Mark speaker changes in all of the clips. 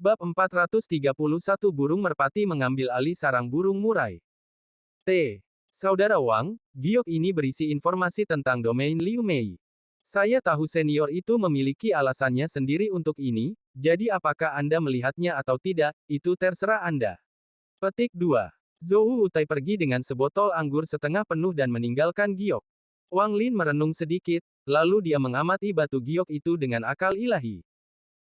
Speaker 1: Bab 431 Burung Merpati mengambil alih sarang burung murai. Saudara Wang, giok ini berisi informasi tentang domain Liu Mei. Saya tahu senior itu memiliki alasannya sendiri untuk ini, jadi apakah Anda melihatnya atau tidak, itu terserah Anda. Petik 2. Zhou Wutai pergi dengan sebotol anggur setengah penuh dan meninggalkan giok. Wang Lin merenung sedikit, lalu dia mengamati batu giok itu dengan akal ilahi.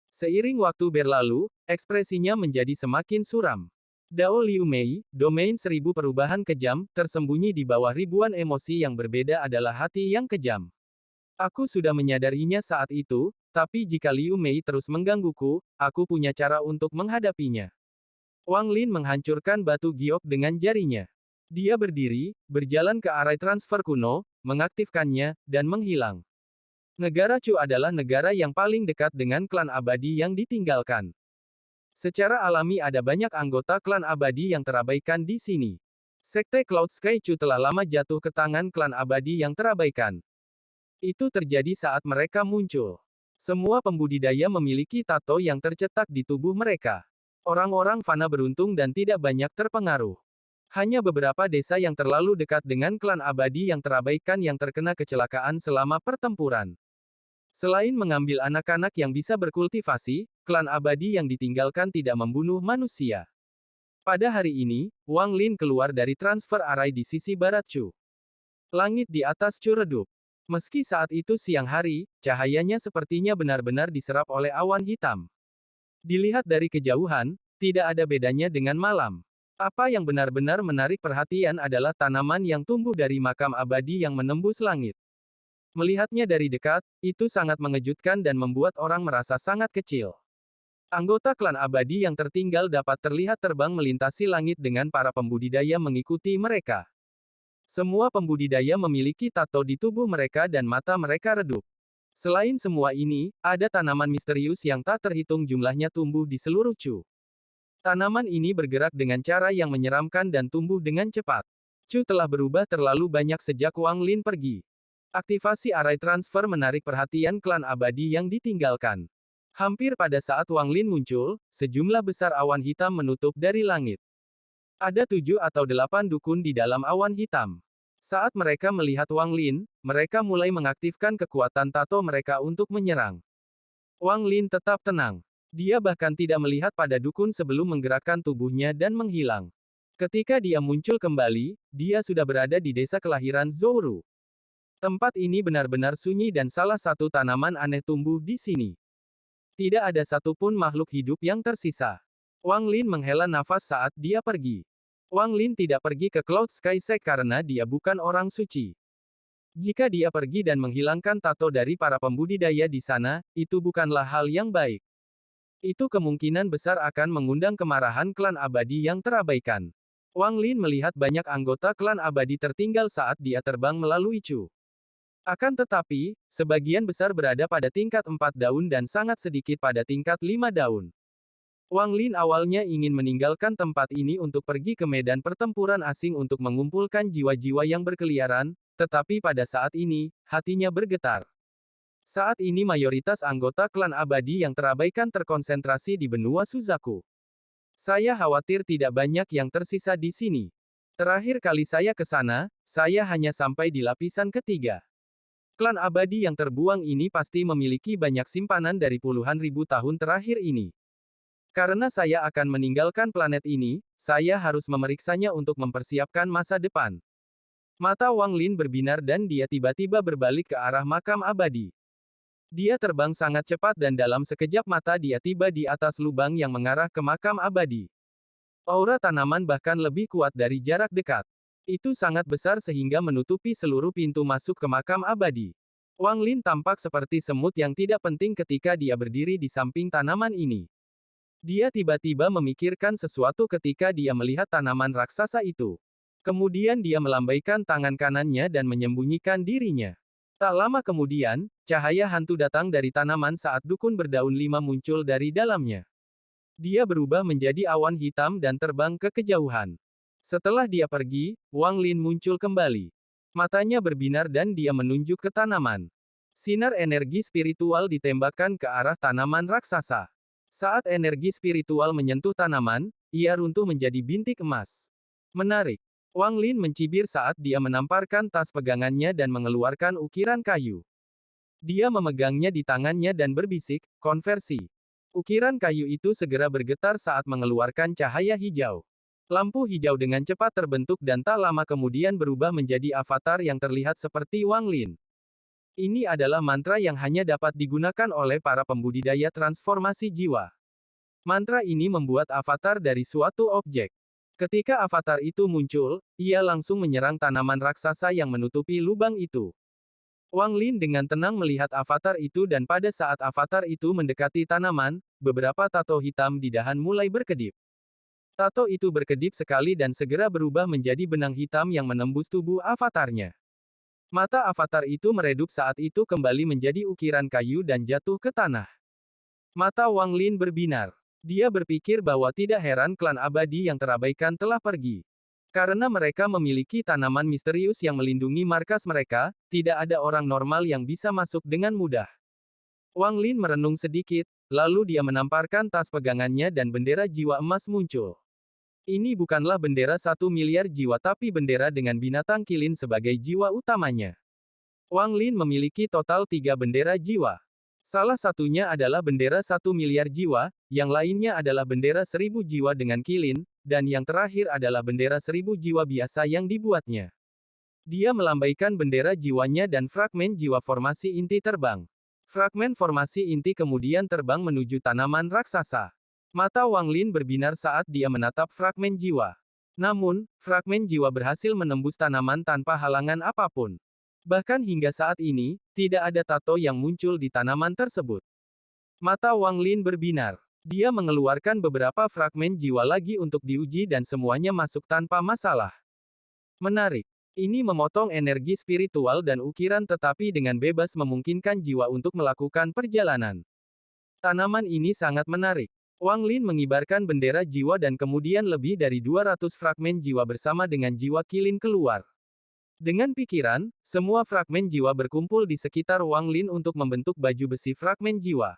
Speaker 1: Seiring waktu berlalu, ekspresinya menjadi semakin suram. Dao Liu Mei, domain 1000 perubahan kejam, tersembunyi di bawah ribuan emosi yang berbeda adalah hati yang kejam. Aku sudah menyadarinya saat itu, tapi jika Liu Mei terus menggangguku, aku punya cara untuk menghadapinya. Wang Lin menghancurkan batu giok dengan jarinya. Dia berdiri, berjalan ke arah transfer kuno, mengaktifkannya, dan menghilang. Negara Chu adalah negara yang paling dekat dengan klan abadi yang ditinggalkan. Secara alami ada banyak anggota klan abadi yang terabaikan di sini. Sekte Cloud Sky Chu telah lama jatuh ke tangan klan abadi yang terabaikan. Itu terjadi saat mereka muncul. Semua pembudidaya memiliki tato yang tercetak di tubuh mereka. Orang-orang fana beruntung dan tidak banyak terpengaruh. Hanya beberapa desa yang terlalu dekat dengan klan abadi yang terabaikan yang terkena kecelakaan selama pertempuran. Selain mengambil anak-anak yang bisa berkultivasi, klan abadi yang ditinggalkan tidak membunuh manusia. Pada hari ini, Wang Lin keluar dari transfer array di sisi barat Chu. Langit di atas Chu redup. Meski saat itu siang hari, cahayanya sepertinya benar-benar diserap oleh awan hitam. Dilihat dari kejauhan, tidak ada bedanya dengan malam. Apa yang benar-benar menarik perhatian adalah tanaman yang tumbuh dari makam abadi yang menembus langit. Melihatnya dari dekat, itu sangat mengejutkan dan membuat orang merasa sangat kecil. Anggota klan abadi yang tertinggal dapat terlihat terbang melintasi langit dengan para pembudidaya mengikuti mereka. Semua pembudidaya memiliki tato di tubuh mereka dan mata mereka redup. Selain semua ini, ada tanaman misterius yang tak terhitung jumlahnya tumbuh di seluruh Chu. Tanaman ini bergerak dengan cara yang menyeramkan dan tumbuh dengan cepat. Chu telah berubah terlalu banyak sejak Wang Lin pergi. Aktivasi array transfer menarik perhatian klan abadi yang ditinggalkan. Hampir pada saat Wang Lin muncul, sejumlah besar awan hitam menutup dari langit. Ada 7 atau 8 dukun di dalam awan hitam. Saat mereka melihat Wang Lin, mereka mulai mengaktifkan kekuatan tato mereka untuk menyerang. Wang Lin tetap tenang. Dia bahkan tidak melihat pada dukun sebelum menggerakkan tubuhnya dan menghilang. Ketika dia muncul kembali, dia sudah berada di desa kelahiran Zhou. Tempat ini benar-benar sunyi dan salah satu tanaman aneh tumbuh di sini. Tidak ada satupun makhluk hidup yang tersisa. Wang Lin menghela nafas saat dia pergi. Wang Lin tidak pergi ke Cloud Sky Sect karena dia bukan orang suci. Jika dia pergi dan menghilangkan tato dari para pembudidaya di sana, itu bukanlah hal yang baik. Itu kemungkinan besar akan mengundang kemarahan klan abadi yang terabaikan. Wang Lin melihat banyak anggota klan abadi tertinggal saat dia terbang melalui Chu. Akan tetapi, sebagian besar berada pada tingkat 4 daun dan sangat sedikit pada tingkat 5 daun. Wang Lin awalnya ingin meninggalkan tempat ini untuk pergi ke medan pertempuran asing untuk mengumpulkan jiwa-jiwa yang berkeliaran, tetapi pada saat ini, hatinya bergetar. Saat ini mayoritas anggota klan abadi yang terabaikan terkonsentrasi di benua Suzaku. Saya khawatir tidak banyak yang tersisa di sini. Terakhir kali saya ke sana, saya hanya sampai di lapisan ketiga. Klan abadi yang terbuang ini pasti memiliki banyak simpanan dari puluhan ribu tahun terakhir ini. Karena saya akan meninggalkan planet ini, saya harus memeriksanya untuk mempersiapkan masa depan. Mata Wang Lin berbinar dan dia tiba-tiba berbalik ke arah makam abadi. Dia terbang sangat cepat dan dalam sekejap mata dia tiba di atas lubang yang mengarah ke makam abadi. Aura tanaman bahkan lebih kuat dari jarak dekat. Itu sangat besar sehingga menutupi seluruh pintu masuk ke makam abadi. Wang Lin tampak seperti semut yang tidak penting ketika dia berdiri di samping tanaman ini. Dia tiba-tiba memikirkan sesuatu ketika dia melihat tanaman raksasa itu. Kemudian dia melambaikan tangan kanannya dan menyembunyikan dirinya. Tak lama kemudian, cahaya hantu datang dari tanaman saat dukun berdaun 5 muncul dari dalamnya. Dia berubah menjadi awan hitam dan terbang ke kejauhan. Setelah dia pergi, Wang Lin muncul kembali. Matanya berbinar dan dia menunjuk ke tanaman. Sinar energi spiritual ditembakkan ke arah tanaman raksasa. Saat energi spiritual menyentuh tanaman, ia runtuh menjadi bintik emas. Menarik. Wang Lin mencibir saat dia menamparkan tas pegangannya dan mengeluarkan ukiran kayu. Dia memegangnya di tangannya dan berbisik, "Konversi." Ukiran kayu itu segera bergetar saat mengeluarkan cahaya hijau. Lampu hijau dengan cepat terbentuk dan tak lama kemudian berubah menjadi avatar yang terlihat seperti Wang Lin. Ini adalah mantra yang hanya dapat digunakan oleh para pembudidaya transformasi jiwa. Mantra ini membuat avatar dari suatu objek. Ketika avatar itu muncul, ia langsung menyerang tanaman raksasa yang menutupi lubang itu. Wang Lin dengan tenang melihat avatar itu dan pada saat avatar itu mendekati tanaman, beberapa tato hitam di dahan mulai berkedip. Tato itu berkedip sekali dan segera berubah menjadi benang hitam yang menembus tubuh avatarnya. Mata avatar itu meredup saat itu kembali menjadi ukiran kayu dan jatuh ke tanah. Mata Wang Lin berbinar. Dia berpikir bahwa tidak heran klan abadi yang terabaikan telah pergi. Karena mereka memiliki tanaman misterius yang melindungi markas mereka, tidak ada orang normal yang bisa masuk dengan mudah. Wang Lin merenung sedikit, lalu dia menamparkan tas pegangannya dan bendera jiwa emas muncul. Ini bukanlah bendera 1 miliar jiwa tapi bendera dengan binatang kilin sebagai jiwa utamanya. Wang Lin memiliki total 3 bendera jiwa. Salah satunya adalah bendera 1 miliar jiwa, yang lainnya adalah bendera 1000 jiwa dengan kilin, dan yang terakhir adalah bendera 1000 jiwa biasa yang dibuatnya. Dia melambaikan bendera jiwanya dan fragmen jiwa formasi inti terbang. Fragmen formasi inti kemudian terbang menuju tanaman raksasa. Mata Wang Lin berbinar saat dia menatap fragmen jiwa. Namun, fragmen jiwa berhasil menembus tanaman tanpa halangan apapun. Bahkan hingga saat ini, tidak ada tato yang muncul di tanaman tersebut. Mata Wang Lin berbinar. Dia mengeluarkan beberapa fragmen jiwa lagi untuk diuji dan semuanya masuk tanpa masalah. Menarik. Ini memotong energi spiritual dan ukiran tetapi dengan bebas memungkinkan jiwa untuk melakukan perjalanan. Tanaman ini sangat menarik. Wang Lin mengibarkan bendera jiwa dan kemudian lebih dari 200 fragmen jiwa bersama dengan jiwa kilin keluar. Dengan pikiran, semua fragmen jiwa berkumpul di sekitar Wang Lin untuk membentuk baju besi fragmen jiwa.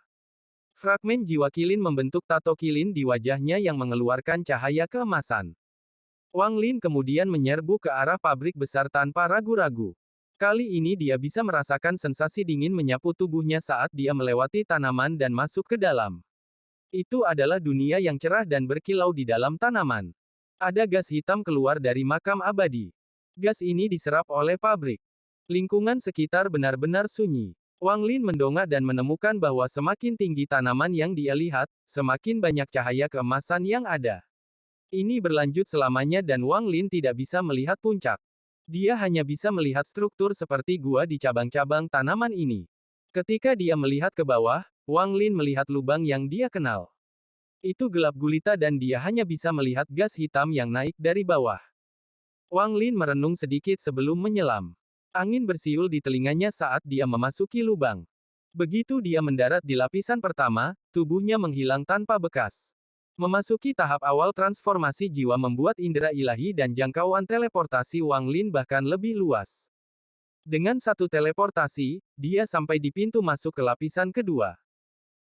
Speaker 1: Fragmen jiwa kilin membentuk tato kilin di wajahnya yang mengeluarkan cahaya keemasan. Wang Lin kemudian menyerbu ke arah pabrik besar tanpa ragu-ragu. Kali ini dia bisa merasakan sensasi dingin menyapu tubuhnya saat dia melewati tanaman dan masuk ke dalam. Itu adalah dunia yang cerah dan berkilau di dalam tanaman. Ada gas hitam keluar dari makam abadi. Gas ini diserap oleh pabrik. Lingkungan sekitar benar-benar sunyi. Wang Lin mendongak dan menemukan bahwa semakin tinggi tanaman yang dia lihat, semakin banyak cahaya keemasan yang ada. Ini berlanjut selamanya dan Wang Lin tidak bisa melihat puncak. Dia hanya bisa melihat struktur seperti gua di cabang-cabang tanaman ini. Ketika dia melihat ke bawah, Wang Lin melihat lubang yang dia kenal. Itu gelap gulita dan dia hanya bisa melihat gas hitam yang naik dari bawah. Wang Lin merenung sedikit sebelum menyelam. Angin bersiul di telinganya saat dia memasuki lubang. Begitu dia mendarat di lapisan pertama, tubuhnya menghilang tanpa bekas. Memasuki tahap awal transformasi jiwa membuat indera ilahi dan jangkauan teleportasi Wang Lin bahkan lebih luas. Dengan satu teleportasi, dia sampai di pintu masuk ke lapisan kedua.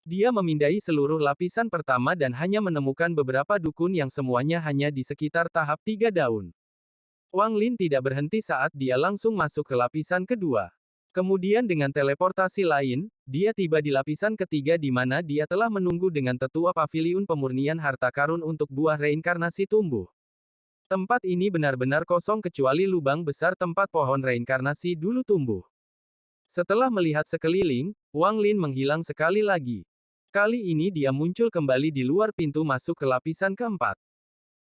Speaker 1: Dia memindai seluruh lapisan pertama dan hanya menemukan beberapa dukun yang semuanya hanya di sekitar tahap 3 daun. Wang Lin tidak berhenti saat dia langsung masuk ke lapisan kedua. Kemudian dengan teleportasi lain, dia tiba di lapisan ketiga di mana dia telah menunggu dengan tetua paviliun pemurnian harta karun untuk buah reinkarnasi tumbuh. Tempat ini benar-benar kosong kecuali lubang besar tempat pohon reinkarnasi dulu tumbuh. Setelah melihat sekeliling, Wang Lin menghilang sekali lagi. Kali ini dia muncul kembali di luar pintu masuk ke lapisan keempat.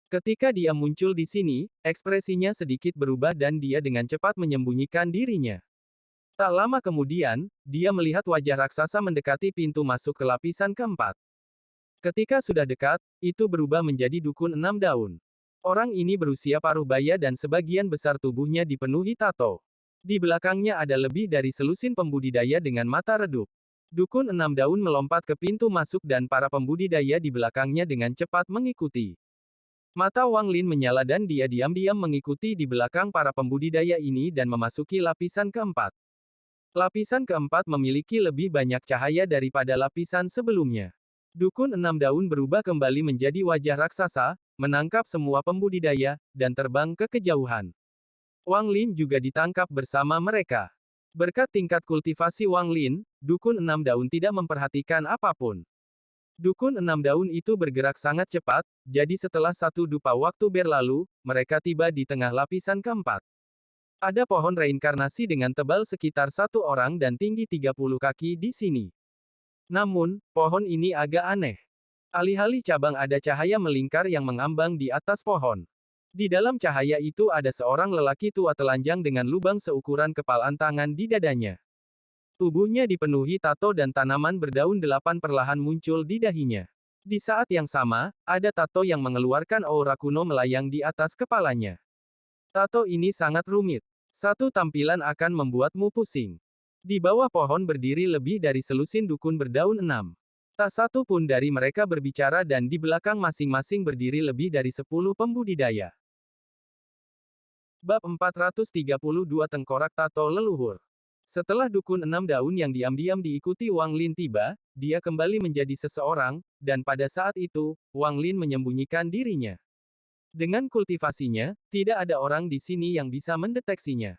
Speaker 1: Ketika dia muncul di sini, ekspresinya sedikit berubah dan dia dengan cepat menyembunyikan dirinya. Tak lama kemudian, dia melihat wajah raksasa mendekati pintu masuk ke lapisan keempat. Ketika sudah dekat, itu berubah menjadi dukun 6 daun. Orang ini berusia paruh baya dan sebagian besar tubuhnya dipenuhi tato. Di belakangnya ada lebih dari selusin pembudidaya dengan mata redup. Dukun 6 daun melompat ke pintu masuk dan para pembudidaya di belakangnya dengan cepat mengikuti. Mata Wang Lin menyala dan dia diam-diam mengikuti di belakang para pembudidaya ini dan memasuki lapisan keempat. Lapisan keempat memiliki lebih banyak cahaya daripada lapisan sebelumnya. Dukun enam daun berubah kembali menjadi wajah raksasa, menangkap semua pembudidaya, dan terbang ke kejauhan. Wang Lin juga ditangkap bersama mereka. Berkat tingkat kultivasi Wang Lin, dukun enam daun tidak memperhatikan apapun. Dukun enam daun itu bergerak sangat cepat, jadi setelah satu dupa waktu berlalu, mereka tiba di tengah lapisan keempat. Ada pohon reinkarnasi dengan tebal sekitar 1 orang dan tinggi 30 kaki di sini. Namun, pohon ini agak aneh. Alih-alih cabang ada cahaya melingkar yang mengambang di atas pohon. Di dalam cahaya itu ada seorang lelaki tua telanjang dengan lubang seukuran kepalan tangan di dadanya. Tubuhnya dipenuhi tato dan tanaman berdaun 8 perlahan muncul di dahinya. Di saat yang sama, ada tato yang mengeluarkan aura kuno melayang di atas kepalanya. Tato ini sangat rumit. Satu tampilan akan membuatmu pusing. Di bawah pohon berdiri lebih dari selusin dukun berdaun 6. Tak satu pun dari mereka berbicara dan di belakang masing-masing berdiri lebih dari 10 pembudidaya. Bab 432 Tengkorak Tato Leluhur. Setelah dukun 6 daun yang diam-diam diikuti Wang Lin tiba, dia kembali menjadi seseorang, dan pada saat itu, Wang Lin menyembunyikan dirinya. Dengan kultivasinya, tidak ada orang di sini yang bisa mendeteksinya.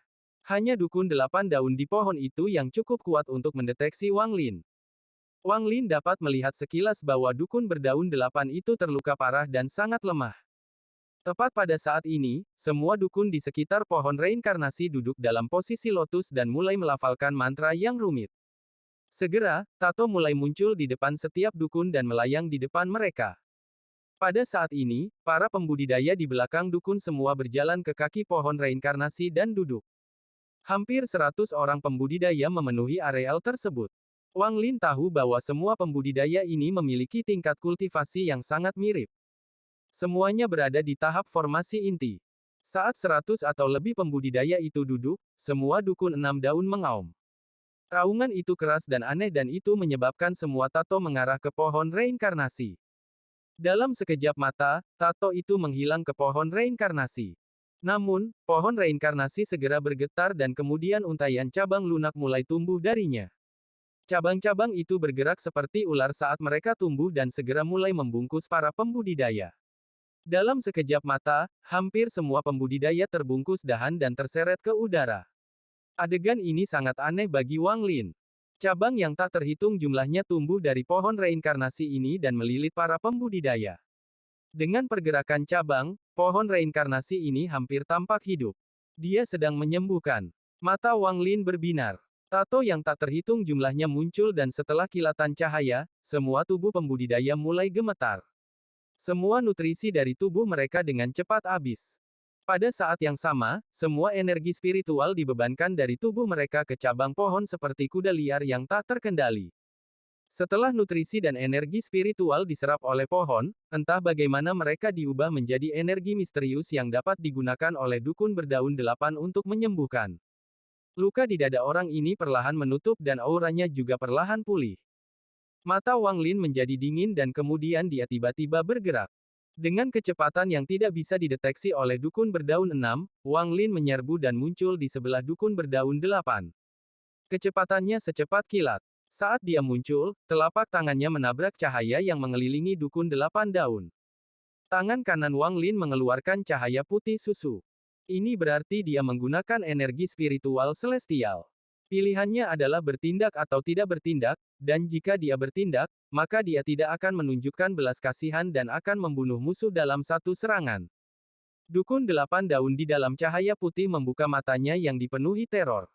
Speaker 1: Hanya dukun 8 daun di pohon itu yang cukup kuat untuk mendeteksi Wang Lin. Wang Lin dapat melihat sekilas bahwa dukun berdaun 8 itu terluka parah dan sangat lemah. Tepat pada saat ini, semua dukun di sekitar pohon reinkarnasi duduk dalam posisi lotus dan mulai melafalkan mantra yang rumit. Segera, tato mulai muncul di depan setiap dukun dan melayang di depan mereka. Pada saat ini, para pembudidaya di belakang dukun semua berjalan ke kaki pohon reinkarnasi dan duduk. Hampir 100 orang pembudidaya memenuhi areal tersebut. Wang Lin tahu bahwa semua pembudidaya ini memiliki tingkat kultivasi yang sangat mirip. Semuanya berada di tahap formasi inti. Saat 100 atau lebih pembudidaya itu duduk, semua dukun 6 daun mengaum. Raungan itu keras dan aneh dan itu menyebabkan semua tato mengarah ke pohon reinkarnasi. Dalam sekejap mata, tato itu menghilang ke pohon reinkarnasi. Namun, pohon reinkarnasi segera bergetar dan kemudian untaian cabang lunak mulai tumbuh darinya. Cabang-cabang itu bergerak seperti ular saat mereka tumbuh dan segera mulai membungkus para pembudidaya. Dalam sekejap mata, hampir semua pembudidaya terbungkus dahan dan terseret ke udara. Adegan ini sangat aneh bagi Wang Lin. Cabang yang tak terhitung jumlahnya tumbuh dari pohon reinkarnasi ini dan melilit para pembudidaya. Dengan pergerakan cabang, pohon reinkarnasi ini hampir tampak hidup. Dia sedang menyembuhkan. Mata Wang Lin berbinar. Tato yang tak terhitung jumlahnya muncul dan setelah kilatan cahaya, semua tubuh pembudidaya mulai gemetar. Semua nutrisi dari tubuh mereka dengan cepat habis. Pada saat yang sama, semua energi spiritual dibebankan dari tubuh mereka ke cabang pohon seperti kuda liar yang tak terkendali. Setelah nutrisi dan energi spiritual diserap oleh pohon, entah bagaimana mereka diubah menjadi energi misterius yang dapat digunakan oleh dukun berdaun 8 untuk menyembuhkan. Luka di dada orang ini perlahan menutup dan auranya juga perlahan pulih. Mata Wang Lin menjadi dingin dan kemudian dia tiba-tiba bergerak. Dengan kecepatan yang tidak bisa dideteksi oleh dukun berdaun 6, Wang Lin menyerbu dan muncul di sebelah dukun berdaun 8. Kecepatannya secepat kilat. Saat dia muncul, telapak tangannya menabrak cahaya yang mengelilingi dukun 8 daun. Tangan kanan Wang Lin mengeluarkan cahaya putih susu. Ini berarti dia menggunakan energi spiritual celestial. Pilihannya adalah bertindak atau tidak bertindak, dan jika dia bertindak, maka dia tidak akan menunjukkan belas kasihan dan akan membunuh musuh dalam satu serangan. Dukun 8 daun di dalam cahaya putih membuka matanya yang dipenuhi teror.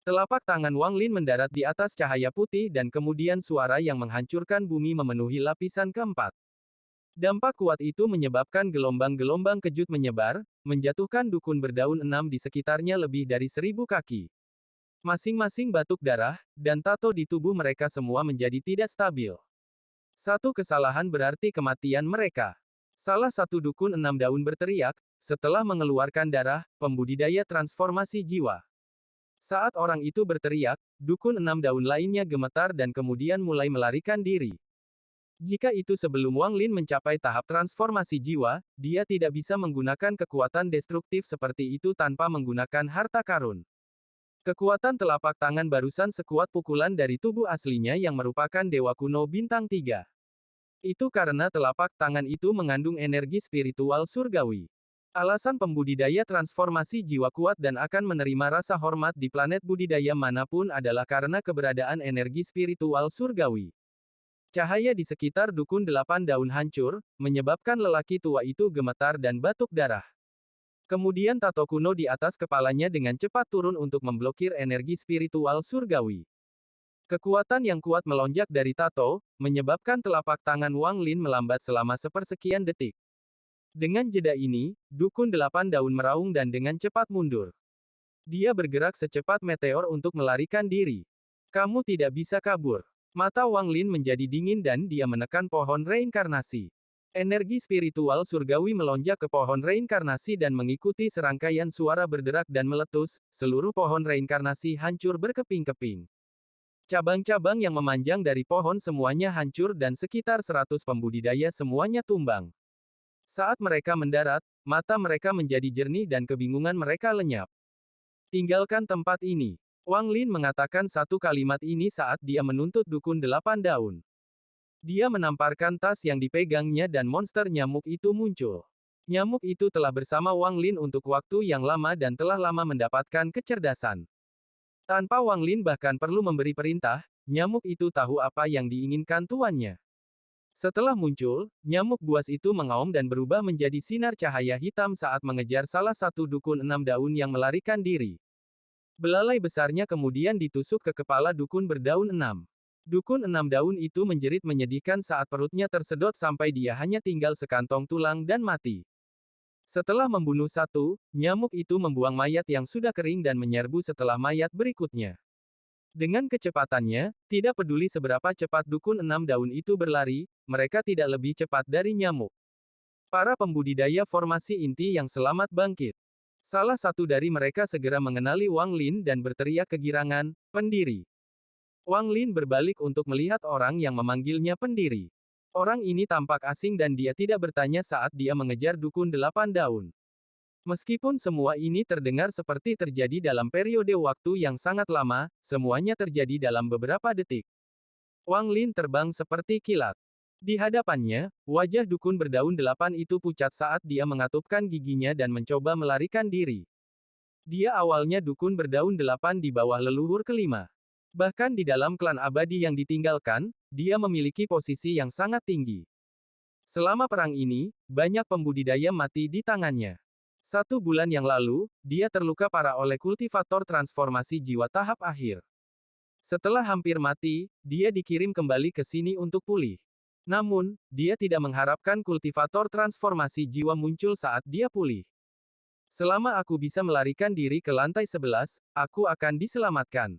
Speaker 1: Telapak tangan Wang Lin mendarat di atas cahaya putih dan kemudian suara yang menghancurkan bumi memenuhi lapisan keempat. Dampak kuat itu menyebabkan gelombang-gelombang kejut menyebar, menjatuhkan dukun berdaun 6 di sekitarnya lebih dari 1000 kaki. Masing-masing batuk darah, dan tato di tubuh mereka semua menjadi tidak stabil. Satu kesalahan berarti kematian mereka. Salah satu dukun 6 daun berteriak, setelah mengeluarkan darah, pembudidaya transformasi jiwa. Saat orang itu berteriak, dukun 6 daun lainnya gemetar dan kemudian mulai melarikan diri. Jika itu sebelum Wang Lin mencapai tahap transformasi jiwa, dia tidak bisa menggunakan kekuatan destruktif seperti itu tanpa menggunakan harta karun. Kekuatan telapak tangan barusan sekuat pukulan dari tubuh aslinya yang merupakan dewa kuno bintang 3. Itu karena telapak tangan itu mengandung energi spiritual surgawi. Alasan pembudidaya transformasi jiwa kuat dan akan menerima rasa hormat di planet budidaya manapun adalah karena keberadaan energi spiritual surgawi. Cahaya di sekitar dukun 8 daun hancur, menyebabkan lelaki tua itu gemetar dan batuk darah. Kemudian tato kuno di atas kepalanya dengan cepat turun untuk memblokir energi spiritual surgawi. Kekuatan yang kuat melonjak dari tato, menyebabkan telapak tangan Wang Lin melambat selama sepersekian detik. Dengan jeda ini, dukun 8 daun meraung dan dengan cepat mundur. Dia bergerak secepat meteor untuk melarikan diri. Kamu tidak bisa kabur. Mata Wang Lin menjadi dingin dan dia menekan pohon reinkarnasi. Energi spiritual surgawi melonjak ke pohon reinkarnasi dan mengikuti serangkaian suara berderak dan meletus, seluruh pohon reinkarnasi hancur berkeping-keping. Cabang-cabang yang memanjang dari pohon semuanya hancur dan sekitar 100 pembudidaya semuanya tumbang. Saat mereka mendarat, mata mereka menjadi jernih dan kebingungan mereka lenyap. Tinggalkan tempat ini. Wang Lin mengatakan satu kalimat ini saat dia menuntut dukun 8 daun. Dia menamparkan tas yang dipegangnya dan monster nyamuk itu muncul. Nyamuk itu telah bersama Wang Lin untuk waktu yang lama dan telah lama mendapatkan kecerdasan. Tanpa Wang Lin bahkan perlu memberi perintah, nyamuk itu tahu apa yang diinginkan tuannya. Setelah muncul, nyamuk buas itu mengaum dan berubah menjadi sinar cahaya hitam saat mengejar salah satu dukun 6 daun yang melarikan diri. Belalai besarnya kemudian ditusuk ke kepala dukun berdaun 6. Dukun 6 daun itu menjerit menyedihkan saat perutnya tersedot sampai dia hanya tinggal sekantong tulang dan mati. Setelah membunuh satu, nyamuk itu membuang mayat yang sudah kering dan menyerbu setelah mayat berikutnya. Dengan kecepatannya, tidak peduli seberapa cepat dukun 6 daun itu berlari, mereka tidak lebih cepat dari nyamuk. Para pembudidaya formasi inti yang selamat bangkit. Salah satu dari mereka segera mengenali Wang Lin dan berteriak kegirangan, "Pendiri!" Wang Lin berbalik untuk melihat orang yang memanggilnya pendiri. Orang ini tampak asing dan dia tidak bertanya saat dia mengejar dukun 8 daun. Meskipun semua ini terdengar seperti terjadi dalam periode waktu yang sangat lama, semuanya terjadi dalam beberapa detik. Wang Lin terbang seperti kilat. Di hadapannya, wajah dukun berdaun 8 itu pucat saat dia mengatupkan giginya dan mencoba melarikan diri. Dia awalnya dukun berdaun 8 di bawah leluhur kelima. Bahkan di dalam klan abadi yang ditinggalkan, dia memiliki posisi yang sangat tinggi. Selama perang ini, banyak pembudidaya mati di tangannya. 1 bulan yang lalu, dia terluka parah oleh kultivator transformasi jiwa tahap akhir. Setelah hampir mati, dia dikirim kembali ke sini untuk pulih. Namun, dia tidak mengharapkan kultivator transformasi jiwa muncul saat dia pulih. Selama aku bisa melarikan diri ke lantai 11, aku akan diselamatkan.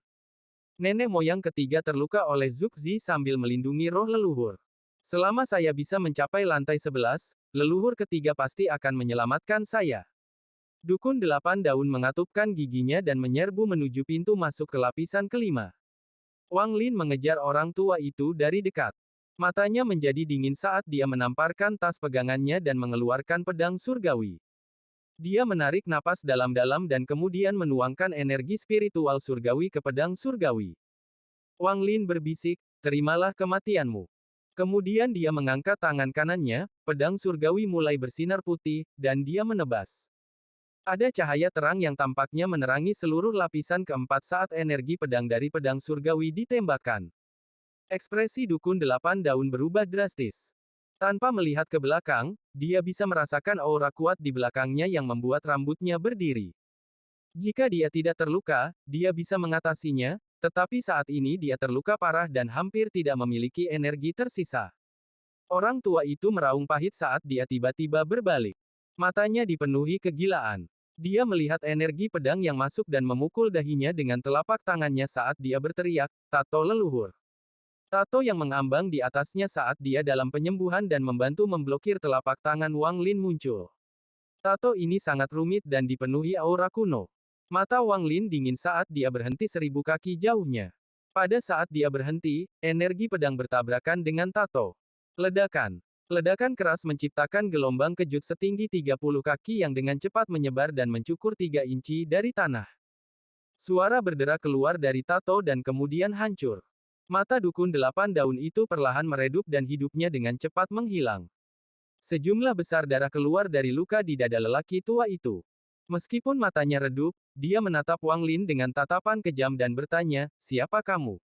Speaker 1: Nenek moyang ketiga terluka oleh Zhuxi sambil melindungi roh leluhur. Selama saya bisa mencapai lantai 11, leluhur ketiga pasti akan menyelamatkan saya. Dukun 8 daun mengatupkan giginya dan menyerbu menuju pintu masuk ke lapisan kelima. Wang Lin mengejar orang tua itu dari dekat. Matanya menjadi dingin saat dia menamparkan tas pegangannya dan mengeluarkan pedang surgawi. Dia menarik napas dalam-dalam dan kemudian menuangkan energi spiritual surgawi ke pedang surgawi. Wang Lin berbisik, "Terimalah kematianmu." Kemudian dia mengangkat tangan kanannya, pedang surgawi mulai bersinar putih, dan dia menebas. Ada cahaya terang yang tampaknya menerangi seluruh lapisan keempat saat energi pedang dari pedang surgawi ditembakkan. Ekspresi dukun 8 daun berubah drastis. Tanpa melihat ke belakang, dia bisa merasakan aura kuat di belakangnya yang membuat rambutnya berdiri. Jika dia tidak terluka, dia bisa mengatasinya, tetapi saat ini dia terluka parah dan hampir tidak memiliki energi tersisa. Orang tua itu meraung pahit saat dia tiba-tiba berbalik. Matanya dipenuhi kegilaan. Dia melihat energi pedang yang masuk dan memukul dahinya dengan telapak tangannya saat dia berteriak, "Tato leluhur." Tato yang mengambang di atasnya saat dia dalam penyembuhan dan membantu memblokir telapak tangan Wang Lin muncul. Tato ini sangat rumit dan dipenuhi aura kuno. Mata Wang Lin dingin saat dia berhenti 1000 kaki jauhnya. Pada saat dia berhenti, energi pedang bertabrakan dengan tato. Ledakan. Ledakan keras menciptakan gelombang kejut setinggi 30 kaki yang dengan cepat menyebar dan mencukur 3 inci dari tanah. Suara berderak keluar dari tato dan kemudian hancur. Mata dukun 8 daun itu perlahan meredup dan hidupnya dengan cepat menghilang. Sejumlah besar darah keluar dari luka di dada lelaki tua itu. Meskipun matanya redup, dia menatap Wang Lin dengan tatapan kejam dan bertanya, "Siapa kamu?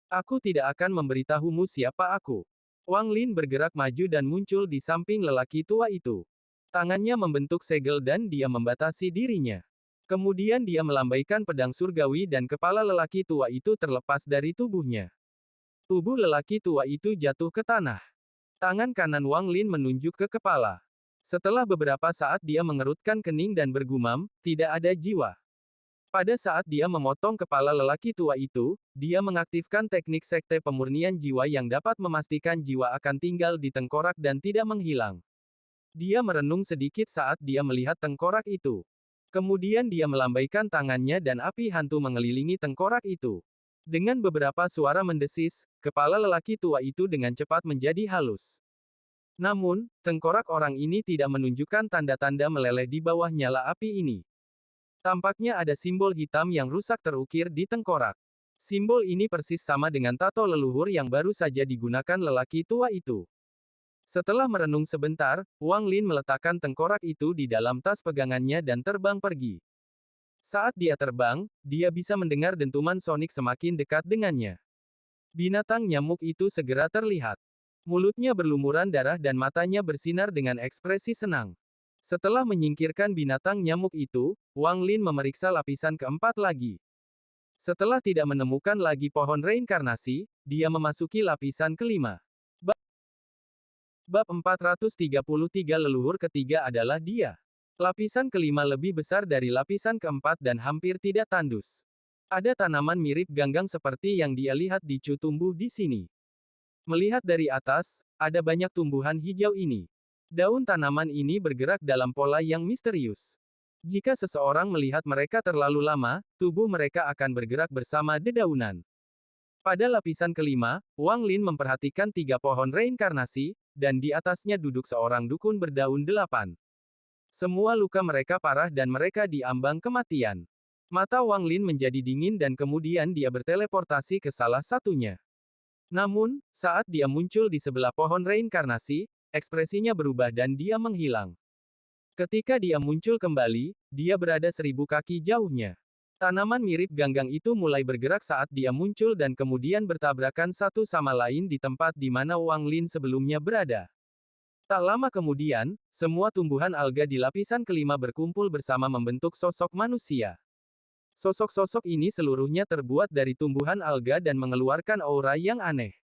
Speaker 1: Aku tidak akan memberitahumu siapa aku." Wang Lin bergerak maju dan muncul di samping lelaki tua itu. Tangannya membentuk segel dan dia membatasi dirinya. Kemudian dia melambaikan pedang surgawi dan kepala lelaki tua itu terlepas dari tubuhnya. Tubuh lelaki tua itu jatuh ke tanah. Tangan kanan Wang Lin menunjuk ke kepala. Setelah beberapa saat dia mengerutkan kening dan bergumam, "Tidak ada jiwa." Pada saat dia memotong kepala lelaki tua itu, dia mengaktifkan teknik sekte pemurnian jiwa yang dapat memastikan jiwa akan tinggal di tengkorak dan tidak menghilang. Dia merenung sedikit saat dia melihat tengkorak itu. Kemudian dia melambaikan tangannya dan api hantu mengelilingi tengkorak itu. Dengan beberapa suara mendesis, kepala lelaki tua itu dengan cepat menjadi halus. Namun, tengkorak orang ini tidak menunjukkan tanda-tanda meleleh di bawah nyala api ini. Tampaknya ada simbol hitam yang rusak terukir di tengkorak. Simbol ini persis sama dengan tato leluhur yang baru saja digunakan lelaki tua itu. Setelah merenung sebentar, Wang Lin meletakkan tengkorak itu di dalam tas pegangannya dan terbang pergi. Saat dia terbang, dia bisa mendengar dentuman sonik semakin dekat dengannya. Binatang nyamuk itu segera terlihat. Mulutnya berlumuran darah dan matanya bersinar dengan ekspresi senang. Setelah menyingkirkan binatang nyamuk itu, Wang Lin memeriksa lapisan keempat lagi. Setelah tidak menemukan lagi pohon reinkarnasi, dia memasuki lapisan kelima. Bab 433 leluhur ketiga adalah dia. Lapisan kelima lebih besar dari lapisan keempat dan hampir tidak tandus. Ada tanaman mirip ganggang seperti yang dia lihat di Chu tumbuh di sini. Melihat dari atas, ada banyak tumbuhan hijau ini. Daun tanaman ini bergerak dalam pola yang misterius. Jika seseorang melihat mereka terlalu lama, tubuh mereka akan bergerak bersama dedaunan. Pada lapisan kelima, Wang Lin memperhatikan 3 pohon reinkarnasi, dan di atasnya duduk seorang dukun berdaun 8. Semua luka mereka parah dan mereka diambang kematian. Mata Wang Lin menjadi dingin dan kemudian dia berteleportasi ke salah satunya. Namun, saat dia muncul di sebelah pohon reinkarnasi, ekspresinya berubah dan dia menghilang. Ketika dia muncul kembali, dia berada 1000 kaki jauhnya. Tanaman mirip ganggang itu mulai bergerak saat dia muncul dan kemudian bertabrakan satu sama lain di tempat di mana Wang Lin sebelumnya berada. Tak lama kemudian, semua tumbuhan alga di lapisan kelima berkumpul bersama membentuk sosok manusia. Sosok-sosok ini seluruhnya terbuat dari tumbuhan alga dan mengeluarkan aura yang aneh.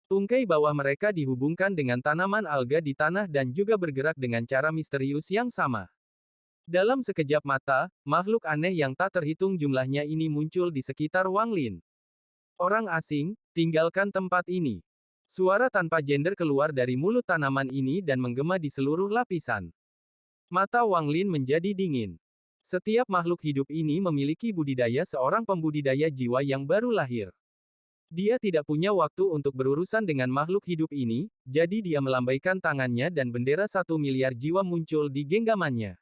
Speaker 1: Tungkai bawah mereka dihubungkan dengan tanaman alga di tanah dan juga bergerak dengan cara misterius yang sama. Dalam sekejap mata, makhluk aneh yang tak terhitung jumlahnya ini muncul di sekitar Wang Lin. "Orang asing, tinggalkan tempat ini." Suara tanpa gender keluar dari mulut tanaman ini dan menggema di seluruh lapisan. Mata Wang Lin menjadi dingin. Setiap makhluk hidup ini memiliki budidaya seorang pembudidaya jiwa yang baru lahir. Dia tidak punya waktu untuk berurusan dengan makhluk hidup ini, jadi dia melambaikan tangannya dan bendera 1 miliar jiwa muncul di genggamannya.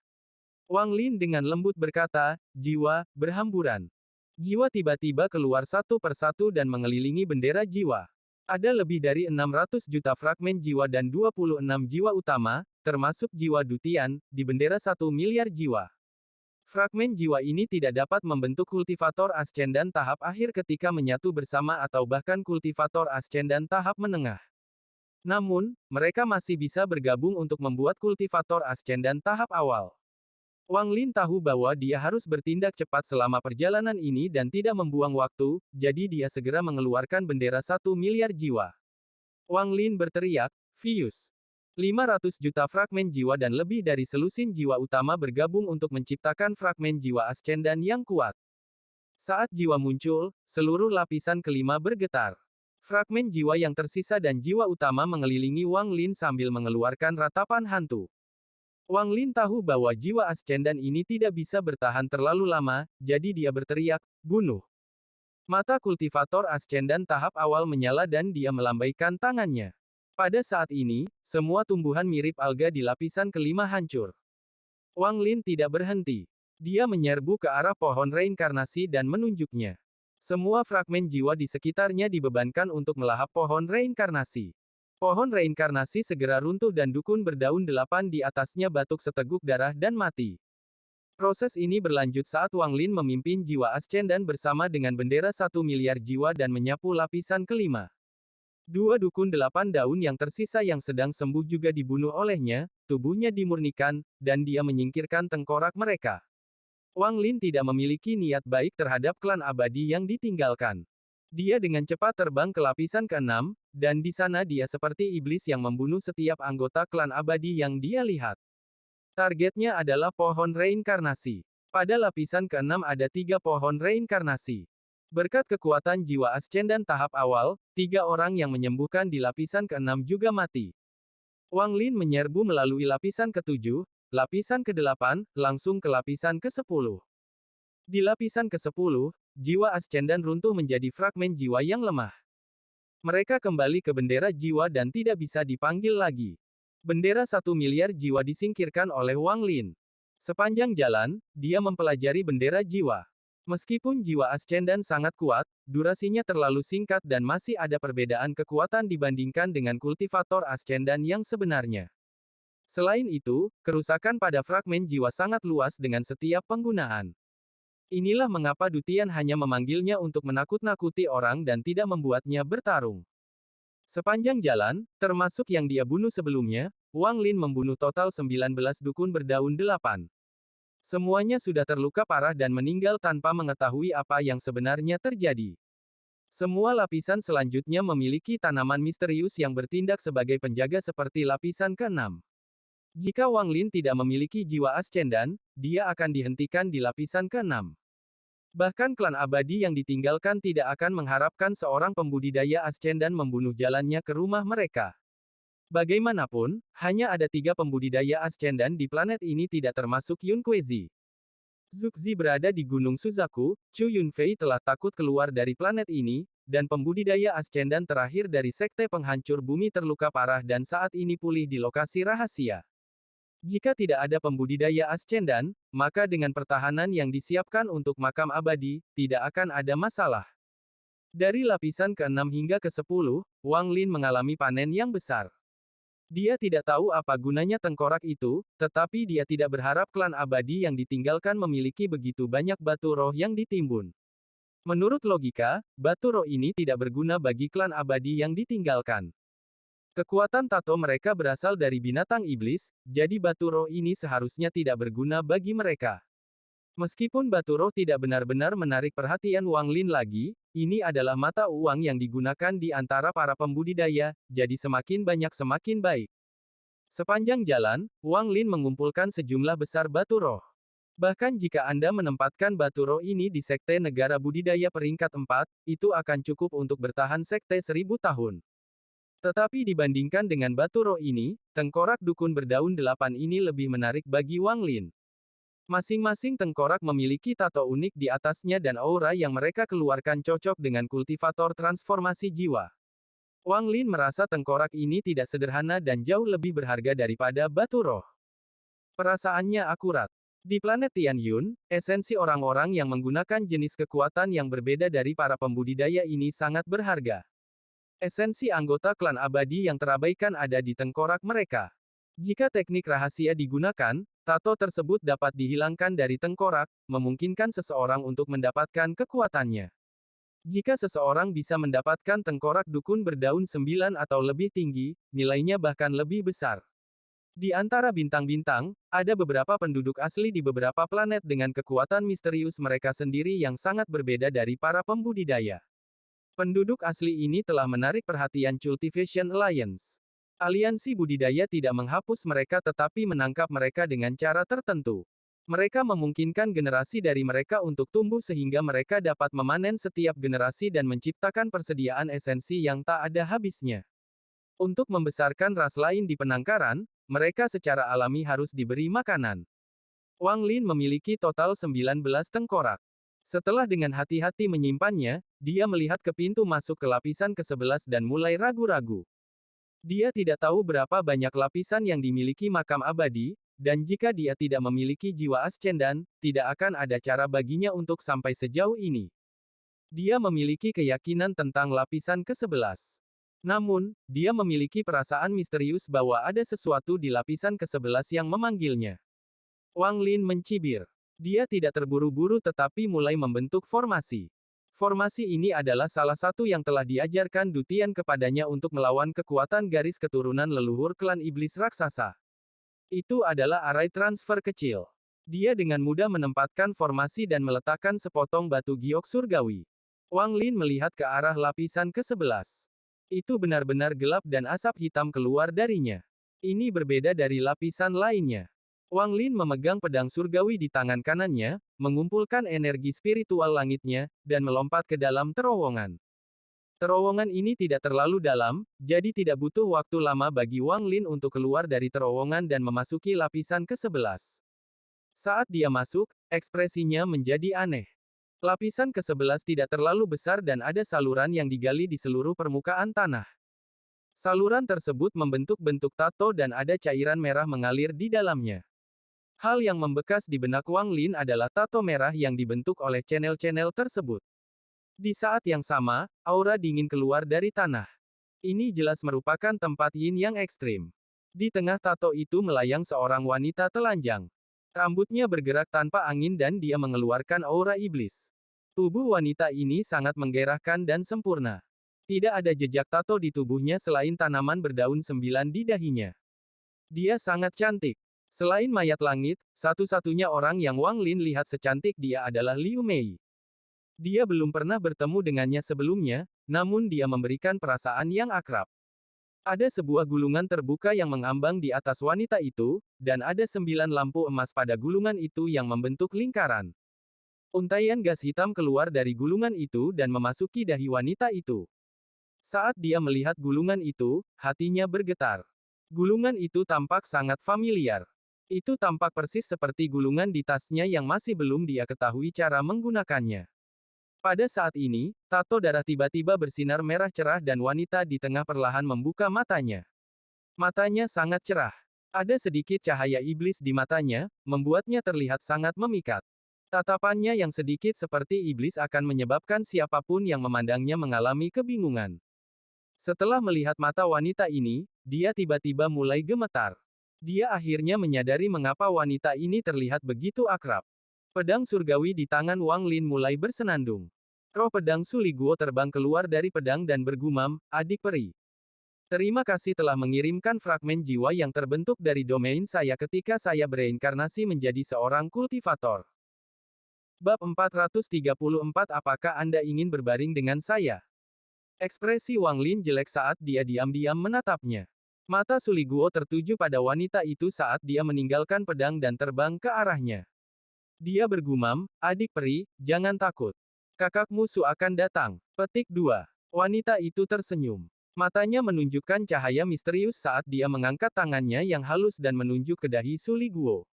Speaker 1: Wang Lin dengan lembut berkata, "Jiwa, berhamburan." Jiwa tiba-tiba keluar satu persatu dan mengelilingi bendera jiwa. Ada lebih dari 600 juta fragmen jiwa dan 26 jiwa utama, termasuk jiwa dutian, di bendera 1 miliar jiwa. Fragmen jiwa ini tidak dapat membentuk kultivator ascendan tahap akhir ketika menyatu bersama atau bahkan kultivator ascendan tahap menengah. Namun, mereka masih bisa bergabung untuk membuat kultivator ascendan tahap awal. Wang Lin tahu bahwa dia harus bertindak cepat selama perjalanan ini dan tidak membuang waktu, jadi dia segera mengeluarkan bendera 1 miliar jiwa. Wang Lin berteriak, "Fius!" 500 juta fragmen jiwa dan lebih dari selusin jiwa utama bergabung untuk menciptakan fragmen jiwa ascendan yang kuat. Saat jiwa muncul, seluruh lapisan kelima bergetar. Fragmen jiwa yang tersisa dan jiwa utama mengelilingi Wang Lin sambil mengeluarkan ratapan hantu. Wang Lin tahu bahwa jiwa ascendan ini tidak bisa bertahan terlalu lama, jadi dia berteriak, "Bunuh!" Mata kultivator ascendan tahap awal menyala dan dia melambaikan tangannya. Pada saat ini, semua tumbuhan mirip alga di lapisan kelima hancur. Wang Lin tidak berhenti. Dia menyerbu ke arah pohon reinkarnasi dan menunjuknya. Semua fragmen jiwa di sekitarnya dibebankan untuk melahap pohon reinkarnasi. Pohon reinkarnasi segera runtuh dan dukun berdaun 8 di atasnya batuk seteguk darah dan mati. Proses ini berlanjut saat Wang Lin memimpin jiwa Ascendan bersama dengan bendera 1 miliar jiwa dan menyapu lapisan kelima. Dua dukun 8 daun yang tersisa yang sedang sembuh juga dibunuh olehnya, tubuhnya dimurnikan, dan dia menyingkirkan tengkorak mereka. Wang Lin tidak memiliki niat baik terhadap klan abadi yang ditinggalkan. Dia dengan cepat terbang ke lapisan ke-6, dan di sana dia seperti iblis yang membunuh setiap anggota klan abadi yang dia lihat. Targetnya adalah pohon reinkarnasi. Pada lapisan ke-6 ada 3 pohon reinkarnasi. Berkat kekuatan jiwa Ascendan tahap awal, 3 orang yang menyembuhkan di lapisan ke-6 juga mati. Wang Lin menyerbu melalui lapisan ke-7, lapisan ke-8, langsung ke lapisan ke-10. Di lapisan ke-10, jiwa Ascendan runtuh menjadi fragmen jiwa yang lemah. Mereka kembali ke bendera jiwa dan tidak bisa dipanggil lagi. Bendera 1 miliar jiwa disingkirkan oleh Wang Lin. Sepanjang jalan, dia mempelajari bendera jiwa. Meskipun jiwa Ascendan sangat kuat, durasinya terlalu singkat dan masih ada perbedaan kekuatan dibandingkan dengan kultivator Ascendan yang sebenarnya. Selain itu, kerusakan pada fragmen jiwa sangat luas dengan setiap penggunaan. Inilah mengapa Dutian hanya memanggilnya untuk menakut-nakuti orang dan tidak membuatnya bertarung. Sepanjang jalan, termasuk yang dia bunuh sebelumnya, Wang Lin membunuh total 19 dukun berdaun 8. Semuanya sudah terluka parah dan meninggal tanpa mengetahui apa yang sebenarnya terjadi. Semua lapisan selanjutnya memiliki tanaman misterius yang bertindak sebagai penjaga seperti lapisan ke-6. Jika Wang Lin tidak memiliki jiwa Ascendan, dia akan dihentikan di lapisan ke-6. Bahkan klan abadi yang ditinggalkan tidak akan mengharapkan seorang pembudidaya Ascendan membunuh jalannya ke rumah mereka. Bagaimanapun, hanya ada 3 pembudidaya Ascendan di planet ini tidak termasuk Yun Kuezi. Zuxi berada di Gunung Suzaku, Chu Yunfei telah takut keluar dari planet ini, dan pembudidaya Ascendan terakhir dari Sekte Penghancur Bumi terluka parah dan saat ini pulih di lokasi rahasia. Jika tidak ada pembudidaya Ascendan, maka dengan pertahanan yang disiapkan untuk makam abadi, tidak akan ada masalah. Dari lapisan ke-6 hingga ke-10, Wang Lin mengalami panen yang besar. Dia tidak tahu apa gunanya tengkorak itu, tetapi dia tidak berharap klan abadi yang ditinggalkan memiliki begitu banyak batu roh yang ditimbun. Menurut logika, batu roh ini tidak berguna bagi klan abadi yang ditinggalkan. Kekuatan tato mereka berasal dari binatang iblis, jadi batu roh ini seharusnya tidak berguna bagi mereka. Meskipun batu roh tidak benar-benar menarik perhatian Wang Lin lagi, ini adalah mata uang yang digunakan di antara para pembudidaya, jadi semakin banyak semakin baik. Sepanjang jalan, Wang Lin mengumpulkan sejumlah besar batu roh. Bahkan jika Anda menempatkan batu roh ini di sekte negara budidaya peringkat 4, itu akan cukup untuk bertahan sekte 1000 tahun. Tetapi dibandingkan dengan batu roh ini, tengkorak dukun berdaun 8 ini lebih menarik bagi Wang Lin. Masing-masing tengkorak memiliki tato unik di atasnya dan aura yang mereka keluarkan cocok dengan kultivator transformasi jiwa. Wang Lin merasa tengkorak ini tidak sederhana dan jauh lebih berharga daripada batu roh. Perasaannya akurat. Di planet Tianyun, esensi orang-orang yang menggunakan jenis kekuatan yang berbeda dari para pembudidaya ini sangat berharga. Esensi anggota klan abadi yang terabaikan ada di tengkorak mereka. Jika teknik rahasia digunakan, tato tersebut dapat dihilangkan dari tengkorak, memungkinkan seseorang untuk mendapatkan kekuatannya. Jika seseorang bisa mendapatkan tengkorak dukun berdaun 9 atau lebih tinggi, nilainya bahkan lebih besar. Di antara bintang-bintang, ada beberapa penduduk asli di beberapa planet dengan kekuatan misterius mereka sendiri yang sangat berbeda dari para pembudidaya. Penduduk asli ini telah menarik perhatian Cultivation Alliance. Aliansi budidaya tidak menghapus mereka tetapi menangkap mereka dengan cara tertentu. Mereka memungkinkan generasi dari mereka untuk tumbuh sehingga mereka dapat memanen setiap generasi dan menciptakan persediaan esensi yang tak ada habisnya. Untuk membesarkan ras lain di penangkaran, mereka secara alami harus diberi makanan. Wang Lin memiliki total 19 tengkorak. Setelah dengan hati-hati menyimpannya, dia melihat ke pintu masuk ke lapisan ke-11 dan mulai ragu-ragu. Dia tidak tahu berapa banyak lapisan yang dimiliki makam abadi, dan jika dia tidak memiliki jiwa Ascendan, tidak akan ada cara baginya untuk sampai sejauh ini. Dia memiliki keyakinan tentang lapisan ke-11. Namun, dia memiliki perasaan misterius bahwa ada sesuatu di lapisan ke-11 yang memanggilnya. Wang Lin mencibir. Dia tidak terburu-buru tetapi mulai membentuk formasi. Formasi ini adalah salah satu yang telah diajarkan Du Tian kepadanya untuk melawan kekuatan garis keturunan leluhur klan iblis raksasa. Itu adalah arai transfer kecil. Dia dengan mudah menempatkan formasi dan meletakkan sepotong batu giok surgawi. Wang Lin melihat ke arah lapisan ke-11. Itu benar-benar gelap dan asap hitam keluar darinya. Ini berbeda dari lapisan lainnya. Wang Lin memegang pedang surgawi di tangan kanannya, mengumpulkan energi spiritual langitnya, dan melompat ke dalam terowongan. Terowongan ini tidak terlalu dalam, jadi tidak butuh waktu lama bagi Wang Lin untuk keluar dari terowongan dan memasuki lapisan ke-11. Saat dia masuk, ekspresinya menjadi aneh. Lapisan ke-11 tidak terlalu besar dan ada saluran yang digali di seluruh permukaan tanah. Saluran tersebut membentuk bentuk tato dan ada cairan merah mengalir di dalamnya. Hal yang membekas di benak Wang Lin adalah tato merah yang dibentuk oleh channel-channel tersebut. Di saat yang sama, aura dingin keluar dari tanah. Ini jelas merupakan tempat yin yang ekstrim. Di tengah tato itu melayang seorang wanita telanjang. Rambutnya bergerak tanpa angin dan dia mengeluarkan aura iblis. Tubuh wanita ini sangat menggairahkan dan sempurna. Tidak ada jejak tato di tubuhnya selain tanaman berdaun 9 di dahinya. Dia sangat cantik. Selain mayat langit, satu-satunya orang yang Wang Lin lihat secantik dia adalah Liu Mei. Dia belum pernah bertemu dengannya sebelumnya, namun dia memberikan perasaan yang akrab. Ada sebuah gulungan terbuka yang mengambang di atas wanita itu, dan ada 9 lampu emas pada gulungan itu yang membentuk lingkaran. Untaian gas hitam keluar dari gulungan itu dan memasuki dahi wanita itu. Saat dia melihat gulungan itu, hatinya bergetar. Gulungan itu tampak sangat familiar. Itu tampak persis seperti gulungan di tasnya yang masih belum dia ketahui cara menggunakannya. Pada saat ini, tato darah tiba-tiba bersinar merah cerah dan wanita di tengah perlahan membuka matanya. Matanya sangat cerah. Ada sedikit cahaya iblis di matanya, membuatnya terlihat sangat memikat. Tatapannya yang sedikit seperti iblis akan menyebabkan siapapun yang memandangnya mengalami kebingungan. Setelah melihat mata wanita ini, dia tiba-tiba mulai gemetar. Dia akhirnya menyadari mengapa wanita ini terlihat begitu akrab. Pedang surgawi di tangan Wang Lin mulai bersenandung. Roh pedang Suli Guo terbang keluar dari pedang dan bergumam, "Adik peri. Terima kasih telah mengirimkan fragmen jiwa yang terbentuk dari domain saya ketika saya bereinkarnasi menjadi seorang kultivator." Bab 434 Apakah Anda ingin berbaring dengan saya? Ekspresi Wang Lin jelek saat dia diam-diam menatapnya. Mata Suli Guo tertuju pada wanita itu saat dia meninggalkan pedang dan terbang ke arahnya. Dia bergumam, "Adik peri, jangan takut. Kakakmu Su akan datang." Petik 2. Wanita itu tersenyum. Matanya menunjukkan cahaya misterius saat dia mengangkat tangannya yang halus dan menunjuk ke dahi Suli Guo.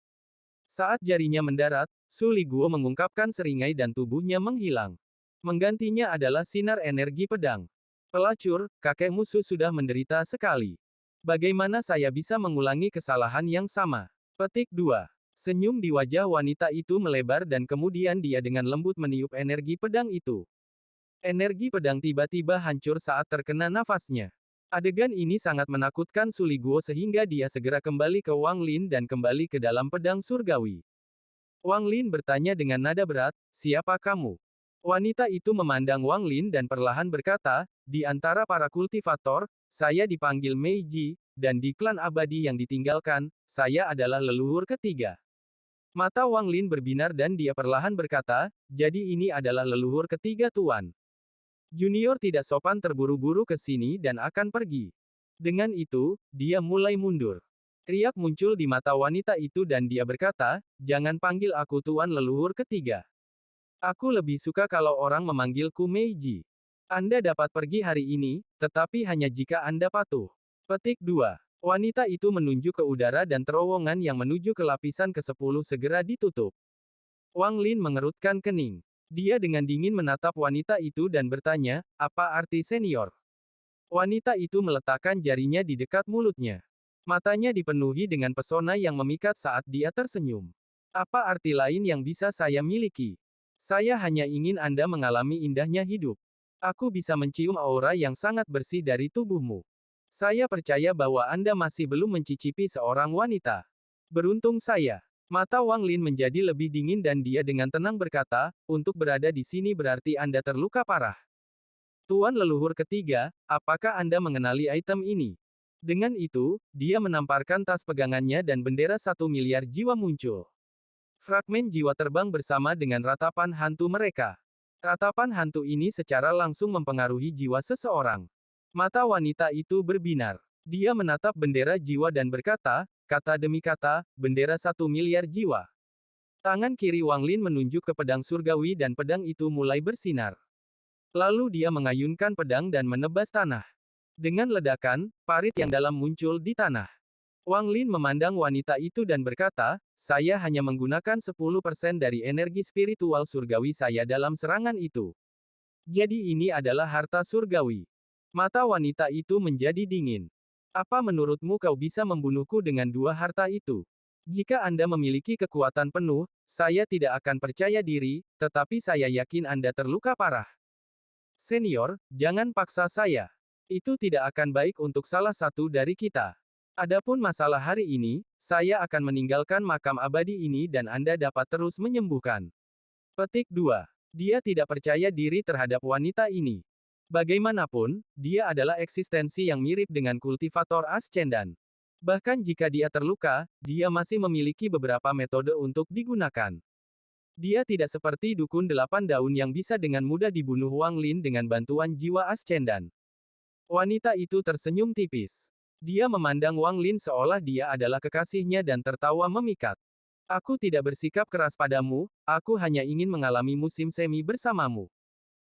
Speaker 1: Saat jarinya mendarat, Suli Guo mengungkapkan seringai dan tubuhnya menghilang. Menggantinya adalah sinar energi pedang. "Pelacur, kakek musuh sudah menderita sekali. Bagaimana saya bisa mengulangi kesalahan yang sama?" Petik 2. Senyum di wajah wanita itu melebar dan kemudian dia dengan lembut meniup energi pedang itu. Energi pedang tiba-tiba hancur saat terkena nafasnya. Adegan ini sangat menakutkan Suli Guo sehingga dia segera kembali ke Wang Lin dan kembali ke dalam pedang surgawi. Wang Lin bertanya dengan nada berat, "Siapa kamu?" Wanita itu memandang Wang Lin dan perlahan berkata, "Di antara para kultivator, saya dipanggil Meiji, dan di klan abadi yang ditinggalkan, saya adalah leluhur ketiga." Mata Wang Lin berbinar dan dia perlahan berkata, "Jadi ini adalah leluhur ketiga Tuan. Junior tidak sopan terburu-buru ke sini dan akan pergi." Dengan itu, dia mulai mundur. Riak muncul di mata wanita itu dan dia berkata, "Jangan panggil aku Tuan leluhur ketiga. Aku lebih suka kalau orang memanggilku Meiji. Anda dapat pergi hari ini, tetapi hanya jika Anda patuh." Petik 2. Wanita itu menunjuk ke udara dan terowongan yang menuju ke lapisan ke-10 segera ditutup. Wang Lin mengerutkan kening. Dia dengan dingin menatap wanita itu dan bertanya, "Apa arti senior?" Wanita itu meletakkan jarinya di dekat mulutnya. Matanya dipenuhi dengan pesona yang memikat saat dia tersenyum. "Apa arti lain yang bisa saya miliki?" Saya hanya ingin Anda mengalami indahnya hidup. Aku bisa mencium aura yang sangat bersih dari tubuhmu. Saya percaya bahwa Anda masih belum mencicipi seorang wanita. Beruntung saya. Mata Wang Lin menjadi lebih dingin dan dia dengan tenang berkata, untuk berada di sini berarti Anda terluka parah. Tuan leluhur ketiga, apakah Anda mengenali item ini? Dengan itu, dia menamparkan tas pegangannya dan bendera 1 miliar jiwa muncul. Fragmen jiwa terbang bersama dengan ratapan hantu mereka. Ratapan hantu ini secara langsung mempengaruhi jiwa seseorang. Mata wanita itu berbinar. Dia menatap bendera jiwa dan berkata, kata demi kata, bendera 1 miliar jiwa. Tangan kiri Wang Lin menunjuk ke pedang surgawi dan pedang itu mulai bersinar. Lalu dia mengayunkan pedang dan menebas tanah. Dengan ledakan, parit yang dalam muncul di tanah. Wang Lin memandang wanita itu dan berkata, saya hanya menggunakan 10% dari energi spiritual surgawi saya dalam serangan itu. Jadi ini adalah harta surgawi. Mata wanita itu menjadi dingin. Apa menurutmu kau bisa membunuhku dengan dua harta itu? Jika Anda memiliki kekuatan penuh, saya tidak akan percaya diri, tetapi saya yakin Anda terluka parah. Senior, jangan paksa saya. Itu tidak akan baik untuk salah satu dari kita. Adapun masalah hari ini, saya akan meninggalkan makam abadi ini dan Anda dapat terus menyembuhkan. Petik 2. Dia tidak percaya diri terhadap wanita ini. Bagaimanapun, dia adalah eksistensi yang mirip dengan kultivator Ascendan. Bahkan jika dia terluka, dia masih memiliki beberapa metode untuk digunakan. Dia tidak seperti dukun 8 daun yang bisa dengan mudah dibunuh Wang Lin dengan bantuan jiwa Ascendan. Wanita itu tersenyum tipis. Dia memandang Wang Lin seolah dia adalah kekasihnya dan tertawa memikat. Aku tidak bersikap keras padamu, aku hanya ingin mengalami musim semi bersamamu.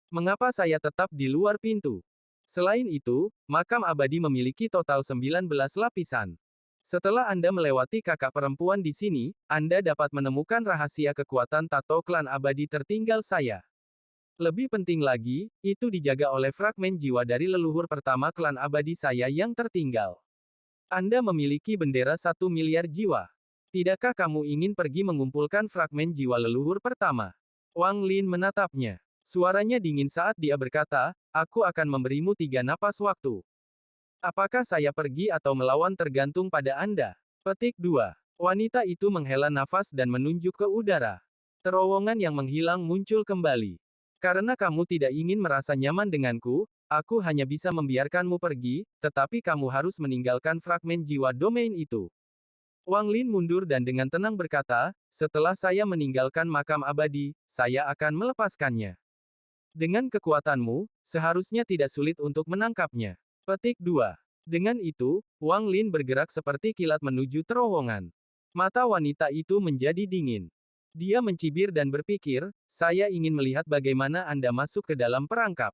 Speaker 1: Mengapa saya tetap di luar pintu? Selain itu, makam abadi memiliki total 19 lapisan. Setelah Anda melewati kakak perempuan di sini, Anda dapat menemukan rahasia kekuatan tato klan abadi tertinggal saya. Lebih penting lagi, itu dijaga oleh fragmen jiwa dari leluhur pertama klan abadi saya yang tertinggal. Anda memiliki bendera 1 miliar jiwa. Tidakkah kamu ingin pergi mengumpulkan fragmen jiwa leluhur pertama? Wang Lin menatapnya. Suaranya dingin saat dia berkata, aku akan memberimu 3 napas waktu. Apakah saya pergi atau melawan tergantung pada Anda. Petik 2. Wanita itu menghela nafas dan menunjuk ke udara. Terowongan yang menghilang muncul kembali. Karena kamu tidak ingin merasa nyaman denganku, aku hanya bisa membiarkanmu pergi, tetapi kamu harus meninggalkan fragmen jiwa domain itu. Wang Lin mundur dan dengan tenang berkata, setelah saya meninggalkan makam abadi, saya akan melepaskannya. Dengan kekuatanmu, seharusnya tidak sulit untuk menangkapnya. Petik 2. Dengan itu, Wang Lin bergerak seperti kilat menuju terowongan. Mata wanita itu menjadi dingin. Dia mencibir dan berpikir, saya ingin melihat bagaimana Anda masuk ke dalam perangkap.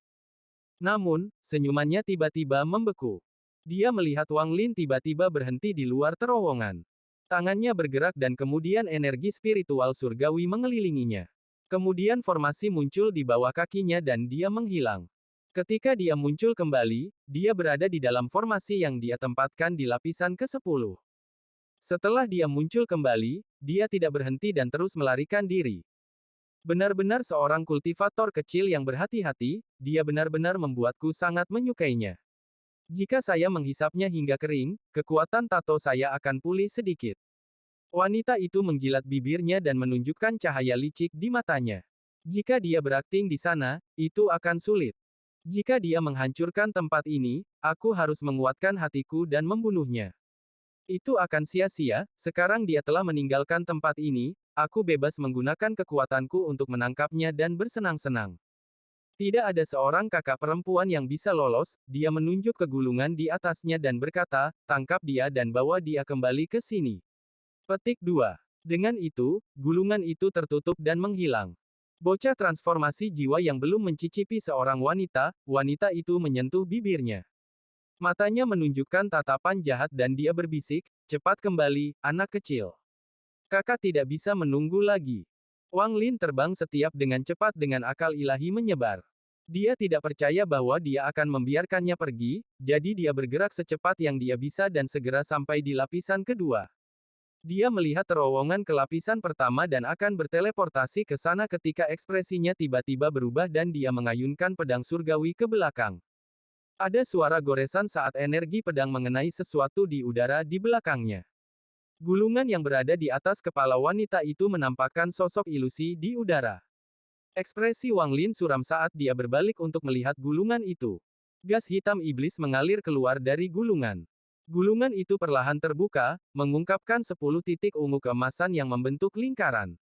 Speaker 1: Namun, senyumannya tiba-tiba membeku. Dia melihat Wang Lin tiba-tiba berhenti di luar terowongan. Tangannya bergerak dan kemudian energi spiritual surgawi mengelilinginya. Kemudian formasi muncul di bawah kakinya dan dia menghilang. Ketika dia muncul kembali, dia berada di dalam formasi yang dia tempatkan di lapisan ke-10. Setelah dia muncul kembali, dia tidak berhenti dan terus melarikan diri. Benar-benar seorang kultivator kecil yang berhati-hati, dia benar-benar membuatku sangat menyukainya. Jika saya menghisapnya hingga kering, kekuatan tato saya akan pulih sedikit. Wanita itu menjilat bibirnya dan menunjukkan cahaya licik di matanya. Jika dia berakting di sana, itu akan sulit. Jika dia menghancurkan tempat ini, aku harus menguatkan hatiku dan membunuhnya. Itu akan sia-sia, sekarang dia telah meninggalkan tempat ini, aku bebas menggunakan kekuatanku untuk menangkapnya dan bersenang-senang. Tidak ada seorang kakak perempuan yang bisa lolos, dia menunjuk ke gulungan di atasnya dan berkata, tangkap dia dan bawa dia kembali ke sini. Petik 2. Dengan itu, gulungan itu tertutup dan menghilang. Bocah transformasi jiwa yang belum mencicipi seorang wanita, wanita itu menyentuh bibirnya. Matanya menunjukkan tatapan jahat dan dia berbisik, cepat kembali, anak kecil. Kakak tidak bisa menunggu lagi. Wang Lin terbang setiap dengan cepat dengan akal ilahi menyebar. Dia tidak percaya bahwa dia akan membiarkannya pergi, jadi dia bergerak secepat yang dia bisa dan segera sampai di lapisan kedua. Dia melihat terowongan ke lapisan pertama dan akan berteleportasi ke sana ketika ekspresinya tiba-tiba berubah dan dia mengayunkan pedang surgawi ke belakang. Ada suara goresan saat energi pedang mengenai sesuatu di udara di belakangnya. Gulungan yang berada di atas kepala wanita itu menampakkan sosok ilusi di udara. Ekspresi Wang Lin suram saat dia berbalik untuk melihat gulungan itu. Gas hitam iblis mengalir keluar dari gulungan. Gulungan itu perlahan terbuka, mengungkapkan 10 titik ungu keemasan yang membentuk lingkaran.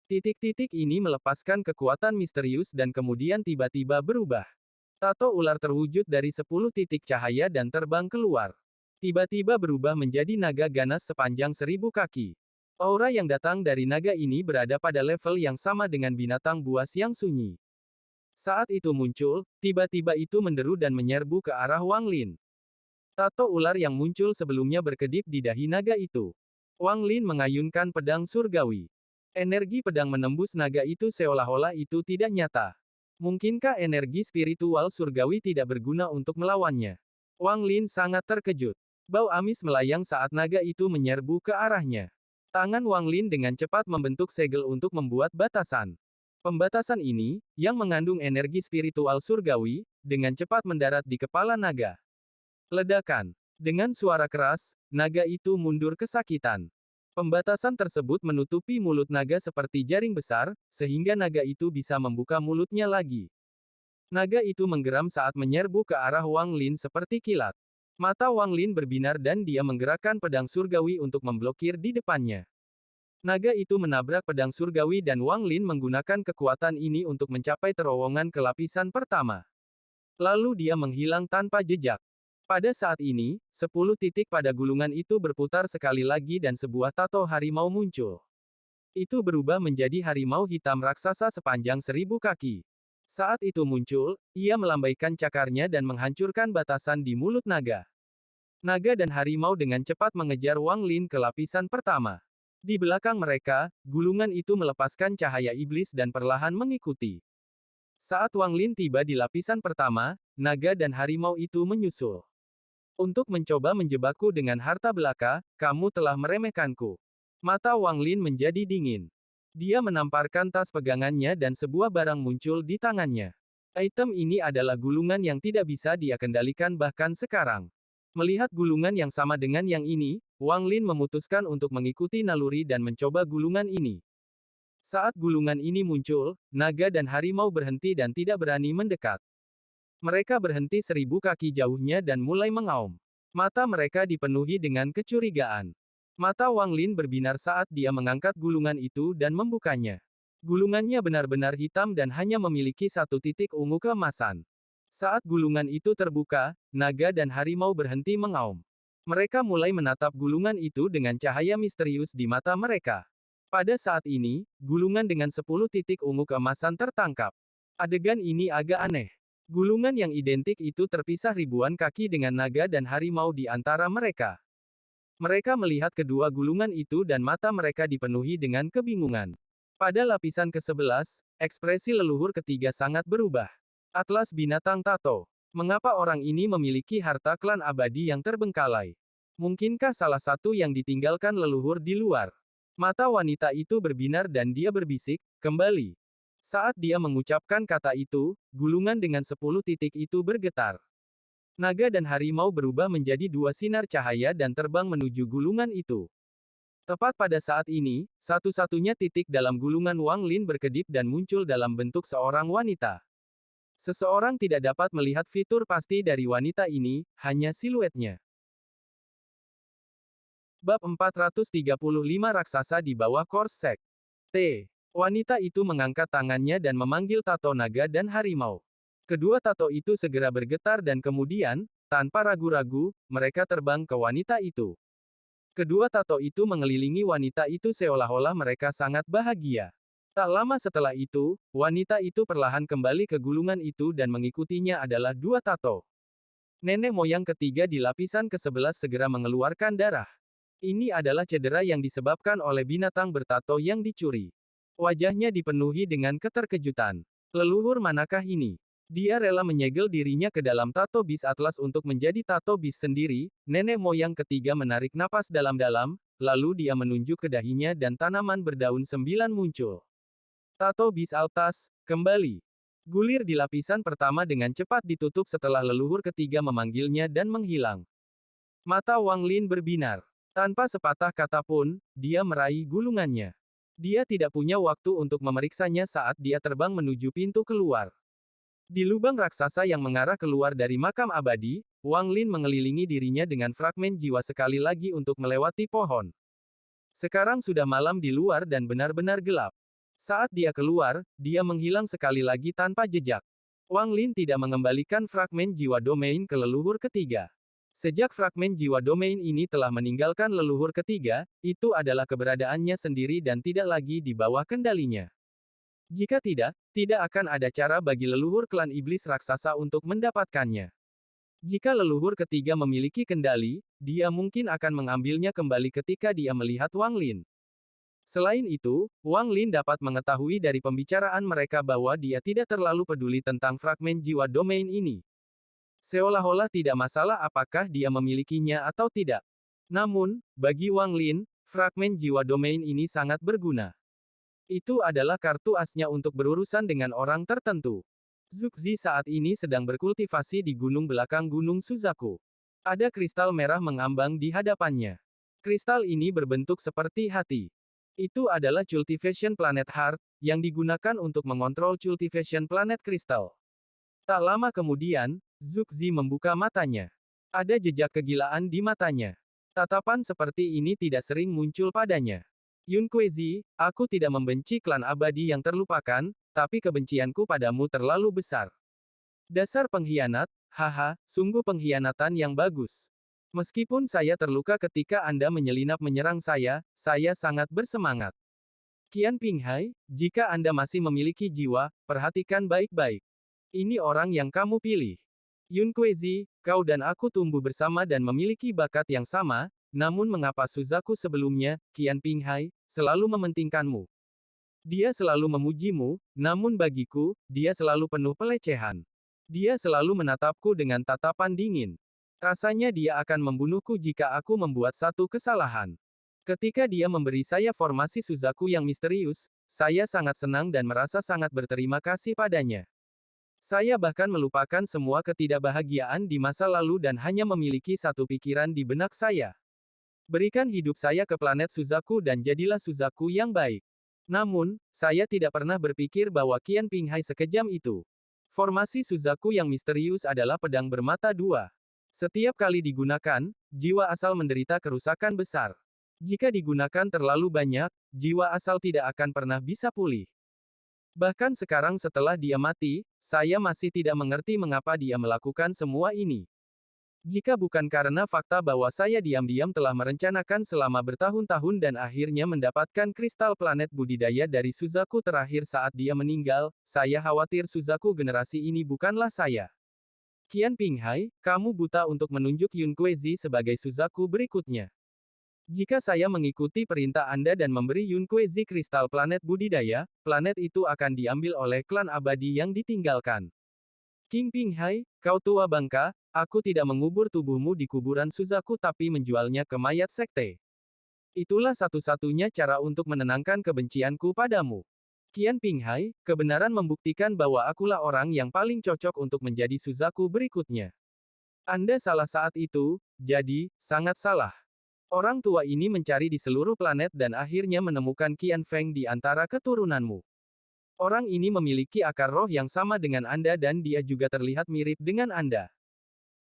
Speaker 1: Titik-titik ini melepaskan kekuatan misterius dan kemudian tiba-tiba berubah. Tato ular terwujud dari 10 titik cahaya dan terbang keluar. Tiba-tiba berubah menjadi naga ganas sepanjang 1000 kaki. Aura yang datang dari naga ini berada pada level yang sama dengan binatang buas yang sunyi. Saat itu muncul, tiba-tiba itu menderu dan menyerbu ke arah Wang Lin. Tato ular yang muncul sebelumnya berkedip di dahi naga itu. Wang Lin mengayunkan pedang surgawi. Energi pedang menembus naga itu seolah-olah itu tidak nyata. Mungkinkah energi spiritual surgawi tidak berguna untuk melawannya? Wang Lin sangat terkejut. Bau amis melayang saat naga itu menyerbu ke arahnya. Tangan Wang Lin dengan cepat membentuk segel untuk membuat batasan. Pembatasan ini, yang mengandung energi spiritual surgawi, dengan cepat mendarat di kepala naga. Ledakan. Dengan suara keras, naga itu mundur kesakitan. Pembatasan tersebut menutupi mulut naga seperti jaring besar, sehingga naga itu bisa membuka mulutnya lagi. Naga itu menggeram saat menyerbu ke arah Wang Lin seperti kilat. Mata Wang Lin berbinar dan dia menggerakkan pedang surgawi untuk memblokir di depannya. Naga itu menabrak pedang surgawi dan Wang Lin menggunakan kekuatan ini untuk mencapai terowongan ke lapisan pertama. Lalu dia menghilang tanpa jejak. Pada saat ini, 10 titik pada gulungan itu berputar sekali lagi dan sebuah tato harimau muncul. Itu berubah menjadi harimau hitam raksasa sepanjang 1000 kaki. Saat itu muncul, ia melambaikan cakarnya dan menghancurkan batasan di mulut naga. Naga dan harimau dengan cepat mengejar Wang Lin ke lapisan pertama. Di belakang mereka, gulungan itu melepaskan cahaya iblis dan perlahan mengikuti. Saat Wang Lin tiba di lapisan pertama, naga dan harimau itu menyusul. Untuk mencoba menjebakku dengan harta belaka, kamu telah meremehkanku. Mata Wang Lin menjadi dingin. Dia menamparkan tas pegangannya dan sebuah barang muncul di tangannya. Item ini adalah gulungan yang tidak bisa dia kendalikan bahkan sekarang. Melihat gulungan yang sama dengan yang ini, Wang Lin memutuskan untuk mengikuti naluri dan mencoba gulungan ini. Saat gulungan ini muncul, naga dan harimau berhenti dan tidak berani mendekat. Mereka berhenti 1000 kaki jauhnya dan mulai mengaum. Mata mereka dipenuhi dengan kecurigaan. Mata Wang Lin berbinar saat dia mengangkat gulungan itu dan membukanya. Gulungannya benar-benar hitam dan hanya memiliki 1 titik ungu keemasan. Saat gulungan itu terbuka, naga dan harimau berhenti mengaum. Mereka mulai menatap gulungan itu dengan cahaya misterius di mata mereka. Pada saat ini, gulungan dengan 10 titik ungu keemasan tertangkap. Adegan ini agak aneh. Gulungan yang identik itu terpisah ribuan kaki dengan naga dan harimau di antara mereka. Mereka melihat kedua gulungan itu dan mata mereka dipenuhi dengan kebingungan. Pada lapisan ke-11, ekspresi leluhur ketiga sangat berubah. Atlas binatang tato. Mengapa orang ini memiliki harta klan abadi yang terbengkalai? Mungkinkah salah satu yang ditinggalkan leluhur di luar? Mata wanita itu berbinar dan dia berbisik, kembali. Saat dia mengucapkan kata itu, gulungan dengan 10 titik itu bergetar. Naga dan harimau berubah menjadi 2 sinar cahaya dan terbang menuju gulungan itu. Tepat pada saat ini, satu-satunya titik dalam gulungan Wang Lin berkedip dan muncul dalam bentuk seorang wanita. Seseorang tidak dapat melihat fitur pasti dari wanita ini, hanya siluetnya. Bab 435 Raksasa di bawah Korsek. T. Wanita itu mengangkat tangannya dan memanggil tato naga dan harimau. Kedua tato itu segera bergetar dan kemudian, tanpa ragu-ragu, mereka terbang ke wanita itu. Kedua tato itu mengelilingi wanita itu seolah-olah mereka sangat bahagia. Tak lama setelah itu, wanita itu perlahan kembali ke gulungan itu dan mengikutinya adalah 2 tato. Nenek moyang ketiga di lapisan ke-11 segera mengeluarkan darah. Ini adalah cedera yang disebabkan oleh binatang bertato yang dicuri. Wajahnya dipenuhi dengan keterkejutan. Leluhur manakah ini? Dia rela menyegel dirinya ke dalam tato bis atlas untuk menjadi tato bis sendiri. Nenek moyang ketiga menarik napas dalam-dalam, lalu dia menunjuk ke dahinya dan tanaman berdaun 9 muncul. Tato bis altas, kembali. Gulir di lapisan pertama dengan cepat ditutup setelah leluhur ketiga memanggilnya dan menghilang. Mata Wang Lin berbinar. Tanpa sepatah kata pun, dia meraih gulungannya. Dia tidak punya waktu untuk memeriksanya saat dia terbang menuju pintu keluar. Di lubang raksasa yang mengarah keluar dari makam abadi, Wang Lin mengelilingi dirinya dengan fragmen jiwa sekali lagi untuk melewati pohon. Sekarang sudah malam di luar dan benar-benar gelap. Saat dia keluar, dia menghilang sekali lagi tanpa jejak. Wang Lin tidak mengembalikan fragmen jiwa domain ke leluhur ketiga. Sejak fragmen jiwa domain ini telah meninggalkan leluhur ketiga, itu adalah keberadaannya sendiri dan tidak lagi di bawah kendalinya. Jika tidak, tidak akan ada cara bagi leluhur klan iblis raksasa untuk mendapatkannya. Jika leluhur ketiga memiliki kendali, dia mungkin akan mengambilnya kembali ketika dia melihat Wang Lin. Selain itu, Wang Lin dapat mengetahui dari pembicaraan mereka bahwa dia tidak terlalu peduli tentang fragmen jiwa domain ini. Seolah-olah tidak masalah apakah dia memilikinya atau tidak. Namun, bagi Wang Lin, fragmen jiwa domain ini sangat berguna. Itu adalah kartu asnya untuk berurusan dengan orang tertentu. Zuxi saat ini sedang berkultivasi di gunung belakang Gunung Suzaku. Ada kristal merah mengambang di hadapannya. Kristal ini berbentuk seperti hati. Itu adalah cultivation planet heart, yang digunakan untuk mengontrol cultivation planet kristal. Tak lama kemudian, Zuxi membuka matanya. Ada jejak kegilaan di matanya. Tatapan seperti ini tidak sering muncul padanya. Yun Kuezi, aku tidak membenci klan abadi yang terlupakan, tapi kebencianku padamu terlalu besar. Dasar pengkhianat, haha, sungguh pengkhianatan yang bagus. Meskipun saya terluka ketika Anda menyelinap menyerang saya sangat bersemangat. Qian Pinghai, jika Anda masih memiliki jiwa, perhatikan baik-baik. Ini orang yang kamu pilih. Yun Kuezi, kau dan aku tumbuh bersama dan memiliki bakat yang sama, namun mengapa Suzaku sebelumnya, Qian Pinghai, selalu mementingkanmu? Dia selalu memujimu, namun bagiku, dia selalu penuh pelecehan. Dia selalu menatapku dengan tatapan dingin. Rasanya dia akan membunuhku jika aku membuat satu kesalahan. Ketika dia memberi saya formasi Suzaku yang misterius, saya sangat senang dan merasa sangat berterima kasih padanya. Saya bahkan melupakan semua ketidakbahagiaan di masa lalu dan hanya memiliki satu pikiran di benak saya. Berikan hidup saya ke planet Suzaku dan jadilah Suzaku yang baik. Namun, saya tidak pernah berpikir bahwa Qian Pinghai sekejam itu. Formasi Suzaku yang misterius adalah pedang bermata dua. Setiap kali digunakan, jiwa asal menderita kerusakan besar. Jika digunakan terlalu banyak, jiwa asal tidak akan pernah bisa pulih. Bahkan sekarang setelah dia mati, saya masih tidak mengerti mengapa dia melakukan semua ini. Jika bukan karena fakta bahwa saya diam-diam telah merencanakan selama bertahun-tahun dan akhirnya mendapatkan kristal planet budidaya dari Suzaku terakhir saat dia meninggal, saya khawatir Suzaku generasi ini bukanlah saya. Qian Pinghai, kamu buta untuk menunjuk Yun Kuezi sebagai Suzaku berikutnya. Jika saya mengikuti perintah Anda dan memberi Yun Kuezi kristal planet budidaya, planet itu akan diambil oleh klan abadi yang ditinggalkan. King Pinghai, kau tua bangka, aku tidak mengubur tubuhmu di kuburan Suzaku tapi menjualnya ke mayat sekte. Itulah satu-satunya cara untuk menenangkan kebencianku padamu. Qian Pinghai, kebenaran membuktikan bahwa akulah orang yang paling cocok untuk menjadi Suzaku berikutnya. Anda salah saat itu, jadi, sangat salah. Orang tua ini mencari di seluruh planet dan akhirnya menemukan Qian Feng di antara keturunanmu. Orang ini memiliki akar roh yang sama dengan Anda dan dia juga terlihat mirip dengan Anda.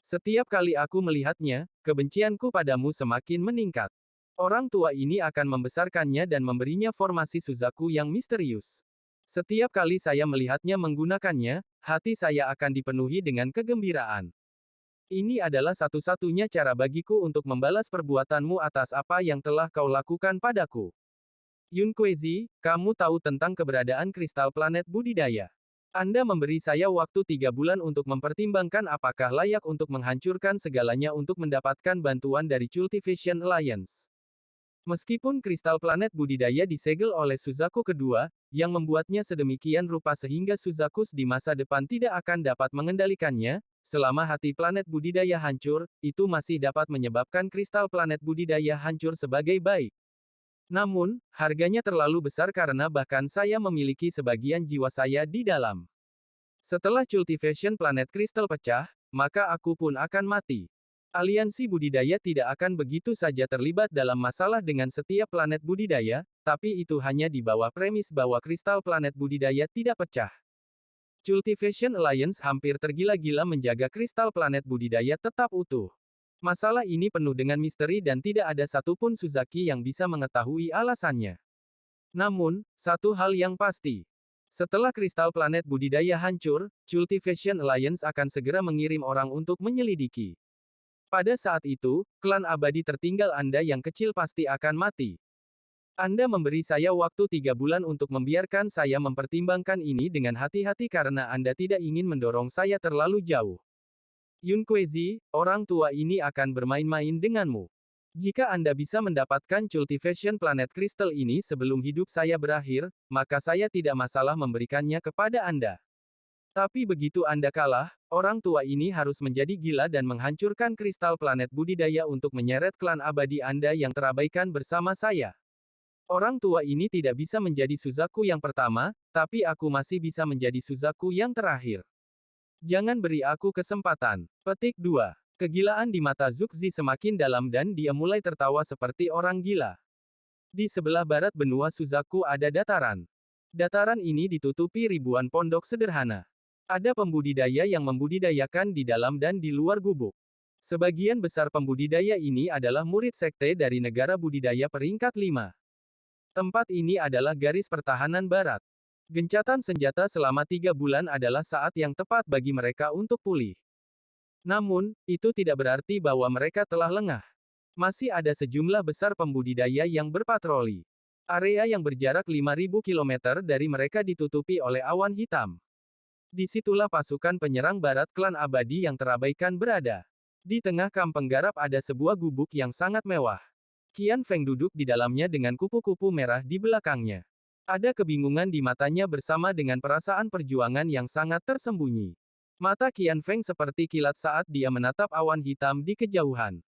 Speaker 1: Setiap kali aku melihatnya, kebencianku padamu semakin meningkat. Orang tua ini akan membesarkannya dan memberinya formasi Suzaku yang misterius. Setiap kali saya melihatnya menggunakannya, hati saya akan dipenuhi dengan kegembiraan. Ini adalah satu-satunya cara bagiku untuk membalas perbuatanmu atas apa yang telah kau lakukan padaku. Yun Kuezi, kamu tahu tentang keberadaan kristal planet budidaya. Anda memberi saya waktu 3 bulan untuk mempertimbangkan apakah layak untuk menghancurkan segalanya untuk mendapatkan bantuan dari Cultivation Alliance. Meskipun kristal planet budidaya disegel oleh Suzaku kedua, yang membuatnya sedemikian rupa sehingga Suzaku di masa depan tidak akan dapat mengendalikannya, selama hati planet budidaya hancur, itu masih dapat menyebabkan kristal planet budidaya hancur sebagai baik. Namun, harganya terlalu besar karena bahkan saya memiliki sebagian jiwa saya di dalam. Setelah cultivation planet kristal pecah, maka aku pun akan mati. Aliansi budidaya tidak akan begitu saja terlibat dalam masalah dengan setiap planet budidaya, tapi itu hanya di bawah premis bahwa kristal planet budidaya tidak pecah. Cultivation Alliance hampir tergila-gila menjaga kristal planet budidaya tetap utuh. Masalah ini penuh dengan misteri dan tidak ada satupun Suzaki yang bisa mengetahui alasannya. Namun, satu hal yang pasti. Setelah kristal planet budidaya hancur, Cultivation Alliance akan segera mengirim orang untuk menyelidiki. Pada saat itu, klan abadi tertinggal Anda yang kecil pasti akan mati. Anda memberi saya waktu 3 bulan untuk membiarkan saya mempertimbangkan ini dengan hati-hati karena Anda tidak ingin mendorong saya terlalu jauh. Yun Kuezi, orang tua ini akan bermain-main denganmu. Jika Anda bisa mendapatkan cultivation planet kristal ini sebelum hidup saya berakhir, maka saya tidak masalah memberikannya kepada Anda. Tapi begitu Anda kalah, orang tua ini harus menjadi gila dan menghancurkan kristal planet budidaya untuk menyeret klan abadi Anda yang terabaikan bersama saya. Orang tua ini tidak bisa menjadi Suzaku yang pertama, tapi aku masih bisa menjadi Suzaku yang terakhir. Jangan beri aku kesempatan. Petik 2. Kegilaan di mata Zuxi semakin dalam dan dia mulai tertawa seperti orang gila. Di sebelah barat benua Suzaku ada dataran. Dataran ini ditutupi ribuan pondok sederhana. Ada pembudidaya yang membudidayakan di dalam dan di luar gubuk. Sebagian besar pembudidaya ini adalah murid sekte dari negara budidaya peringkat 5. Tempat ini adalah garis pertahanan barat. Gencatan senjata selama 3 bulan adalah saat yang tepat bagi mereka untuk pulih. Namun, itu tidak berarti bahwa mereka telah lengah. Masih ada sejumlah besar pembudidaya yang berpatroli. Area yang berjarak 5.000 km dari mereka ditutupi oleh awan hitam. Disitulah pasukan penyerang barat klan abadi yang terabaikan berada. Di tengah kamp penggarap ada sebuah gubuk yang sangat mewah. Qian Feng duduk di dalamnya dengan kupu-kupu merah di belakangnya. Ada kebingungan di matanya bersama dengan perasaan perjuangan yang sangat tersembunyi. Mata Qian Feng seperti kilat saat dia menatap awan hitam di kejauhan.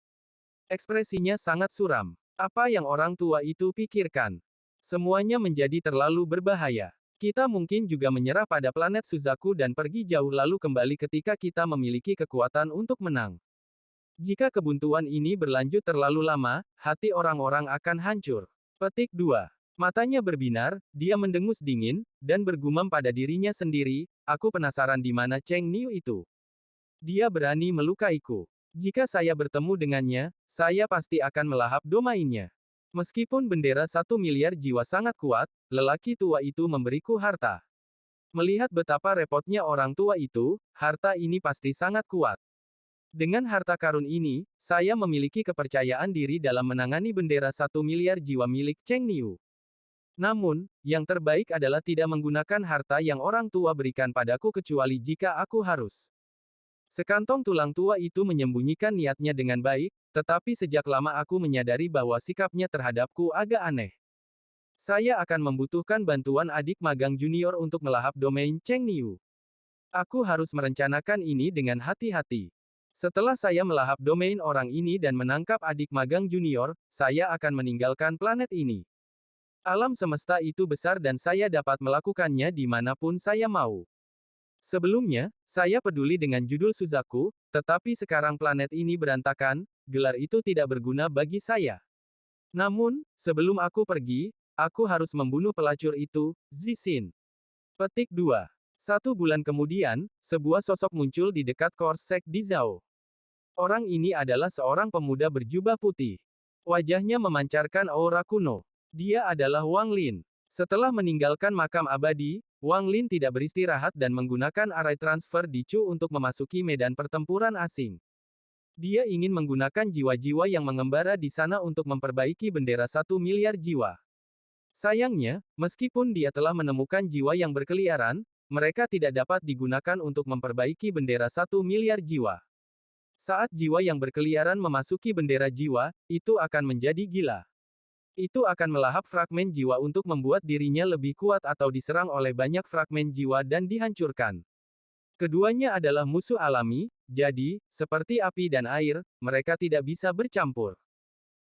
Speaker 1: Ekspresinya sangat suram. Apa yang orang tua itu pikirkan? Semuanya menjadi terlalu berbahaya. Kita mungkin juga menyerah pada planet Suzaku dan pergi jauh lalu kembali ketika kita memiliki kekuatan untuk menang. Jika kebuntuan ini berlanjut terlalu lama, hati orang-orang akan hancur. Petik 2. Matanya berbinar, dia mendengus dingin, dan bergumam pada dirinya sendiri, aku penasaran di mana Cheng Niu itu. Dia berani melukaiku. Jika saya bertemu dengannya, saya pasti akan melahap domainnya. Meskipun bendera 1 miliar jiwa sangat kuat, lelaki tua itu memberiku harta. Melihat betapa repotnya orang tua itu, harta ini pasti sangat kuat. Dengan harta karun ini, saya memiliki kepercayaan diri dalam menangani bendera 1 miliar jiwa milik Cheng Niu. Namun, yang terbaik adalah tidak menggunakan harta yang orang tua berikan padaku kecuali jika aku harus. Sekantong tulang tua itu menyembunyikan niatnya dengan baik, tetapi sejak lama aku menyadari bahwa sikapnya terhadapku agak aneh. Saya akan membutuhkan bantuan adik magang junior untuk melahap domain Cheng Niu. Aku harus merencanakan ini dengan hati-hati. Setelah saya melahap domain orang ini dan menangkap adik magang junior, saya akan meninggalkan planet ini. Alam semesta itu besar dan saya dapat melakukannya dimanapun saya mau. Sebelumnya, saya peduli dengan judul Suzaku, tetapi sekarang planet ini berantakan, gelar itu tidak berguna bagi saya. Namun, sebelum aku pergi, aku harus membunuh pelacur itu, Zixin. Petik 2. 1 bulan kemudian, sebuah sosok muncul di dekat Korsek di Zhao. Orang ini adalah seorang pemuda berjubah putih. Wajahnya memancarkan aura kuno. Dia adalah Wang Lin. Setelah meninggalkan makam abadi, Wang Lin tidak beristirahat dan menggunakan array transfer di Chu untuk memasuki medan pertempuran asing. Dia ingin menggunakan jiwa-jiwa yang mengembara di sana untuk memperbaiki bendera 1 miliar jiwa. Sayangnya, meskipun dia telah menemukan jiwa yang berkeliaran, mereka tidak dapat digunakan untuk memperbaiki bendera 1 miliar jiwa. Saat jiwa yang berkeliaran memasuki bendera jiwa, itu akan menjadi gila. Itu akan melahap fragmen jiwa untuk membuat dirinya lebih kuat atau diserang oleh banyak fragmen jiwa dan dihancurkan. Keduanya adalah musuh alami, Jadi, seperti api dan air, mereka tidak bisa bercampur.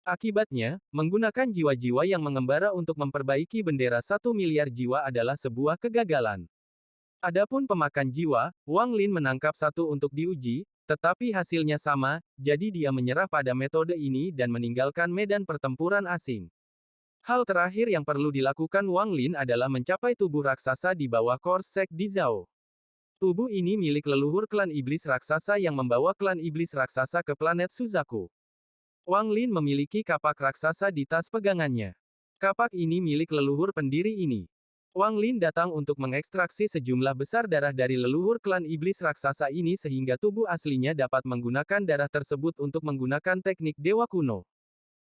Speaker 1: Akibatnya, menggunakan jiwa-jiwa yang mengembara untuk memperbaiki bendera 1 miliar jiwa adalah sebuah kegagalan. Adapun pemakan jiwa, Wang Lin menangkap satu untuk diuji, tetapi hasilnya sama, jadi dia menyerah pada metode ini dan meninggalkan medan pertempuran asing. Hal terakhir yang perlu dilakukan Wang Lin adalah mencapai tubuh raksasa di bawah Core Sect di Zhao. Tubuh ini milik leluhur klan iblis raksasa yang membawa klan iblis raksasa ke planet Suzaku. Wang Lin memiliki kapak raksasa di tas pegangannya. Kapak ini milik leluhur pendiri ini. Wang Lin datang untuk mengekstraksi sejumlah besar darah dari leluhur klan iblis raksasa ini sehingga tubuh aslinya dapat menggunakan darah tersebut untuk menggunakan teknik dewa kuno.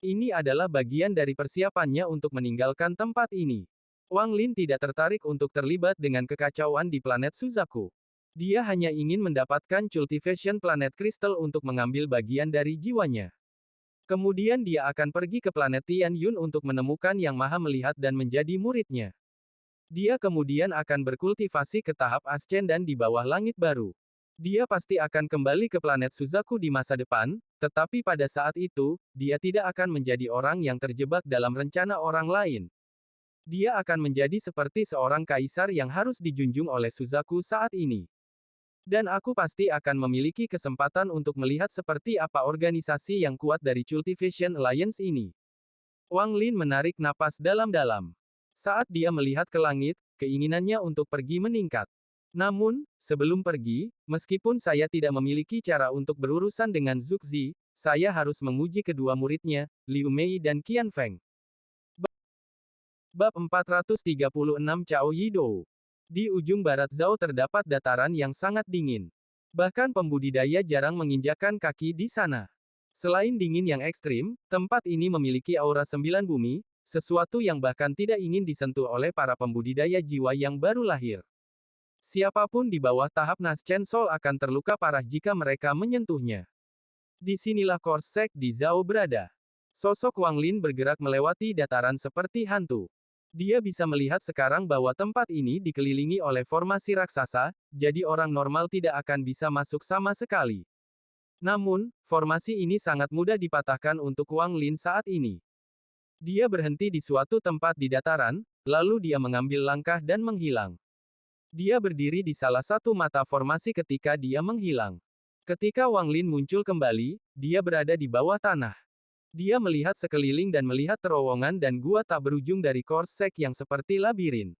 Speaker 1: Ini adalah bagian dari persiapannya untuk meninggalkan tempat ini. Wang Lin tidak tertarik untuk terlibat dengan kekacauan di planet Suzaku. Dia hanya ingin mendapatkan cultivation planet kristal untuk mengambil bagian dari jiwanya. Kemudian dia akan pergi ke planet Tian Yun untuk menemukan Yang Maha Melihat dan menjadi muridnya. Dia kemudian akan berkultivasi ke tahap Ascen dan di bawah langit baru. Dia pasti akan kembali ke planet Suzaku di masa depan, tetapi pada saat itu, dia tidak akan menjadi orang yang terjebak dalam rencana orang lain. Dia akan menjadi seperti seorang kaisar yang harus dijunjung oleh Suzaku saat ini. Dan aku pasti akan memiliki kesempatan untuk melihat seperti apa organisasi yang kuat dari Cultivation Alliance ini. Wang Lin menarik napas dalam-dalam. Saat dia melihat ke langit, keinginannya untuk pergi meningkat. Namun, sebelum pergi, meskipun saya tidak memiliki cara untuk berurusan dengan Zhu Zi, saya harus menguji kedua muridnya, Liu Mei dan Qian Feng. Bab 436 Cao Yidou. Di ujung barat Zhao terdapat dataran yang sangat dingin. Bahkan pembudidaya jarang menginjakkan kaki di sana. Selain dingin yang ekstrim, tempat ini memiliki aura 9 bumi, sesuatu yang bahkan tidak ingin disentuh oleh para pembudidaya jiwa yang baru lahir. Siapapun di bawah tahap Naschen Soul akan terluka parah jika mereka menyentuhnya. Disinilah Core Sect di Zhao berada. Sosok Wang Lin bergerak melewati dataran seperti hantu. Dia bisa melihat sekarang bahwa tempat ini dikelilingi oleh formasi raksasa, jadi orang normal tidak akan bisa masuk sama sekali. Namun, formasi ini sangat mudah dipatahkan untuk Wang Lin saat ini. Dia berhenti di suatu tempat di dataran, lalu dia mengambil langkah dan menghilang. Dia berdiri di salah satu mata formasi ketika dia menghilang. Ketika Wang Lin muncul kembali, dia berada di bawah tanah. Dia melihat sekeliling dan melihat terowongan dan gua tak berujung dari Core Sect yang seperti labirin.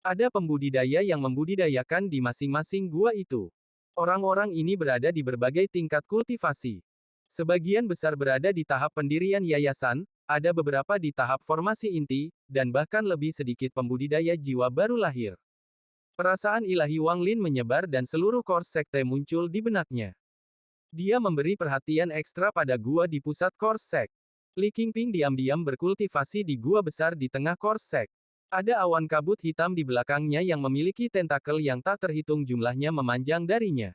Speaker 1: Ada pembudidaya yang membudidayakan di masing-masing gua itu. Orang-orang ini berada di berbagai tingkat kultivasi. Sebagian besar berada di tahap pendirian yayasan, ada beberapa di tahap formasi inti, dan bahkan lebih sedikit pembudidaya jiwa baru lahir. Perasaan ilahi Wang Lin menyebar dan seluruh Core Sekte muncul di benaknya. Dia memberi perhatian ekstra pada gua di pusat Core Sect. Li Qingping diam-diam berkultivasi di gua besar di tengah Core Sect. Ada awan kabut hitam di belakangnya yang memiliki tentakel yang tak terhitung jumlahnya memanjang darinya.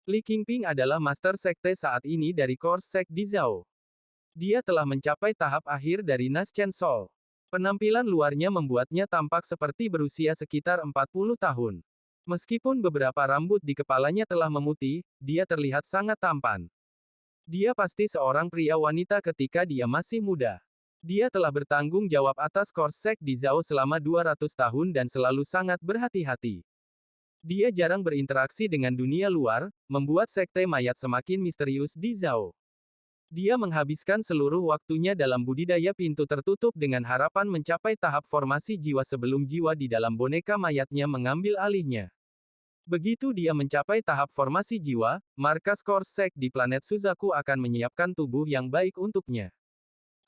Speaker 1: Li Qingping adalah master sekte saat ini dari Core Sect di Zhao. Dia telah mencapai tahap akhir dari Naschen Soul. Penampilan luarnya membuatnya tampak seperti berusia sekitar 40 tahun. Meskipun beberapa rambut di kepalanya telah memutih, dia terlihat sangat tampan. Dia pasti seorang pria wanita ketika dia masih muda. Dia telah bertanggung jawab atas Core Sect di Zhao selama 200 tahun dan selalu sangat berhati-hati. Dia jarang berinteraksi dengan dunia luar, membuat sekte mayat semakin misterius di Zhao. Dia menghabiskan seluruh waktunya dalam budidaya pintu tertutup dengan harapan mencapai tahap formasi jiwa sebelum jiwa di dalam boneka mayatnya mengambil alihnya. Begitu dia mencapai tahap formasi jiwa, markas Core Sect di planet Suzaku akan menyiapkan tubuh yang baik untuknya.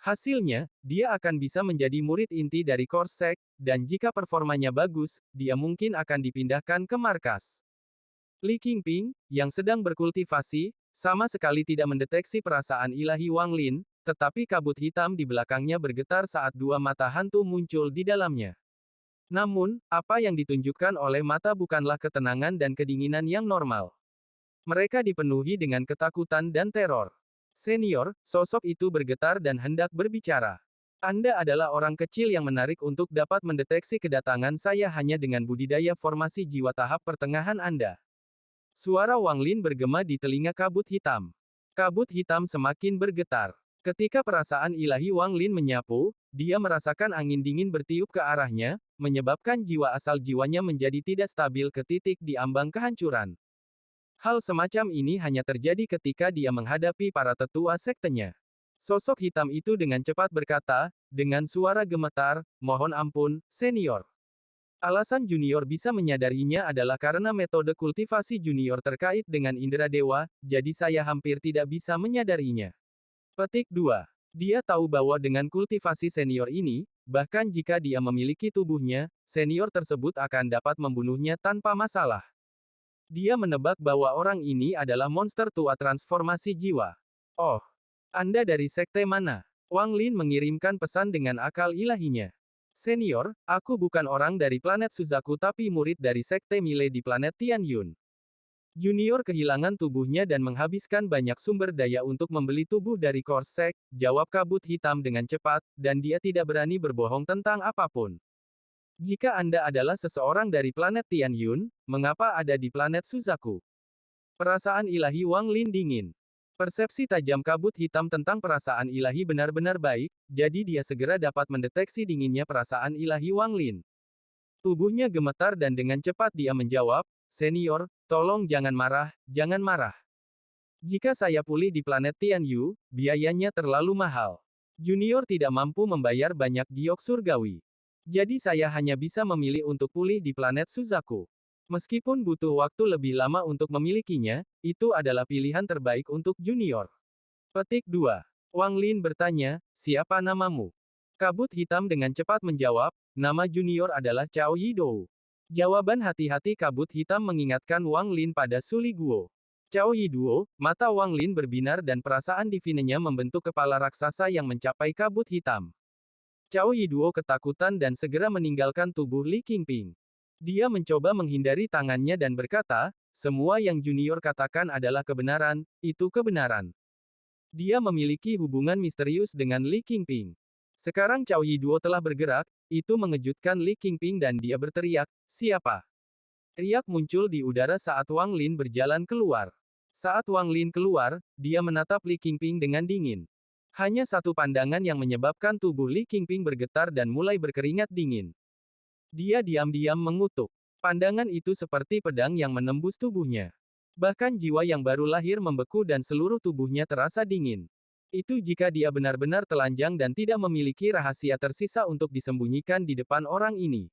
Speaker 1: Hasilnya, dia akan bisa menjadi murid inti dari Core Sect, dan jika performanya bagus, dia mungkin akan dipindahkan ke markas. Li Qingping, yang sedang berkultivasi, sama sekali tidak mendeteksi perasaan ilahi Wang Lin, tetapi kabut hitam di belakangnya bergetar saat dua mata hantu muncul di dalamnya. Namun, apa yang ditunjukkan oleh mata bukanlah ketenangan dan kedinginan yang normal. Mereka dipenuhi dengan ketakutan dan teror. Senior, sosok itu bergetar dan hendak berbicara. Anda adalah orang kecil yang menarik untuk dapat mendeteksi kedatangan saya hanya dengan budidaya formasi jiwa tahap pertengahan Anda. Suara Wang Lin bergema di telinga kabut hitam. Kabut hitam semakin bergetar. Ketika perasaan ilahi Wang Lin menyapu, dia merasakan angin dingin bertiup ke arahnya, menyebabkan jiwa asal jiwanya menjadi tidak stabil ke titik di ambang kehancuran. Hal semacam ini hanya terjadi ketika dia menghadapi para tetua sektenya. Sosok hitam itu dengan cepat berkata, dengan suara gemetar, mohon ampun, senior. Alasan junior bisa menyadarinya adalah karena metode kultivasi junior terkait dengan indera dewa, jadi saya hampir tidak bisa menyadarinya. Petik 2. Dia tahu bahwa dengan kultivasi senior ini, bahkan jika dia memiliki tubuhnya, senior tersebut akan dapat membunuhnya tanpa masalah. Dia menebak bahwa orang ini adalah monster tua transformasi jiwa. Oh, Anda dari sekte mana? Wang Lin mengirimkan pesan dengan akal ilahinya. Senior, aku bukan orang dari planet Suzaku tapi murid dari sekte Mile di planet Tianyun. Junior kehilangan tubuhnya dan menghabiskan banyak sumber daya untuk membeli tubuh dari Korsek, jawab kabut hitam dengan cepat, dan dia tidak berani berbohong tentang apapun. Jika Anda adalah seseorang dari planet Tianyun, mengapa ada di planet Suzaku? Perasaan ilahi Wang Lin dingin. Persepsi tajam kabut hitam tentang perasaan ilahi benar-benar baik, jadi dia segera dapat mendeteksi dinginnya perasaan ilahi Wang Lin. Tubuhnya gemetar dan dengan cepat dia menjawab, senior, tolong jangan marah, jangan marah. Jika saya pulih di planet Tianyu, biayanya terlalu mahal. Junior tidak mampu membayar banyak giok surgawi. Jadi saya hanya bisa memilih untuk pulih di planet Suzaku. Meskipun butuh waktu lebih lama untuk memilikinya, itu adalah pilihan terbaik untuk junior. Petik 2. Wang Lin bertanya, siapa namamu? Kabut hitam dengan cepat menjawab, nama junior adalah Cao Yidou. Jawaban hati-hati kabut hitam mengingatkan Wang Lin pada Suli Guo. Cao Yidou, mata Wang Lin berbinar dan perasaan divinenya membentuk kepala raksasa yang mencapai kabut hitam. Cao Yidou ketakutan dan segera meninggalkan tubuh Li Qingping. Dia mencoba menghindari tangannya dan berkata, semua yang junior katakan adalah kebenaran, itu kebenaran. Dia memiliki hubungan misterius dengan Li Qingping. Sekarang Cao Yidou telah bergerak, itu mengejutkan Li Qingping dan dia berteriak, siapa? Riak muncul di udara saat Wang Lin berjalan keluar. Saat Wang Lin keluar, dia menatap Li Qingping dengan dingin. Hanya satu pandangan yang menyebabkan tubuh Li Qingping bergetar dan mulai berkeringat dingin. Dia diam-diam mengutuk. Pandangan itu seperti pedang yang menembus tubuhnya. Bahkan jiwa yang baru lahir membeku dan seluruh tubuhnya terasa dingin. Itu jika dia benar-benar telanjang dan tidak memiliki rahasia tersisa untuk disembunyikan di depan orang ini.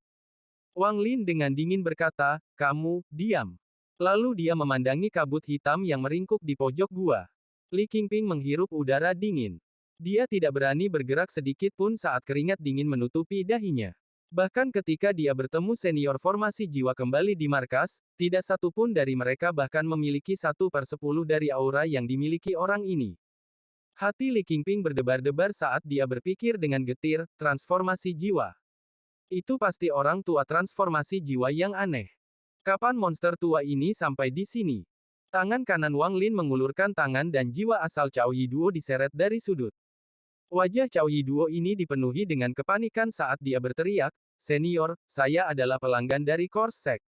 Speaker 1: Wang Lin dengan dingin berkata, kamu, diam. Lalu dia memandangi kabut hitam yang meringkuk di pojok gua. Li Qingping menghirup udara dingin. Dia tidak berani bergerak sedikit pun saat keringat dingin menutupi dahinya. Bahkan ketika dia bertemu senior formasi jiwa kembali di markas, tidak satu pun dari mereka bahkan memiliki 1/10 dari aura yang dimiliki orang ini. Hati Li Qingping berdebar-debar saat dia berpikir dengan getir, transformasi jiwa. Itu pasti orang tua transformasi jiwa yang aneh. Kapan monster tua ini sampai di sini? Tangan kanan Wang Lin mengulurkan tangan dan jiwa asal Cao Yidou diseret dari sudut. Wajah Cao Yidou ini dipenuhi dengan kepanikan saat dia berteriak, senior, saya adalah pelanggan dari Korsek.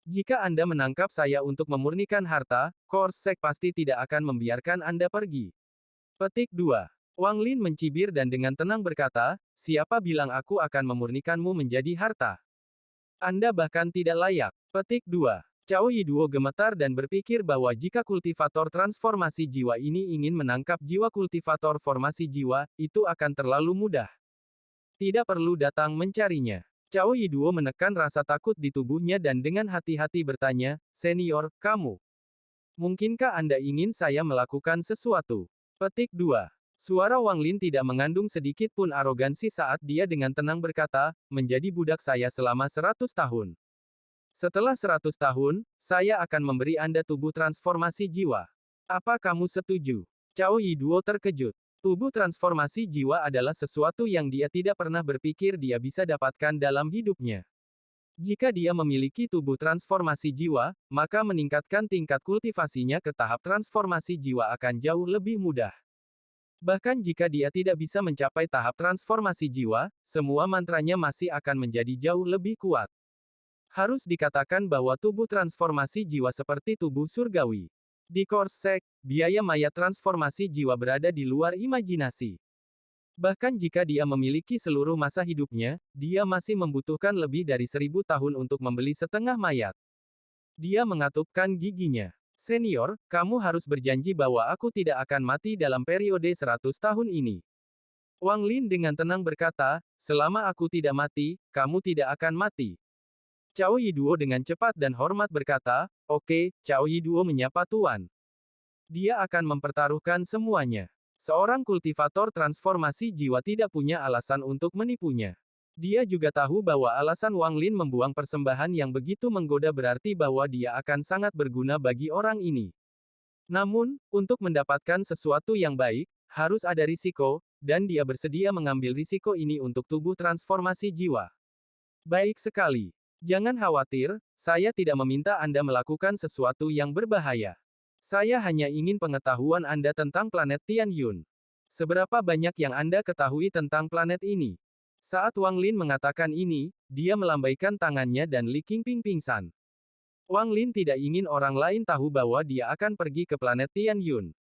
Speaker 1: Jika Anda menangkap saya untuk memurnikan harta, Korsek pasti tidak akan membiarkan Anda pergi. Petik 2. Wang Lin mencibir dan dengan tenang berkata, siapa bilang aku akan memurnikanmu menjadi harta? Anda bahkan tidak layak. Petik 2. Cao Yidou gemetar dan berpikir bahwa jika kultivator transformasi jiwa ini ingin menangkap jiwa kultivator formasi jiwa, itu akan terlalu mudah. Tidak perlu datang mencarinya. Cao Yidou menekan rasa takut di tubuhnya dan dengan hati-hati bertanya, senior, kamu. Mungkinkah Anda ingin saya melakukan sesuatu? Petik 2. Suara Wang Lin tidak mengandung sedikit pun arogansi saat dia dengan tenang berkata, menjadi budak saya selama 100 tahun. Setelah 100 tahun, saya akan memberi Anda tubuh transformasi jiwa. Apa kamu setuju? Cao Yidou terkejut. Tubuh transformasi jiwa adalah sesuatu yang dia tidak pernah berpikir dia bisa dapatkan dalam hidupnya. Jika dia memiliki tubuh transformasi jiwa, maka meningkatkan tingkat kultivasinya ke tahap transformasi jiwa akan jauh lebih mudah. Bahkan jika dia tidak bisa mencapai tahap transformasi jiwa, semua mantranya masih akan menjadi jauh lebih kuat. Harus dikatakan bahwa tubuh transformasi jiwa seperti tubuh surgawi. Di Korsek, biaya mayat transformasi jiwa berada di luar imajinasi. Bahkan jika dia memiliki seluruh masa hidupnya, dia masih membutuhkan lebih dari 1.000 tahun untuk membeli setengah mayat. Dia mengatupkan giginya. Senior, kamu harus berjanji bahwa aku tidak akan mati dalam periode 100 tahun ini. Wang Lin dengan tenang berkata, selama aku tidak mati, kamu tidak akan mati. Cao Yiduo dengan cepat dan hormat berkata, oke, Cao Yiduo menyapa Tuan. Dia akan mempertaruhkan semuanya. Seorang kultivator transformasi jiwa tidak punya alasan untuk menipunya. Dia juga tahu bahwa alasan Wang Lin membuang persembahan yang begitu menggoda berarti bahwa dia akan sangat berguna bagi orang ini. Namun, untuk mendapatkan sesuatu yang baik, harus ada risiko, dan dia bersedia mengambil risiko ini untuk tubuh transformasi jiwa. Baik sekali. Jangan khawatir, saya tidak meminta Anda melakukan sesuatu yang berbahaya. Saya hanya ingin pengetahuan Anda tentang planet Tianyun. Seberapa banyak yang Anda ketahui tentang planet ini? Saat Wang Lin mengatakan ini, dia melambaikan tangannya dan Li Qingping pingsan. Wang Lin tidak ingin orang lain tahu bahwa dia akan pergi ke planet Tianyun.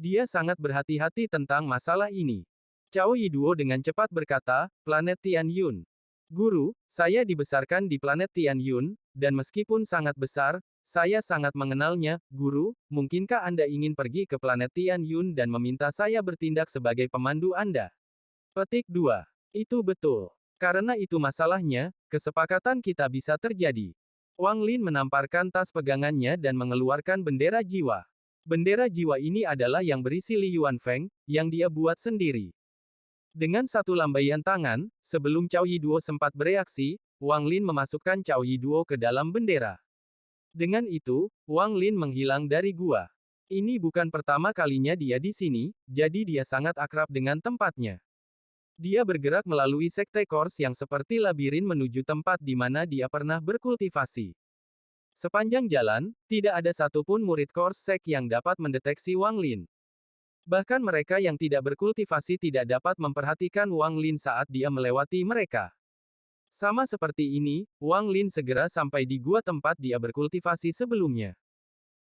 Speaker 1: Dia sangat berhati-hati tentang masalah ini. Cao Yiduo dengan cepat berkata, planet Tianyun. Guru, saya dibesarkan di planet Tianyun, dan meskipun sangat besar, saya sangat mengenalnya. Guru, mungkinkah Anda ingin pergi ke planet Tianyun dan meminta saya bertindak sebagai pemandu Anda? Petik 2. Itu betul. Karena itu masalahnya, kesepakatan kita bisa terjadi. Wang Lin menamparkan tas pegangannya dan mengeluarkan bendera jiwa. Bendera jiwa ini adalah yang berisi Li Yuanfeng, yang dia buat sendiri. Dengan satu lambaian tangan, sebelum Cao Yiduo sempat bereaksi, Wang Lin memasukkan Cao Yiduo ke dalam bendera. Dengan itu, Wang Lin menghilang dari gua. Ini bukan pertama kalinya dia di sini, jadi dia sangat akrab dengan tempatnya. Dia bergerak melalui sekte Kors yang seperti labirin menuju tempat di mana dia pernah berkultivasi. Sepanjang jalan, tidak ada satupun murid Korsek yang dapat mendeteksi Wang Lin. Bahkan mereka yang tidak berkultivasi tidak dapat memperhatikan Wang Lin saat dia melewati mereka. Sama seperti ini, Wang Lin segera sampai di gua tempat dia berkultivasi sebelumnya.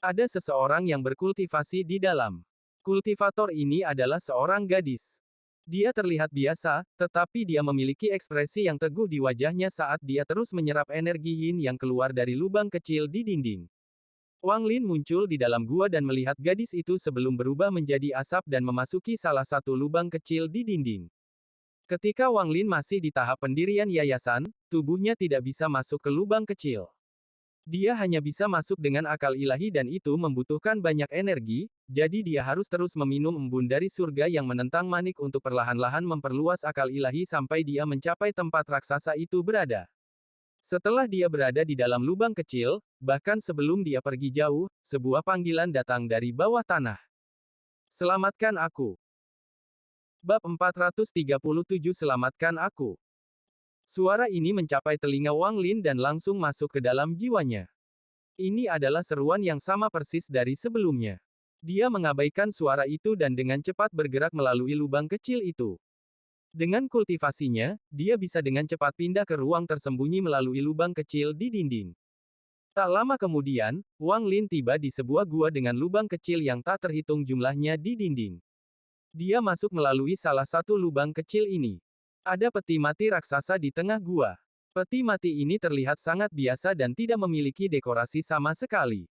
Speaker 1: Ada seseorang yang berkultivasi di dalam. Kultivator ini adalah seorang gadis. Dia terlihat biasa, tetapi dia memiliki ekspresi yang teguh di wajahnya saat dia terus menyerap energi yin yang keluar dari lubang kecil di dinding. Wang Lin muncul di dalam gua dan melihat gadis itu sebelum berubah menjadi asap dan memasuki salah satu lubang kecil di dinding. Ketika Wang Lin masih di tahap pendirian yayasan, tubuhnya tidak bisa masuk ke lubang kecil. Dia hanya bisa masuk dengan akal ilahi dan itu membutuhkan banyak energi, jadi dia harus terus meminum embun dari surga yang menentang manik untuk perlahan-lahan memperluas akal ilahi sampai dia mencapai tempat raksasa itu berada. Setelah dia berada di dalam lubang kecil, bahkan sebelum dia pergi jauh, sebuah panggilan datang dari bawah tanah. Selamatkan aku. Bab 437 Selamatkan aku. Suara ini mencapai telinga Wang Lin dan langsung masuk ke dalam jiwanya. Ini adalah seruan yang sama persis dari sebelumnya. Dia mengabaikan suara itu dan dengan cepat bergerak melalui lubang kecil itu. Dengan kultivasinya, dia bisa dengan cepat pindah ke ruang tersembunyi melalui lubang kecil di dinding. Tak lama kemudian, Wang Lin tiba di sebuah gua dengan lubang kecil yang tak terhitung jumlahnya di dinding. Dia masuk melalui salah satu lubang kecil ini. Ada peti mati raksasa di tengah gua. Peti mati ini terlihat sangat biasa dan tidak memiliki dekorasi sama sekali.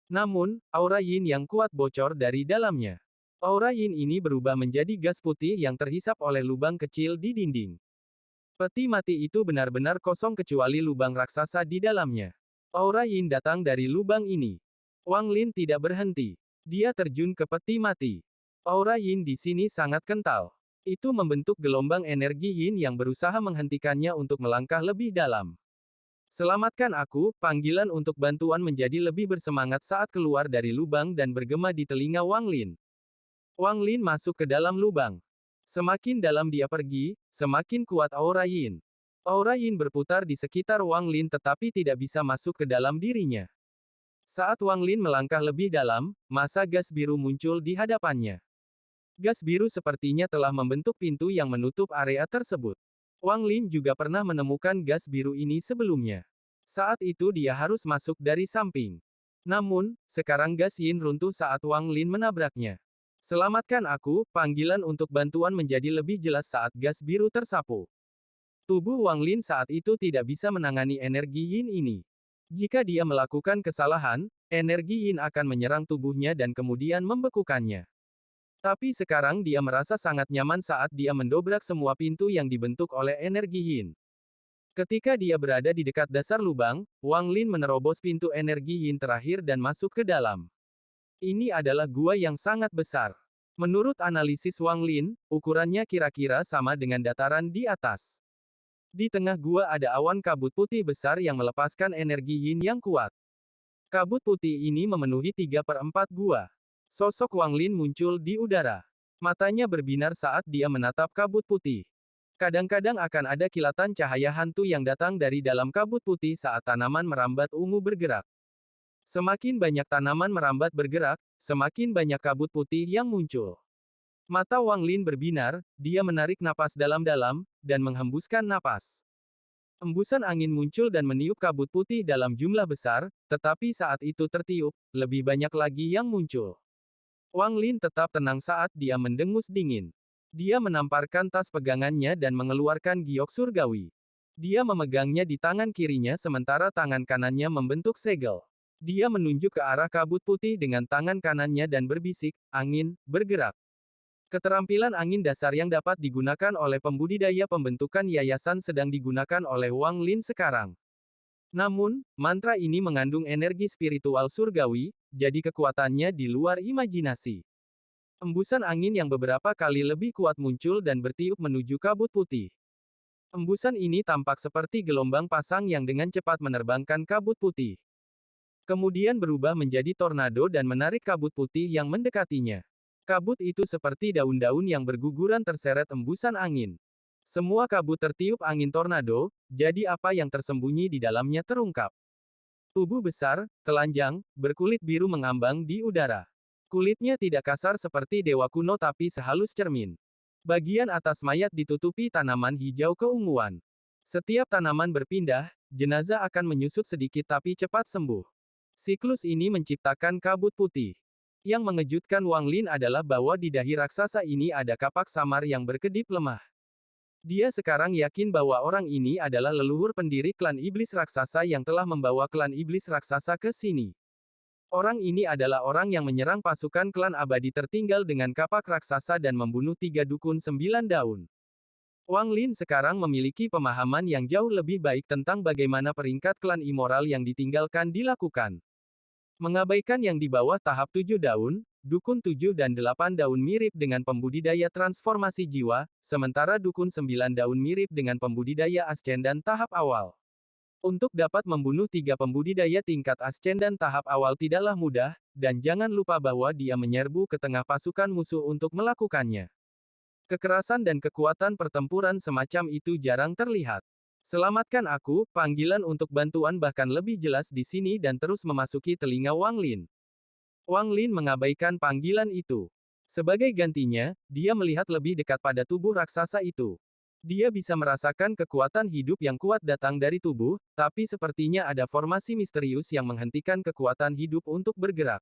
Speaker 1: Namun, aura yin yang kuat bocor dari dalamnya. Aura yin ini berubah menjadi gas putih yang terhisap oleh lubang kecil di dinding. Peti mati itu benar-benar kosong kecuali lubang raksasa di dalamnya. Aura yin datang dari lubang ini. Wang Lin tidak berhenti. Dia terjun ke peti mati. Aura yin di sini sangat kental. Itu membentuk gelombang energi yin yang berusaha menghentikannya untuk melangkah lebih dalam. Selamatkan aku, panggilan untuk bantuan menjadi lebih bersemangat saat keluar dari lubang dan bergema di telinga Wang Lin. Wang Lin masuk ke dalam lubang. Semakin dalam dia pergi, semakin kuat aura yin. Aura yin berputar di sekitar Wang Lin tetapi tidak bisa masuk ke dalam dirinya. Saat Wang Lin melangkah lebih dalam, masa gas biru muncul di hadapannya. Gas biru sepertinya telah membentuk pintu yang menutup area tersebut. Wang Lin juga pernah menemukan gas biru ini sebelumnya. Saat itu dia harus masuk dari samping. Namun, sekarang gas Yin runtuh saat Wang Lin menabraknya. Selamatkan aku, panggilan untuk bantuan menjadi lebih jelas saat gas biru tersapu. Tubuh Wang Lin saat itu tidak bisa menangani energi Yin ini. Jika dia melakukan kesalahan, energi Yin akan menyerang tubuhnya dan kemudian membekukannya. Tapi sekarang dia merasa sangat nyaman saat dia mendobrak semua pintu yang dibentuk oleh energi Yin. Ketika dia berada di dekat dasar lubang, Wang Lin menerobos pintu energi Yin terakhir dan masuk ke dalam. Ini adalah gua yang sangat besar. Menurut analisis Wang Lin, ukurannya kira-kira sama dengan dataran di atas. Di tengah gua ada awan kabut putih besar yang melepaskan energi Yin yang kuat. Kabut putih ini memenuhi 3/4 gua. Sosok Wang Lin muncul di udara. Matanya berbinar saat dia menatap kabut putih. Kadang-kadang akan ada kilatan cahaya hantu yang datang dari dalam kabut putih saat tanaman merambat ungu bergerak. Semakin banyak tanaman merambat bergerak, semakin banyak kabut putih yang muncul. Mata Wang Lin berbinar, dia menarik napas dalam-dalam, dan menghembuskan napas. Embusan angin muncul dan meniup kabut putih dalam jumlah besar, tetapi saat itu tertiup, lebih banyak lagi yang muncul. Wang Lin tetap tenang saat dia mendengus dingin. Dia menamparkan tas pegangannya dan mengeluarkan giok surgawi. Dia memegangnya di tangan kirinya sementara tangan kanannya membentuk segel. Dia menunjuk ke arah kabut putih dengan tangan kanannya dan berbisik, "Angin, bergerak." Keterampilan angin dasar yang dapat digunakan oleh pembudidaya pembentukan yayasan sedang digunakan oleh Wang Lin sekarang. Namun, mantra ini mengandung energi spiritual surgawi, jadi kekuatannya di luar imajinasi. Embusan angin yang beberapa kali lebih kuat muncul dan bertiup menuju kabut putih. Embusan ini tampak seperti gelombang pasang yang dengan cepat menerbangkan kabut putih. Kemudian berubah menjadi tornado dan menarik kabut putih yang mendekatinya. Kabut itu seperti daun-daun yang berguguran terseret embusan angin. Semua kabut tertiup angin tornado, jadi apa yang tersembunyi di dalamnya terungkap. Tubuh besar, telanjang, berkulit biru mengambang di udara. Kulitnya tidak kasar seperti dewa kuno tapi sehalus cermin. Bagian atas mayat ditutupi tanaman hijau keunguan. Setiap tanaman berpindah, jenazah akan menyusut sedikit tapi cepat sembuh. Siklus ini menciptakan kabut putih. Yang mengejutkan Wang Lin adalah bahwa di dahi raksasa ini ada kapak samar yang berkedip lemah. Dia sekarang yakin bahwa orang ini adalah leluhur pendiri klan iblis raksasa yang telah membawa klan iblis raksasa ke sini. Orang ini adalah orang yang menyerang pasukan klan abadi tertinggal dengan kapak raksasa dan membunuh 3 dukun 9 daun. Wang Lin sekarang memiliki pemahaman yang jauh lebih baik tentang bagaimana peringkat klan immoral yang ditinggalkan dilakukan. Mengabaikan yang di bawah tahap 7 daun, dukun 7 dan 8 daun mirip dengan pembudidaya transformasi jiwa, sementara dukun 9 daun mirip dengan pembudidaya ascendan tahap awal. Untuk dapat membunuh 3 pembudidaya tingkat ascendan tahap awal tidaklah mudah, dan jangan lupa bahwa dia menyerbu ke tengah pasukan musuh untuk melakukannya. Kekerasan dan kekuatan pertempuran semacam itu jarang terlihat. Selamatkan aku, panggilan untuk bantuan bahkan lebih jelas di sini dan terus memasuki telinga Wang Lin. Wang Lin mengabaikan panggilan itu. Sebagai gantinya, dia melihat lebih dekat pada tubuh raksasa itu. Dia bisa merasakan kekuatan hidup yang kuat datang dari tubuh, tapi sepertinya ada formasi misterius yang menghentikan kekuatan hidup untuk bergerak.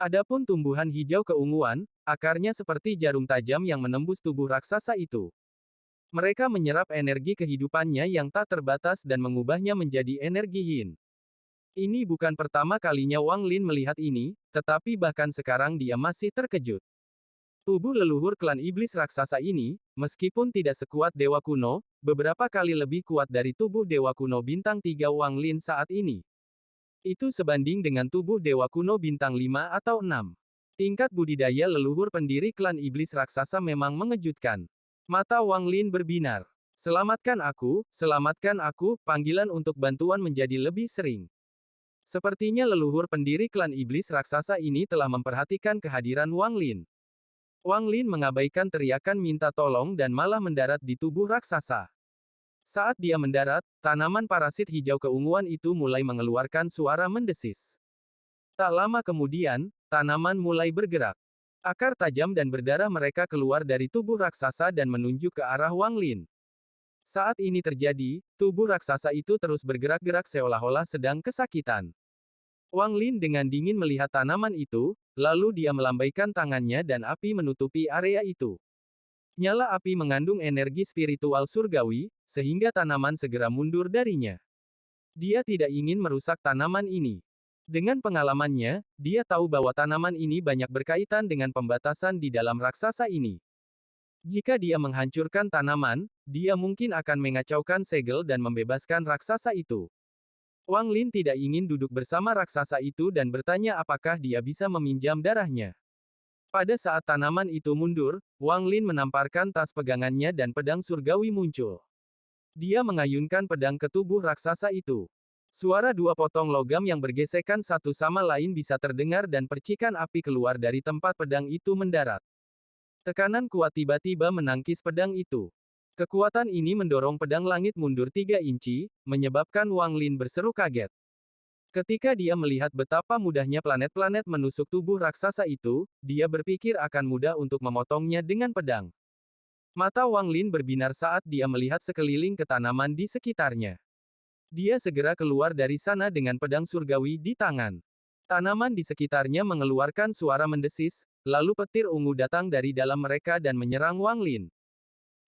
Speaker 1: Adapun tumbuhan hijau keunguan, akarnya seperti jarum tajam yang menembus tubuh raksasa itu. Mereka menyerap energi kehidupannya yang tak terbatas dan mengubahnya menjadi energi Yin. Ini bukan pertama kalinya Wang Lin melihat ini, tetapi bahkan sekarang dia masih terkejut. Tubuh leluhur klan iblis raksasa ini, meskipun tidak sekuat dewa kuno, beberapa kali lebih kuat dari tubuh dewa kuno bintang 3 Wang Lin saat ini. Itu sebanding dengan tubuh dewa kuno bintang 5 atau 6. Tingkat budidaya leluhur pendiri klan iblis raksasa memang mengejutkan. Mata Wang Lin berbinar. Selamatkan aku, panggilan untuk bantuan menjadi lebih sering. Sepertinya leluhur pendiri klan iblis raksasa ini telah memperhatikan kehadiran Wang Lin. Wang Lin mengabaikan teriakan minta tolong dan malah mendarat di tubuh raksasa. Saat dia mendarat, tanaman parasit hijau keunguan itu mulai mengeluarkan suara mendesis. Tak lama kemudian, tanaman mulai bergerak. Akar tajam dan berdarah mereka keluar dari tubuh raksasa dan menunjuk ke arah Wang Lin. Saat ini terjadi, tubuh raksasa itu terus bergerak-gerak seolah-olah sedang kesakitan. Wang Lin dengan dingin melihat tanaman itu, lalu dia melambaikan tangannya dan api menutupi area itu. Nyala api mengandung energi spiritual surgawi, sehingga tanaman segera mundur darinya. Dia tidak ingin merusak tanaman ini. Dengan pengalamannya, dia tahu bahwa tanaman ini banyak berkaitan dengan pembatasan di dalam raksasa ini. Jika dia menghancurkan tanaman, dia mungkin akan mengacaukan segel dan membebaskan raksasa itu. Wang Lin tidak ingin duduk bersama raksasa itu dan bertanya apakah dia bisa meminjam darahnya. Pada saat tanaman itu mundur, Wang Lin menamparkan tas pegangannya dan pedang surgawi muncul. Dia mengayunkan pedang ke tubuh raksasa itu. Suara dua potong logam yang bergesekan satu sama lain bisa terdengar dan percikan api keluar dari tempat pedang itu mendarat. Tekanan kuat tiba-tiba menangkis pedang itu. Kekuatan ini mendorong pedang langit mundur 3 inci, menyebabkan Wang Lin berseru kaget. Ketika dia melihat betapa mudahnya planet-planet menusuk tubuh raksasa itu, dia berpikir akan mudah untuk memotongnya dengan pedang. Mata Wang Lin berbinar saat dia melihat sekeliling ke tanaman di sekitarnya. Dia segera keluar dari sana dengan pedang surgawi di tangan. Tanaman di sekitarnya mengeluarkan suara mendesis, lalu petir ungu datang dari dalam mereka dan menyerang Wang Lin.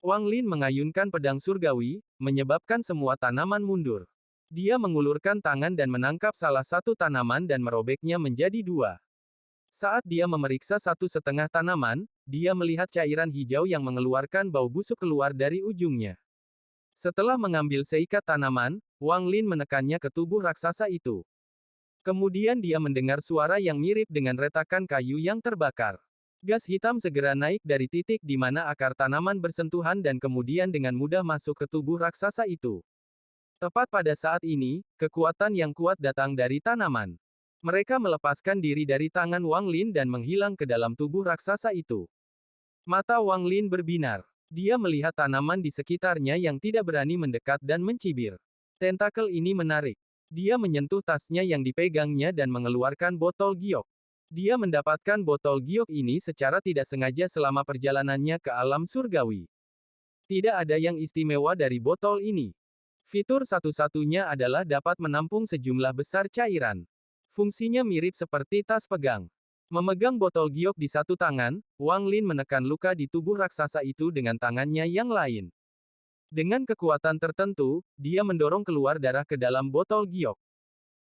Speaker 1: Wang Lin mengayunkan pedang surgawi, menyebabkan semua tanaman mundur. Dia mengulurkan tangan dan menangkap salah satu tanaman dan merobeknya menjadi 2. Saat dia memeriksa satu setengah tanaman, dia melihat cairan hijau yang mengeluarkan bau busuk keluar dari ujungnya. Setelah mengambil seikat tanaman, Wang Lin menekannya ke tubuh raksasa itu. Kemudian dia mendengar suara yang mirip dengan retakan kayu yang terbakar. Gas hitam segera naik dari titik di mana akar tanaman bersentuhan dan kemudian dengan mudah masuk ke tubuh raksasa itu. Tepat pada saat ini, kekuatan yang kuat datang dari tanaman. Mereka melepaskan diri dari tangan Wang Lin dan menghilang ke dalam tubuh raksasa itu. Mata Wang Lin berbinar. Dia melihat tanaman di sekitarnya yang tidak berani mendekat dan mencibir. Tentakel ini menarik. Dia menyentuh tasnya yang dipegangnya dan mengeluarkan botol giok. Dia mendapatkan botol giok ini secara tidak sengaja selama perjalanannya ke alam surgawi. Tidak ada yang istimewa dari botol ini. Fitur satu-satunya adalah dapat menampung sejumlah besar cairan. Fungsinya mirip seperti tas pegang. Memegang botol giok di satu tangan, Wang Lin menekan luka di tubuh raksasa itu dengan tangannya yang lain. Dengan kekuatan tertentu, dia mendorong keluar darah ke dalam botol giok.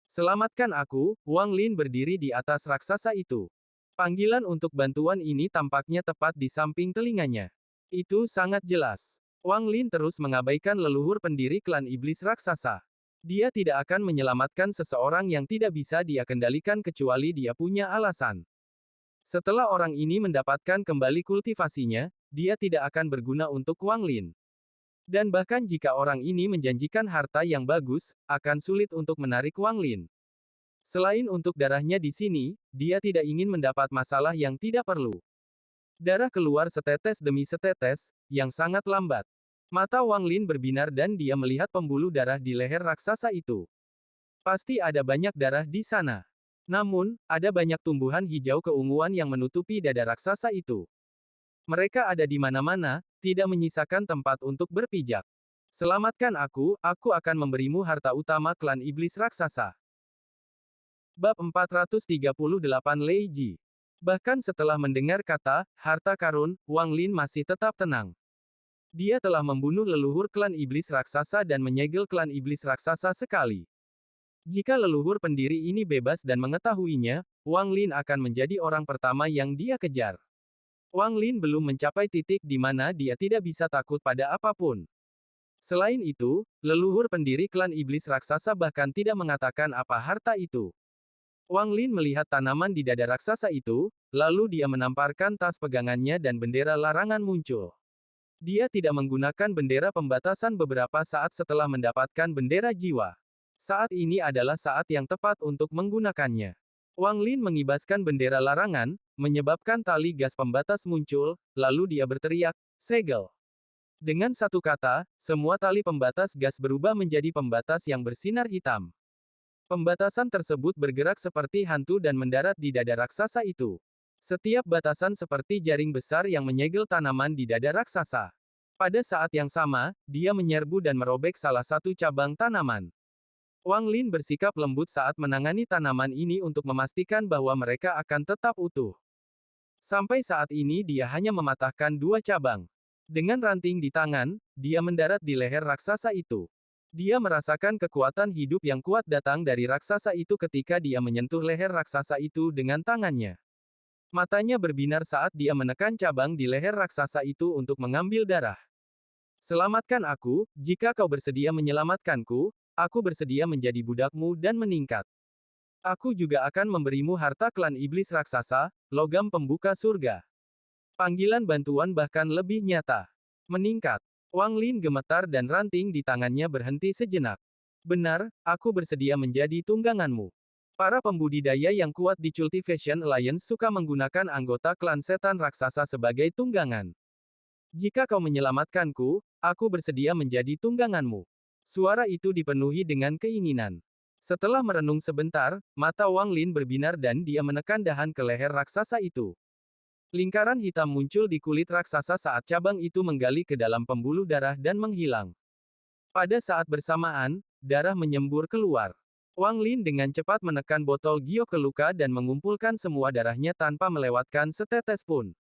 Speaker 1: Selamatkan aku, Wang Lin berdiri di atas raksasa itu. Panggilan untuk bantuan ini tampaknya tepat di samping telinganya. Itu sangat jelas. Wang Lin terus mengabaikan leluhur pendiri klan iblis raksasa. Dia tidak akan menyelamatkan seseorang yang tidak bisa dia kendalikan kecuali dia punya alasan. Setelah orang ini mendapatkan kembali kultivasinya, dia tidak akan berguna untuk Wang Lin. Dan bahkan jika orang ini menjanjikan harta yang bagus, akan sulit untuk menarik Wang Lin. Selain untuk darahnya di sini, dia tidak ingin mendapat masalah yang tidak perlu. Darah keluar setetes demi setetes, yang sangat lambat. Mata Wang Lin berbinar dan dia melihat pembuluh darah di leher raksasa itu. Pasti ada banyak darah di sana. Namun, ada banyak tumbuhan hijau keunguan yang menutupi dada raksasa itu. Mereka ada di mana-mana, tidak menyisakan tempat untuk berpijak. Selamatkan aku akan memberimu harta utama klan iblis raksasa. Bab 438 Lei Ji. Bahkan setelah mendengar kata, harta karun, Wang Lin masih tetap tenang. Dia telah membunuh leluhur klan iblis raksasa dan menyegel klan iblis raksasa sekali. Jika leluhur pendiri ini bebas dan mengetahuinya, Wang Lin akan menjadi orang pertama yang dia kejar. Wang Lin belum mencapai titik di mana dia tidak bisa takut pada apapun. Selain itu, leluhur pendiri klan iblis raksasa bahkan tidak mengatakan apa harta itu. Wang Lin melihat tanaman di dada raksasa itu, lalu dia menamparkan tas pegangannya dan bendera larangan muncul. Dia tidak menggunakan bendera pembatasan beberapa saat setelah mendapatkan bendera jiwa. Saat ini adalah saat yang tepat untuk menggunakannya. Wang Lin mengibaskan bendera larangan, menyebabkan tali gas pembatas muncul, lalu dia berteriak, segel. Dengan satu kata, semua tali pembatas gas berubah menjadi pembatas yang bersinar hitam. Pembatasan tersebut bergerak seperti hantu dan mendarat di dada raksasa itu. Setiap batasan seperti jaring besar yang menyegel tanaman di dada raksasa. Pada saat yang sama, dia menyerbu dan merobek salah satu cabang tanaman. Wang Lin bersikap lembut saat menangani tanaman ini untuk memastikan bahwa mereka akan tetap utuh. Sampai saat ini dia hanya mematahkan 2 cabang. Dengan ranting di tangan, dia mendarat di leher raksasa itu. Dia merasakan kekuatan hidup yang kuat datang dari raksasa itu ketika dia menyentuh leher raksasa itu dengan tangannya. Matanya berbinar saat dia menekan cabang di leher raksasa itu untuk mengambil darah. Selamatkan aku, jika kau bersedia menyelamatkanku, aku bersedia menjadi budakmu dan meningkat. Aku juga akan memberimu harta klan iblis raksasa, logam pembuka surga. Panggilan bantuan bahkan lebih nyata. Meningkat. Wang Lin gemetar dan ranting di tangannya berhenti sejenak. Benar, aku bersedia menjadi tungganganmu. Para pembudidaya yang kuat di Cultivation Alliance suka menggunakan anggota klan setan raksasa sebagai tunggangan. Jika kau menyelamatkanku, aku bersedia menjadi tungganganmu. Suara itu dipenuhi dengan keinginan. Setelah merenung sebentar, mata Wang Lin berbinar dan dia menekan dahan ke leher raksasa itu. Lingkaran hitam muncul di kulit raksasa saat cabang itu menggali ke dalam pembuluh darah dan menghilang. Pada saat bersamaan, darah menyembur keluar. Wang Lin dengan cepat menekan botol giok ke luka dan mengumpulkan semua darahnya tanpa melewatkan setetes pun.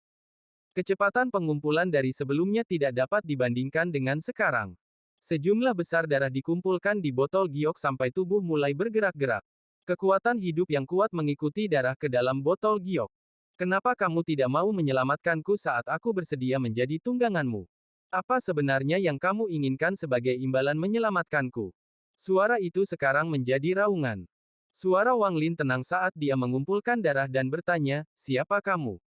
Speaker 1: Kecepatan pengumpulan dari sebelumnya tidak dapat dibandingkan dengan sekarang. Sejumlah besar darah dikumpulkan di botol giok sampai tubuh mulai bergerak-gerak. Kekuatan hidup yang kuat mengikuti darah ke dalam botol giok. Kenapa kamu tidak mau menyelamatkanku saat aku bersedia menjadi tungganganmu? Apa sebenarnya yang kamu inginkan sebagai imbalan menyelamatkanku? Suara itu sekarang menjadi raungan. Suara Wang Lin tenang saat dia mengumpulkan darah dan bertanya, siapa kamu?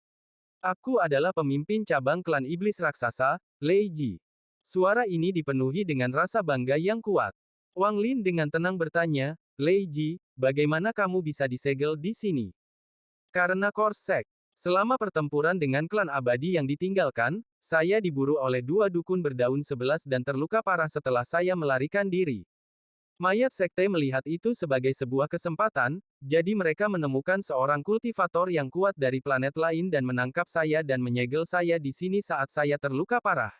Speaker 1: Aku adalah pemimpin cabang klan iblis raksasa, Lei Ji. Suara ini dipenuhi dengan rasa bangga yang kuat. Wang Lin dengan tenang bertanya, Lei Ji, bagaimana kamu bisa disegel di sini? Karena Korsek. Selama pertempuran dengan klan abadi yang ditinggalkan, saya diburu oleh 2 dukun berdaun 11 dan terluka parah setelah saya melarikan diri. Mayat sekte melihat itu sebagai sebuah kesempatan, jadi mereka menemukan seorang kultivator yang kuat dari planet lain dan menangkap saya dan menyegel saya di sini saat saya terluka parah.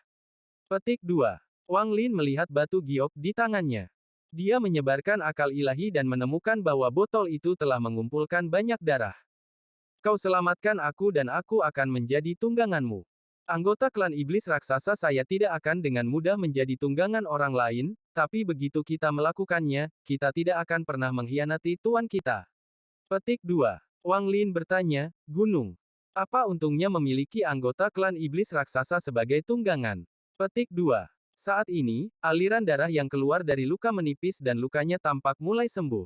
Speaker 1: Petik 2. Wang Lin melihat batu giok di tangannya. Dia menyebarkan akal ilahi dan menemukan bahwa botol itu telah mengumpulkan banyak darah. Kau selamatkan aku dan aku akan menjadi tungganganmu. Anggota klan iblis raksasa saya tidak akan dengan mudah menjadi tunggangan orang lain, tapi begitu kita melakukannya, kita tidak akan pernah mengkhianati tuan kita. Petik 2. Wang Lin bertanya, gunung. Apa untungnya memiliki anggota klan iblis raksasa sebagai tunggangan? Petik 2. Saat ini, aliran darah yang keluar dari luka menipis dan lukanya tampak mulai sembuh.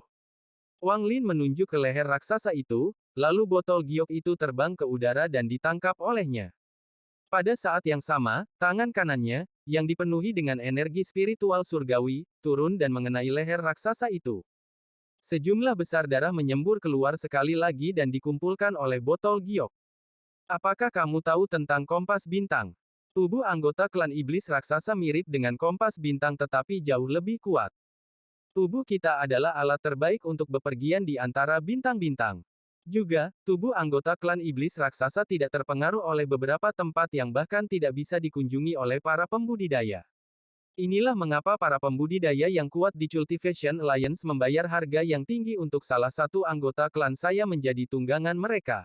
Speaker 1: Wang Lin menunjuk ke leher raksasa itu, lalu botol giok itu terbang ke udara dan ditangkap olehnya. Pada saat yang sama, tangan kanannya, yang dipenuhi dengan energi spiritual surgawi, turun dan mengenai leher raksasa itu. Sejumlah besar darah menyembur keluar sekali lagi dan dikumpulkan oleh botol giok. Apakah kamu tahu tentang kompas bintang? Tubuh anggota klan iblis raksasa mirip dengan kompas bintang tetapi jauh lebih kuat. Tubuh kita adalah alat terbaik untuk bepergian di antara bintang-bintang. Juga, tubuh anggota klan iblis raksasa tidak terpengaruh oleh beberapa tempat yang bahkan tidak bisa dikunjungi oleh para pembudidaya. Inilah mengapa para pembudidaya yang kuat di Cultivation Alliance membayar harga yang tinggi untuk salah satu anggota klan saya menjadi tunggangan mereka.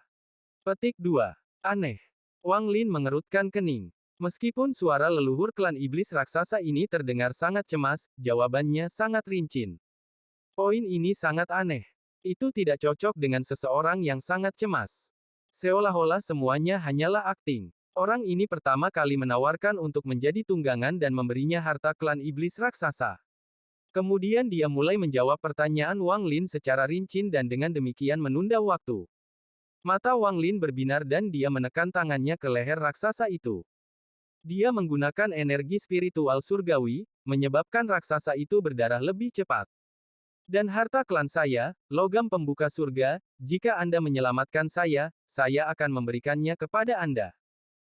Speaker 1: Petik 2. Aneh. Wang Lin mengerutkan kening. Meskipun suara leluhur klan iblis raksasa ini terdengar sangat cemas, jawabannya sangat rinci. Poin ini sangat aneh. Itu tidak cocok dengan seseorang yang sangat cemas. Seolah-olah semuanya hanyalah akting. Orang ini pertama kali menawarkan untuk menjadi tunggangan dan memberinya harta klan iblis raksasa. Kemudian dia mulai menjawab pertanyaan Wang Lin secara rinci dan dengan demikian menunda waktu. Mata Wang Lin berbinar dan dia menekan tangannya ke leher raksasa itu. Dia menggunakan energi spiritual surgawi, menyebabkan raksasa itu berdarah lebih cepat. Dan harta klan saya, logam pembuka surga, jika Anda menyelamatkan saya akan memberikannya kepada Anda.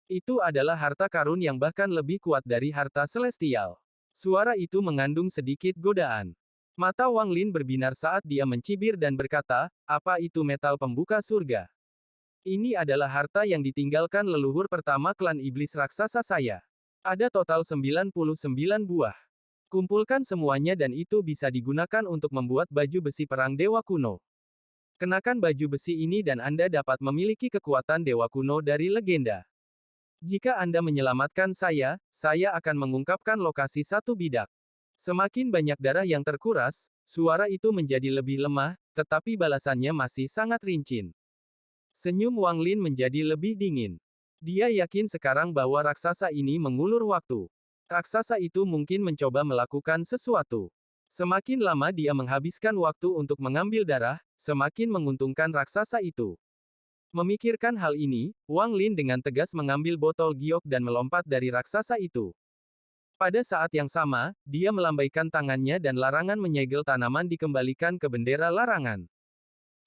Speaker 1: Itu adalah harta karun yang bahkan lebih kuat dari harta celestial. Suara itu mengandung sedikit godaan. Mata Wang Lin berbinar saat dia mencibir dan berkata, apa itu metal pembuka surga? Ini adalah harta yang ditinggalkan leluhur pertama klan iblis raksasa saya. Ada total 99 buah. Kumpulkan semuanya dan itu bisa digunakan untuk membuat baju besi perang dewa kuno. Kenakan baju besi ini dan Anda dapat memiliki kekuatan dewa kuno dari legenda. Jika Anda menyelamatkan saya akan mengungkapkan lokasi satu bidak. Semakin banyak darah yang terkuras, suara itu menjadi lebih lemah, tetapi balasannya masih sangat rincin. Senyum Wang Lin menjadi lebih dingin. Dia yakin sekarang bahwa raksasa ini mengulur waktu. Raksasa itu mungkin mencoba melakukan sesuatu. Semakin lama dia menghabiskan waktu untuk mengambil darah, semakin menguntungkan raksasa itu. Memikirkan hal ini, Wang Lin dengan tegas mengambil botol giok dan melompat dari raksasa itu. Pada saat yang sama, dia melambaikan tangannya dan larangan menyegel tanaman dikembalikan ke bendera larangan.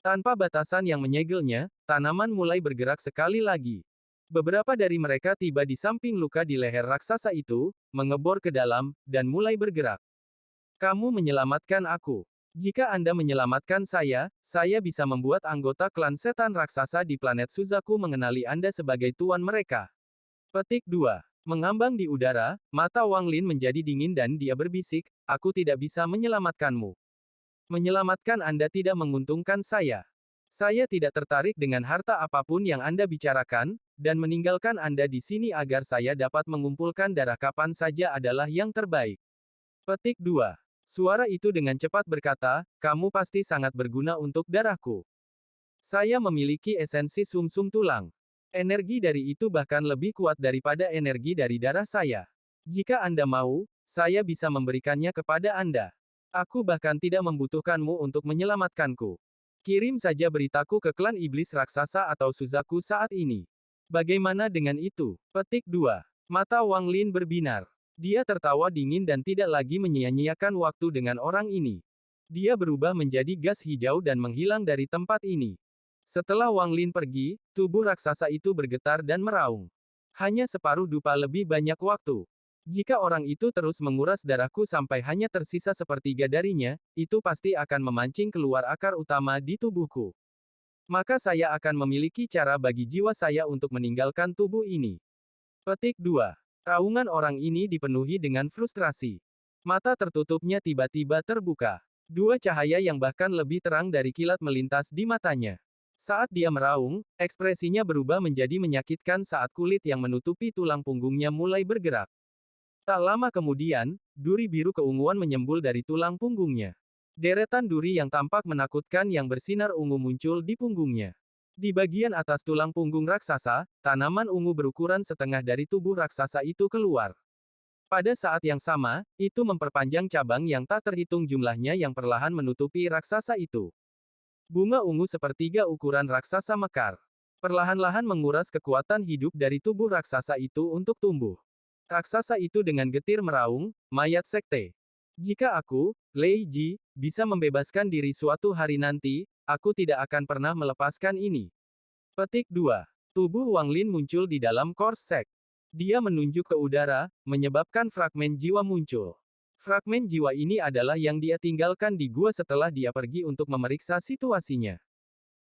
Speaker 1: Tanpa batasan yang menyegelnya, tanaman mulai bergerak sekali lagi. Beberapa dari mereka tiba di samping luka di leher raksasa itu, mengebor ke dalam, dan mulai bergerak. Kamu menyelamatkan aku. Jika Anda menyelamatkan saya bisa membuat anggota klan setan raksasa di planet Suzaku mengenali Anda sebagai tuan mereka. Petik 2. Mengambang di udara, mata Wang Lin menjadi dingin dan dia berbisik, aku tidak bisa menyelamatkanmu. Menyelamatkan Anda tidak menguntungkan saya. Saya tidak tertarik dengan harta apapun yang Anda bicarakan, dan meninggalkan Anda di sini agar saya dapat mengumpulkan darah kapan saja adalah yang terbaik. Petik 2. Suara itu dengan cepat berkata, kamu pasti sangat berguna untuk darahku. Saya memiliki esensi sumsum tulang. Energi dari itu bahkan lebih kuat daripada energi dari darah saya. Jika Anda mau, saya bisa memberikannya kepada Anda. Aku bahkan tidak membutuhkanmu untuk menyelamatkanku. Kirim saja beritaku ke klan iblis raksasa atau Suzaku saat ini. Bagaimana dengan itu? Petik 2. Mata Wang Lin berbinar. Dia tertawa dingin dan tidak lagi menyia-nyiakan waktu dengan orang ini. Dia berubah menjadi gas hijau dan menghilang dari tempat ini. Setelah Wang Lin pergi, tubuh raksasa itu bergetar dan meraung. Hanya separuh dupa lebih banyak waktu. Jika orang itu terus menguras darahku sampai hanya tersisa sepertiga darinya, itu pasti akan memancing keluar akar utama di tubuhku. Maka saya akan memiliki cara bagi jiwa saya untuk meninggalkan tubuh ini. Petik 2. Raungan orang ini dipenuhi dengan frustrasi. Mata tertutupnya tiba-tiba terbuka. Dua cahaya yang bahkan lebih terang dari kilat melintas di matanya. Saat dia meraung, ekspresinya berubah menjadi menyakitkan saat kulit yang menutupi tulang punggungnya mulai bergerak. Tak lama kemudian, duri biru keunguan menyembul dari tulang punggungnya. Deretan duri yang tampak menakutkan yang bersinar ungu muncul di punggungnya. Di bagian atas tulang punggung raksasa, tanaman ungu berukuran setengah dari tubuh raksasa itu keluar. Pada saat yang sama, itu memperpanjang cabang yang tak terhitung jumlahnya yang perlahan menutupi raksasa itu. Bunga ungu sepertiga ukuran raksasa mekar. Perlahan-lahan menguras kekuatan hidup dari tubuh raksasa itu untuk tumbuh. Raksasa itu dengan getir meraung, mayat sekte. Jika aku, Lei Ji, bisa membebaskan diri suatu hari nanti, aku tidak akan pernah melepaskan ini. Petik 2. Tubuh Wang Lin muncul di dalam Course Sect. Dia menunjuk ke udara, menyebabkan fragmen jiwa muncul. Fragmen jiwa ini adalah yang dia tinggalkan di gua setelah dia pergi untuk memeriksa situasinya.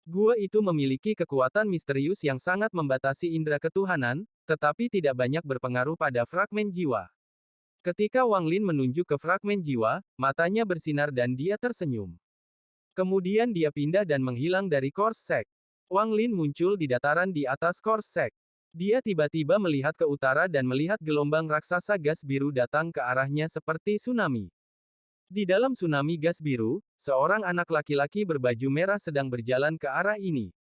Speaker 1: Gua itu memiliki kekuatan misterius yang sangat membatasi indera ketuhanan, tetapi tidak banyak berpengaruh pada fragmen jiwa. Ketika Wang Lin menunjuk ke fragmen jiwa, matanya bersinar dan dia tersenyum. Kemudian dia pindah dan menghilang dari Course Sect. Wang Lin muncul di dataran di atas Course Sect. Dia tiba-tiba melihat ke utara dan melihat gelombang raksasa gas biru datang ke arahnya seperti tsunami. Di dalam tsunami gas biru, seorang anak laki-laki berbaju merah sedang berjalan ke arah ini.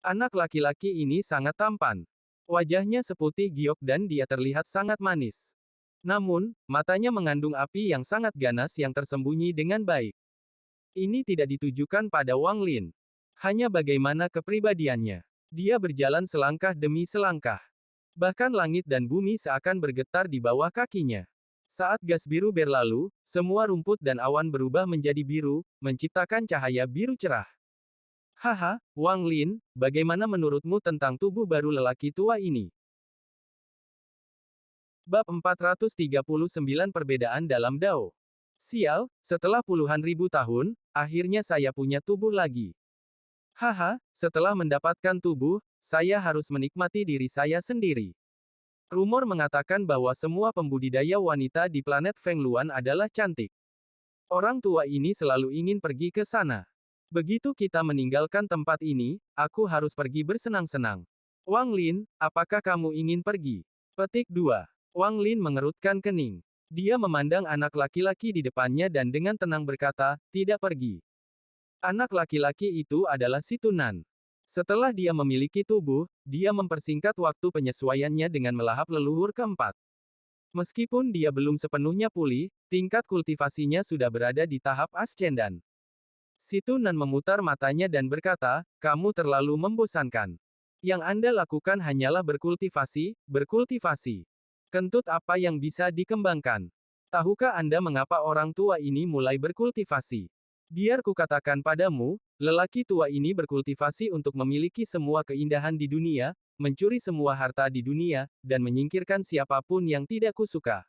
Speaker 1: Anak laki-laki ini sangat tampan. Wajahnya seputih giok dan dia terlihat sangat manis. Namun, matanya mengandung api yang sangat ganas yang tersembunyi dengan baik. Ini tidak ditujukan pada Wang Lin. Hanya bagaimana kepribadiannya. Dia berjalan selangkah demi selangkah. Bahkan langit dan bumi seakan bergetar di bawah kakinya. Saat gas biru berlalu, semua rumput dan awan berubah menjadi biru, menciptakan cahaya biru cerah. Haha, Wang Lin, bagaimana menurutmu tentang tubuh baru lelaki tua ini? Bab 439 Perbedaan dalam Dao. Sial, setelah puluhan ribu tahun, akhirnya saya punya tubuh lagi. Haha, setelah mendapatkan tubuh, saya harus menikmati diri saya sendiri. Rumor mengatakan bahwa semua pembudidaya wanita di planet Feng Luan adalah cantik. Orang tua ini selalu ingin pergi ke sana. Begitu kita meninggalkan tempat ini, aku harus pergi bersenang-senang. Wang Lin, apakah kamu ingin pergi? Petik 2. Wang Lin mengerutkan kening. Dia memandang anak laki-laki di depannya dan dengan tenang berkata, tidak pergi. Anak laki-laki itu adalah Si Tunan. Setelah dia memiliki tubuh, dia mempersingkat waktu penyesuaiannya dengan melahap leluhur keempat. Meskipun dia belum sepenuhnya pulih, tingkat kultivasinya sudah berada di tahap ascendan. Si Tunan memutar matanya dan berkata, kamu terlalu membosankan. Yang Anda lakukan hanyalah berkultivasi, berkultivasi. Kentut apa yang bisa dikembangkan? Tahukah Anda mengapa orang tua ini mulai berkultivasi? Biar kukatakan padamu, lelaki tua ini berkultivasi untuk memiliki semua keindahan di dunia, mencuri semua harta di dunia, dan menyingkirkan siapapun yang tidak kusuka.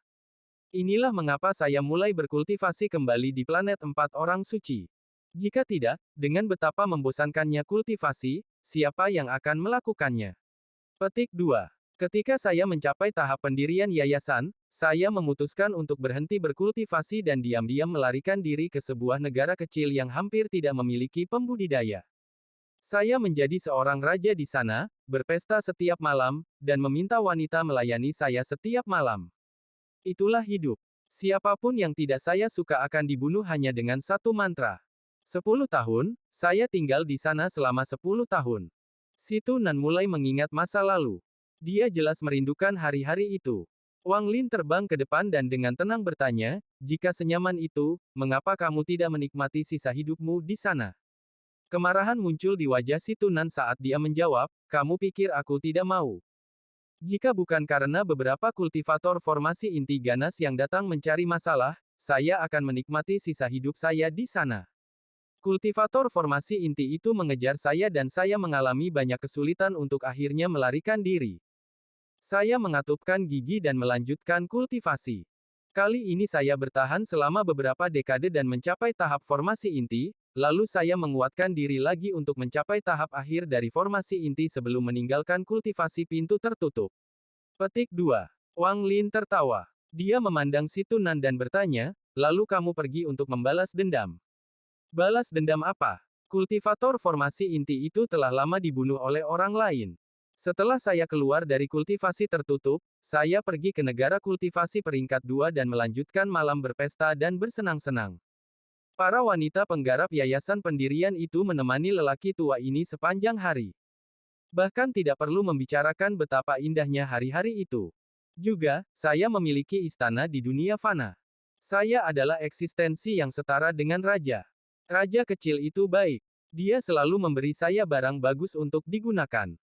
Speaker 1: Inilah mengapa saya mulai berkultivasi kembali di planet empat orang suci. Jika tidak, dengan betapa membosankannya kultivasi, siapa yang akan melakukannya? Petik 2. Ketika saya mencapai tahap pendirian yayasan, saya memutuskan untuk berhenti berkultivasi dan diam-diam melarikan diri ke sebuah negara kecil yang hampir tidak memiliki pembudidaya. Saya menjadi seorang raja di sana, berpesta setiap malam, dan meminta wanita melayani saya setiap malam. Itulah hidup. Siapapun yang tidak saya suka akan dibunuh hanya dengan satu mantra. 10 tahun, saya tinggal di sana selama 10 tahun. Si Tunan mulai mengingat masa lalu. Dia jelas merindukan hari-hari itu. Wang Lin terbang ke depan dan dengan tenang bertanya, jika senyaman itu, mengapa kamu tidak menikmati sisa hidupmu di sana? Kemarahan muncul di wajah Si Tunan saat dia menjawab, kamu pikir aku tidak mau? Jika bukan karena beberapa kultivator formasi inti ganas yang datang mencari masalah, saya akan menikmati sisa hidup saya di sana. Kultivator formasi inti itu mengejar saya dan saya mengalami banyak kesulitan untuk akhirnya melarikan diri. Saya mengatupkan gigi dan melanjutkan kultivasi. Kali ini saya bertahan selama beberapa dekade dan mencapai tahap formasi inti, lalu saya menguatkan diri lagi untuk mencapai tahap akhir dari formasi inti sebelum meninggalkan kultivasi pintu tertutup. Petik 2. Wang Lin tertawa. Dia memandang Si Tunan dan bertanya, lalu kamu pergi untuk membalas dendam. Balas dendam apa? Kultivator formasi inti itu telah lama dibunuh oleh orang lain. Setelah saya keluar dari kultivasi tertutup, saya pergi ke negara kultivasi peringkat 2 dan melanjutkan malam berpesta dan bersenang-senang. Para wanita penggarap yayasan pendirian itu menemani lelaki tua ini sepanjang hari. Bahkan tidak perlu membicarakan betapa indahnya hari-hari itu. Juga, saya memiliki istana di dunia fana. Saya adalah eksistensi yang setara dengan raja. Raja kecil itu baik. Dia selalu memberi saya barang bagus untuk digunakan.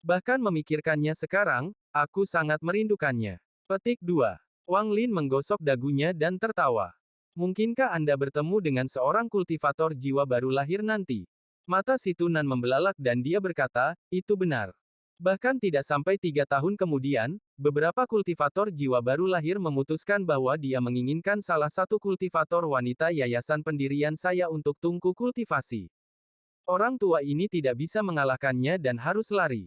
Speaker 1: Bahkan memikirkannya sekarang, aku sangat merindukannya. Petik 2. Wang Lin menggosok dagunya dan tertawa. Mungkinkah Anda bertemu dengan seorang kultivator jiwa baru lahir nanti? Mata Si Tunan membelalak dan dia berkata, itu benar. Bahkan tidak sampai 3 tahun kemudian, beberapa kultivator jiwa baru lahir memutuskan bahwa dia menginginkan salah satu kultivator wanita yayasan pendirian saya untuk tungku kultivasi. Orang tua ini tidak bisa mengalahkannya dan harus lari.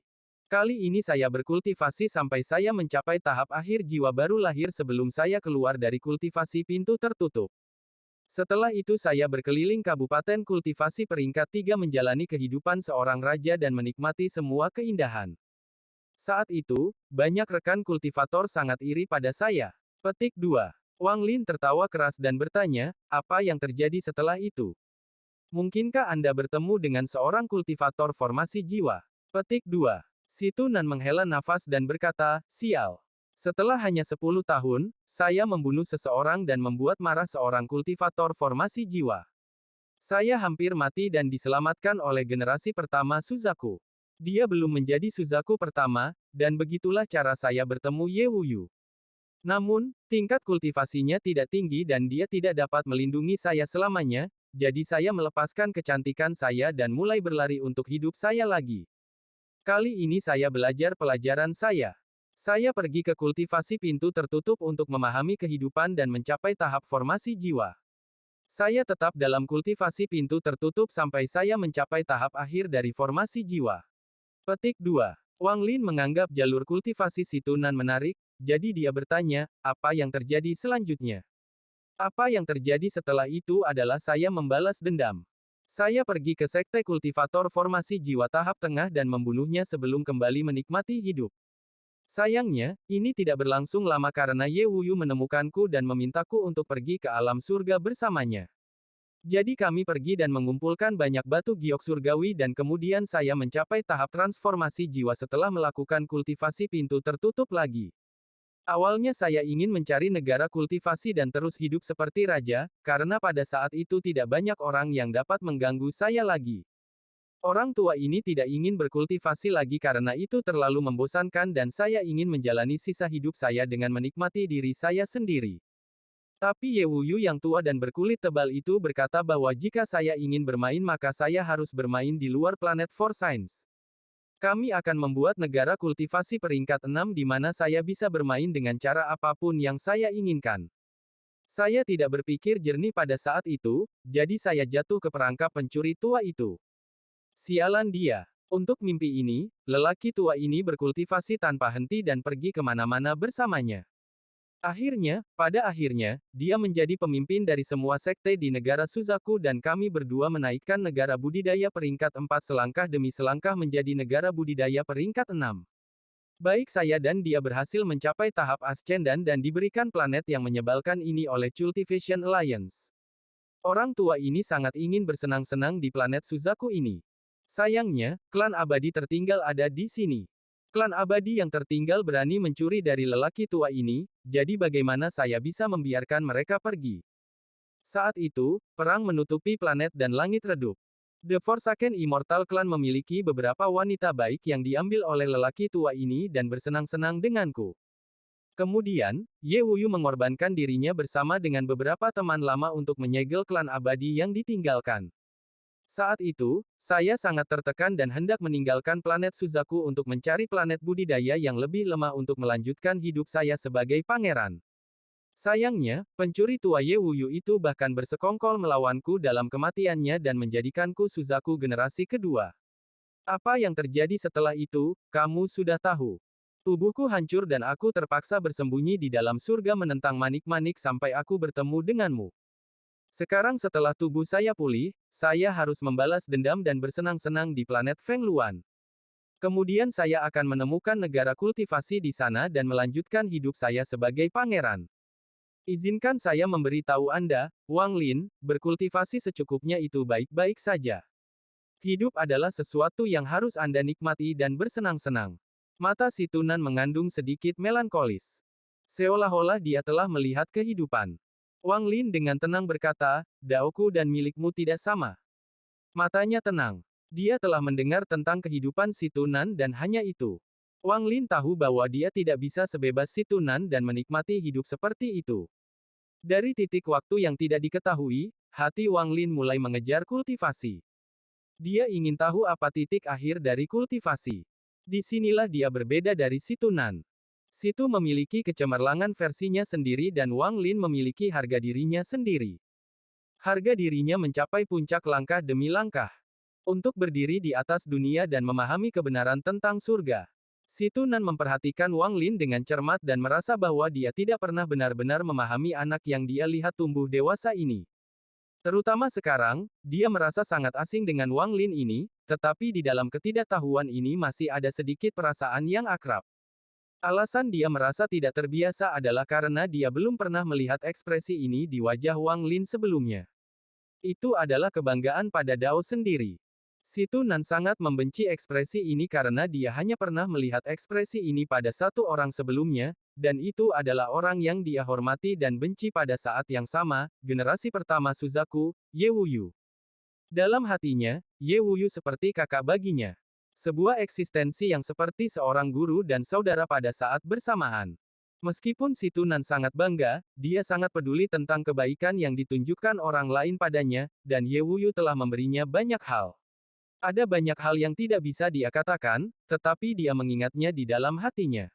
Speaker 1: Kali ini saya berkultivasi sampai saya mencapai tahap akhir jiwa baru lahir sebelum saya keluar dari kultivasi pintu tertutup. Setelah itu saya berkeliling kabupaten kultivasi peringkat 3 menjalani kehidupan seorang raja dan menikmati semua keindahan. Saat itu, banyak rekan kultivator sangat iri pada saya. Petik 2. Wang Lin tertawa keras dan bertanya, apa yang terjadi setelah itu? Mungkinkah Anda bertemu dengan seorang kultivator formasi jiwa? Petik 2. Si Tunan menghela nafas dan berkata, sial. Setelah hanya 10 tahun, saya membunuh seseorang dan membuat marah seorang kultivator formasi jiwa. Saya hampir mati dan diselamatkan oleh generasi pertama Suzaku. Dia belum menjadi Suzaku pertama, dan begitulah cara saya bertemu Ye Wuyu. Namun, tingkat kultivasinya tidak tinggi dan dia tidak dapat melindungi saya selamanya, jadi saya melepaskan kecantikan saya dan mulai berlari untuk hidup saya lagi. Kali ini saya belajar pelajaran saya. Saya pergi ke kultivasi pintu tertutup untuk memahami kehidupan dan mencapai tahap formasi jiwa. Saya tetap dalam kultivasi pintu tertutup sampai saya mencapai tahap akhir dari formasi jiwa. Petik 2. Wang Lin menganggap jalur kultivasi si Tunan menarik, jadi dia bertanya, apa yang terjadi selanjutnya? Apa yang terjadi setelah itu adalah saya membalas dendam. Saya pergi ke sekte kultivator formasi jiwa tahap tengah dan membunuhnya sebelum kembali menikmati hidup. Sayangnya, ini tidak berlangsung lama karena Ye Wuyu menemukanku dan memintaku untuk pergi ke alam surga bersamanya. Jadi kami pergi dan mengumpulkan banyak batu giok surgawi dan kemudian saya mencapai tahap transformasi jiwa setelah melakukan kultivasi pintu tertutup lagi. Awalnya saya ingin mencari negara kultivasi dan terus hidup seperti raja, karena pada saat itu tidak banyak orang yang dapat mengganggu saya lagi. Orang tua ini tidak ingin berkultivasi lagi karena itu terlalu membosankan dan saya ingin menjalani sisa hidup saya dengan menikmati diri saya sendiri. Tapi Ye Wuyu yang tua dan berkulit tebal itu berkata bahwa jika saya ingin bermain maka saya harus bermain di luar planet For Science. Kami akan membuat negara kultivasi peringkat 6 di mana saya bisa bermain dengan cara apapun yang saya inginkan. Saya tidak berpikir jernih pada saat itu, jadi saya jatuh ke perangkap pencuri tua itu. Sialan dia. Untuk mimpi ini, lelaki tua ini berkultivasi tanpa henti dan pergi kemana-mana bersamanya. Akhirnya, pada akhirnya, dia menjadi pemimpin dari semua sekte di negara Suzaku dan kami berdua menaikkan negara budidaya peringkat 4 selangkah demi selangkah menjadi negara budidaya peringkat 6. Baik saya dan dia berhasil mencapai tahap Ascendan dan diberikan planet yang menyebalkan ini oleh Cultivation Alliance. Orang tua ini sangat ingin bersenang-senang di planet Suzaku ini. Sayangnya, klan abadi tertinggal ada di sini. Klan abadi yang tertinggal berani mencuri dari lelaki tua ini, jadi bagaimana saya bisa membiarkan mereka pergi? Saat itu, perang menutupi planet dan langit redup. The Forsaken Immortal Clan memiliki beberapa wanita baik yang diambil oleh lelaki tua ini dan bersenang-senang denganku. Kemudian, Ye Wuyu mengorbankan dirinya bersama dengan beberapa teman lama untuk menyegel klan abadi yang ditinggalkan. Saat itu, saya sangat tertekan dan hendak meninggalkan planet Suzaku untuk mencari planet budidaya yang lebih lemah untuk melanjutkan hidup saya sebagai pangeran. Sayangnya, pencuri tua Ye Wuyu itu bahkan bersekongkol melawanku dalam kematiannya dan menjadikanku Suzaku generasi kedua. Apa yang terjadi setelah itu, kamu sudah tahu. Tubuhku hancur dan aku terpaksa bersembunyi di dalam surga menentang manik-manik sampai aku bertemu denganmu. Sekarang setelah tubuh saya pulih, saya harus membalas dendam dan bersenang-senang di planet Feng Luan. Kemudian saya akan menemukan negara kultivasi di sana dan melanjutkan hidup saya sebagai pangeran. Izinkan saya memberitahu Anda, Wang Lin, berkultivasi secukupnya itu baik-baik saja. Hidup adalah sesuatu yang harus Anda nikmati dan bersenang-senang. Mata si Tunan mengandung sedikit melankolis. Seolah-olah dia telah melihat kehidupan. Wang Lin dengan tenang berkata, Daoku dan milikmu tidak sama. Matanya tenang. Dia telah mendengar tentang kehidupan si Tunan dan hanya itu. Wang Lin tahu bahwa dia tidak bisa sebebas si Tunan dan menikmati hidup seperti itu. Dari titik waktu yang tidak diketahui, hati Wang Lin mulai mengejar kultivasi. Dia ingin tahu apa titik akhir dari kultivasi. Disinilah dia berbeda dari si Tunan. Situ memiliki kecemerlangan versinya sendiri dan Wang Lin memiliki harga dirinya sendiri. Harga dirinya mencapai puncak langkah demi langkah. Untuk berdiri di atas dunia dan memahami kebenaran tentang surga. Si Tunan memperhatikan Wang Lin dengan cermat dan merasa bahwa dia tidak pernah benar-benar memahami anak yang dia lihat tumbuh dewasa ini. Terutama sekarang, dia merasa sangat asing dengan Wang Lin ini, tetapi di dalam ketidaktahuan ini masih ada sedikit perasaan yang akrab. Alasan dia merasa tidak terbiasa adalah karena dia belum pernah melihat ekspresi ini di wajah Wang Lin sebelumnya. Itu adalah kebanggaan pada Dao sendiri. Si Tunan sangat membenci ekspresi ini karena dia hanya pernah melihat ekspresi ini pada satu orang sebelumnya, dan itu adalah orang yang dia hormati dan benci pada saat yang sama, generasi pertama Suzaku, Ye Wuyu. Dalam hatinya, Ye Wuyu seperti kakak baginya. Sebuah eksistensi yang seperti seorang guru dan saudara pada saat bersamaan. Meskipun si Tunan sangat bangga, dia sangat peduli tentang kebaikan yang ditunjukkan orang lain padanya, dan Ye Wuyu telah memberinya banyak hal. Ada banyak hal yang tidak bisa dia katakan, tetapi dia mengingatnya di dalam hatinya.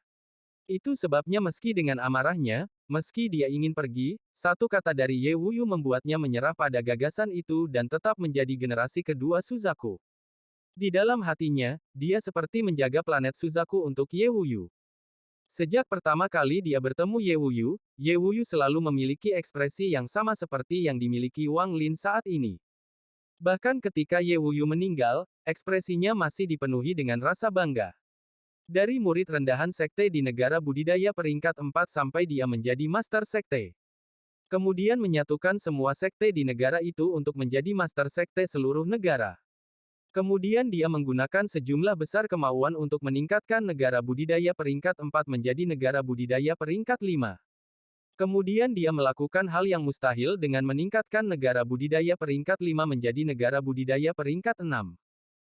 Speaker 1: Itu sebabnya meski dengan amarahnya, meski dia ingin pergi, satu kata dari Ye Wuyu membuatnya menyerah pada gagasan itu dan tetap menjadi generasi kedua Suzaku. Di dalam hatinya, dia seperti menjaga planet Suzaku untuk Ye Wuyu. Sejak pertama kali dia bertemu Ye Wuyu selalu memiliki ekspresi yang sama seperti yang dimiliki Wang Lin saat ini. Bahkan ketika Ye Wuyu meninggal, ekspresinya masih dipenuhi dengan rasa bangga. Dari murid rendahan sekte di negara budidaya peringkat 4 sampai dia menjadi master sekte. Kemudian menyatukan semua sekte di negara itu untuk menjadi master sekte seluruh negara. Kemudian dia menggunakan sejumlah besar kemauan untuk meningkatkan negara budidaya peringkat 4 menjadi negara budidaya peringkat 5. Kemudian dia melakukan hal yang mustahil dengan meningkatkan negara budidaya peringkat 5 menjadi negara budidaya peringkat 6.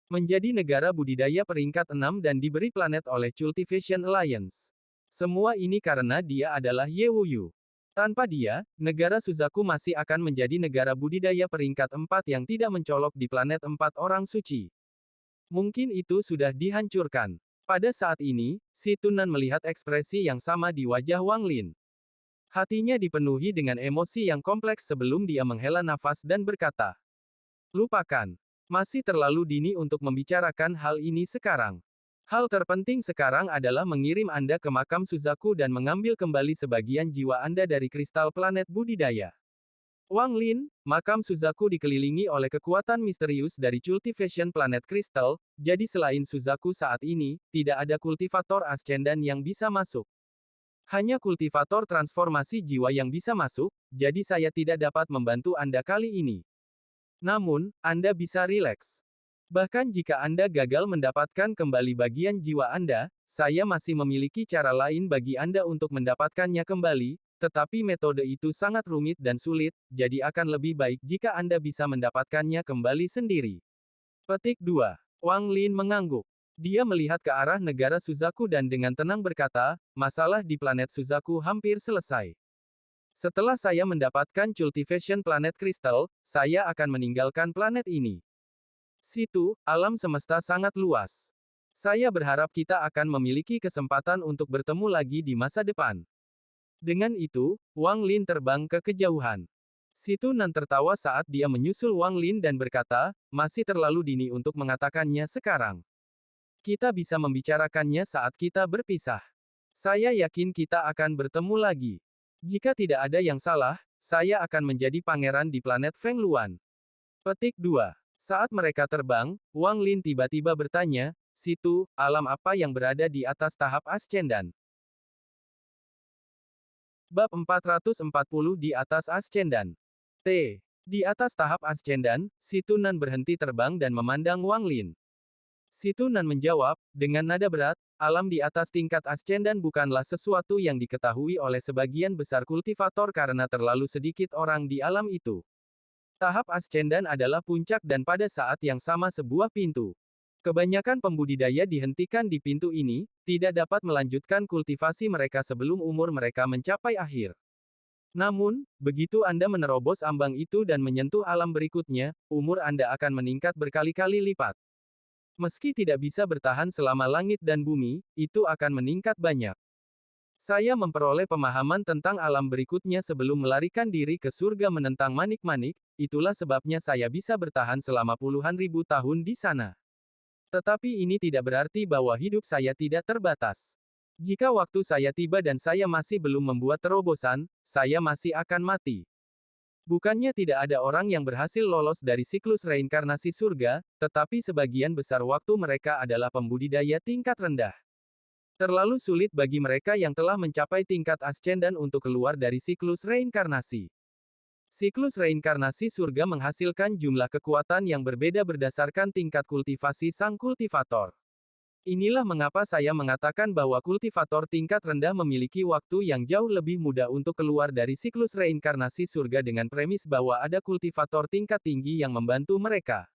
Speaker 1: Menjadi negara budidaya peringkat 6 dan diberi planet oleh Cultivation Alliance. Semua ini karena dia adalah Ye Wuyu. Tanpa dia, negara Suzaku masih akan menjadi negara budidaya peringkat 4 yang tidak mencolok di planet 4 orang suci. Mungkin itu sudah dihancurkan. Pada saat ini, si Tunan melihat ekspresi yang sama di wajah Wang Lin. Hatinya dipenuhi dengan emosi yang kompleks sebelum dia menghela nafas dan berkata, "Lupakan. Masih terlalu dini untuk membicarakan hal ini sekarang. Hal terpenting sekarang adalah mengirim Anda ke makam Suzaku dan mengambil kembali sebagian jiwa Anda dari kristal planet budidaya." Wang Lin, makam Suzaku dikelilingi oleh kekuatan misterius dari Cultivation Planet Crystal, jadi selain Suzaku saat ini, tidak ada kultivator ascendan yang bisa masuk. Hanya kultivator transformasi jiwa yang bisa masuk, jadi saya tidak dapat membantu Anda kali ini. Namun, Anda bisa rileks. Bahkan jika Anda gagal mendapatkan kembali bagian jiwa Anda, saya masih memiliki cara lain bagi Anda untuk mendapatkannya kembali, tetapi metode itu sangat rumit dan sulit, jadi akan lebih baik jika Anda bisa mendapatkannya kembali sendiri. Petik 2. Wang Lin mengangguk. Dia melihat ke arah negara Suzaku dan dengan tenang berkata, masalah di planet Suzaku hampir selesai. Setelah saya mendapatkan Cultivation Planet Crystal, saya akan meninggalkan planet ini. Situ, alam semesta sangat luas. Saya berharap kita akan memiliki kesempatan untuk bertemu lagi di masa depan. Dengan itu, Wang Lin terbang ke kejauhan. Situ Nan tertawa saat dia menyusul Wang Lin dan berkata, masih terlalu dini untuk mengatakannya sekarang. Kita bisa membicarakannya saat kita berpisah. Saya yakin kita akan bertemu lagi. Jika tidak ada yang salah, saya akan menjadi pangeran di planet Feng Luan. Petik 2. Saat mereka terbang, Wang Lin tiba-tiba bertanya, situ, alam apa yang berada di atas tahap Ascendan? Bab 440 di atas Ascendan. T. Di atas tahap Ascendan, si Tunan berhenti terbang dan memandang Wang Lin. Si Tunan menjawab, dengan nada berat, alam di atas tingkat Ascendan bukanlah sesuatu yang diketahui oleh sebagian besar kultivator karena terlalu sedikit orang di alam itu. Tahap Ascendan adalah puncak dan pada saat yang sama sebuah pintu. Kebanyakan pembudidaya dihentikan di pintu ini, tidak dapat melanjutkan kultivasi mereka sebelum umur mereka mencapai akhir. Namun, begitu Anda menerobos ambang itu dan menyentuh alam berikutnya, umur Anda akan meningkat berkali-kali lipat. Meski tidak bisa bertahan selama langit dan bumi, itu akan meningkat banyak. Saya memperoleh pemahaman tentang alam berikutnya sebelum melarikan diri ke surga menentang manik-manik, itulah sebabnya saya bisa bertahan selama puluhan ribu tahun di sana. Tetapi ini tidak berarti bahwa hidup saya tidak terbatas. Jika waktu saya tiba dan saya masih belum membuat terobosan, saya masih akan mati. Bukannya tidak ada orang yang berhasil lolos dari siklus reinkarnasi surga, tetapi sebagian besar waktu mereka adalah pembudidaya tingkat rendah. Terlalu sulit bagi mereka yang telah mencapai tingkat ascendan untuk keluar dari siklus reinkarnasi. Siklus reinkarnasi surga menghasilkan jumlah kekuatan yang berbeda berdasarkan tingkat kultivasi sang kultivator. Inilah mengapa saya mengatakan bahwa kultivator tingkat rendah memiliki waktu yang jauh lebih mudah untuk keluar dari siklus reinkarnasi surga dengan premis bahwa ada kultivator tingkat tinggi yang membantu mereka.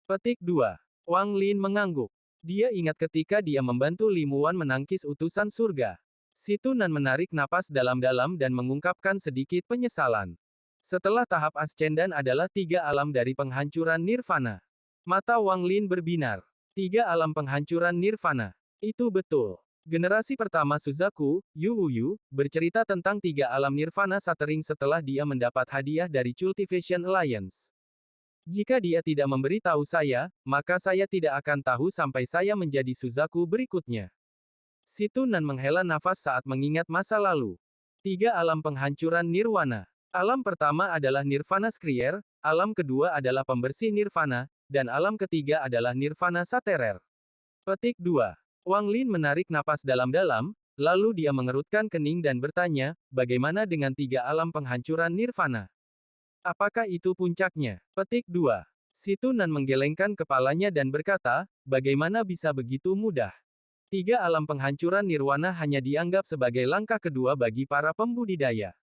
Speaker 1: Petik 2. Wang Lin mengangguk. Dia ingat ketika dia membantu Li Muan menangkis utusan surga. Si Tunan menarik napas dalam-dalam dan mengungkapkan sedikit penyesalan. Setelah tahap Ascendan adalah 3 alam dari penghancuran Nirvana. Mata Wang Lin berbinar. 3 alam penghancuran Nirvana. Itu betul. Generasi pertama Suzaku, Yu Wuyu, bercerita tentang 3 alam Nirvana Shattering setelah dia mendapat hadiah dari Cultivation Alliance. Jika dia tidak memberitahu saya, maka saya tidak akan tahu sampai saya menjadi Suzaku berikutnya. Situ Nan menghela nafas saat mengingat masa lalu. 3 alam penghancuran nirwana. Alam pertama adalah nirvana skrier, alam kedua adalah pembersih nirvana, dan alam ketiga adalah nirvana saterer. Petik 2. Wang Lin menarik napas dalam-dalam, lalu dia mengerutkan kening dan bertanya, bagaimana dengan 3 alam penghancuran nirvana? Apakah itu puncaknya? Petik 2. Situ Nan menggelengkan kepalanya dan berkata, bagaimana bisa begitu mudah? 3 alam penghancuran nirwana hanya dianggap sebagai langkah kedua bagi para pembudidaya.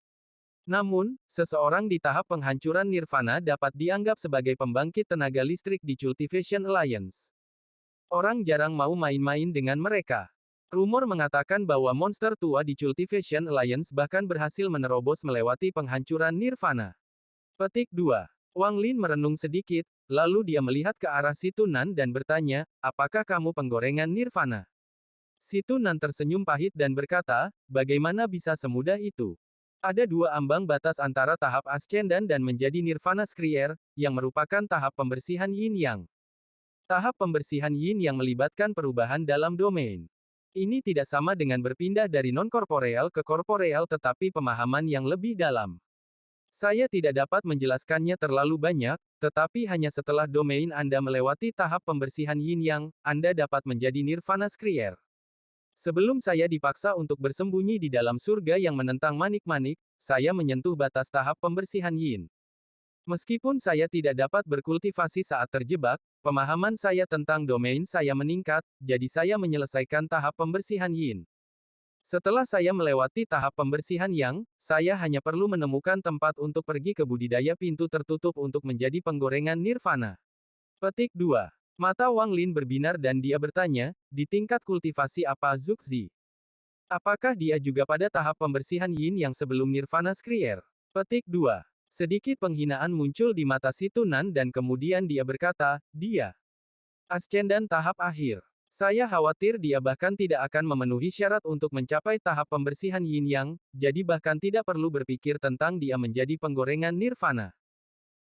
Speaker 1: Namun, seseorang di tahap penghancuran nirvana dapat dianggap sebagai pembangkit tenaga listrik di Cultivation Alliance. Orang jarang mau main-main dengan mereka. Rumor mengatakan bahwa monster tua di Cultivation Alliance bahkan berhasil menerobos melewati penghancuran nirvana. Petik 2. Wang Lin merenung sedikit, lalu dia melihat ke arah Situ Nan dan bertanya, apakah kamu penggorengan nirvana? Situ Nan tersenyum pahit dan berkata, bagaimana bisa semudah itu? Ada 2 ambang batas antara tahap ascendan dan menjadi nirvana skrier, yang merupakan tahap pembersihan yin yang. Tahap pembersihan yin yang melibatkan perubahan dalam domain. Ini tidak sama dengan berpindah dari non-korporeal ke korporeal tetapi pemahaman yang lebih dalam. Saya tidak dapat menjelaskannya terlalu banyak, tetapi hanya setelah domain Anda melewati tahap pembersihan yin yang, Anda dapat menjadi nirvana skrier. Sebelum saya dipaksa untuk bersembunyi di dalam surga yang menentang manik-manik, saya menyentuh batas tahap pembersihan yin. Meskipun saya tidak dapat berkultivasi saat terjebak, pemahaman saya tentang domain saya meningkat, jadi saya menyelesaikan tahap pembersihan yin. Setelah saya melewati tahap pembersihan yang, saya hanya perlu menemukan tempat untuk pergi ke budidaya pintu tertutup untuk menjadi penggorengan nirvana. Petik 2. Mata Wang Lin berbinar dan dia bertanya, di tingkat kultivasi apa Zuxi? Apakah dia juga pada tahap pembersihan yin yang sebelum nirvana skrier? Petik 2. Sedikit penghinaan muncul di mata Situ Nan dan kemudian dia berkata, dia ascendan tahap akhir. Saya khawatir dia bahkan tidak akan memenuhi syarat untuk mencapai tahap pembersihan yin yang, jadi bahkan tidak perlu berpikir tentang dia menjadi penggorengan nirvana.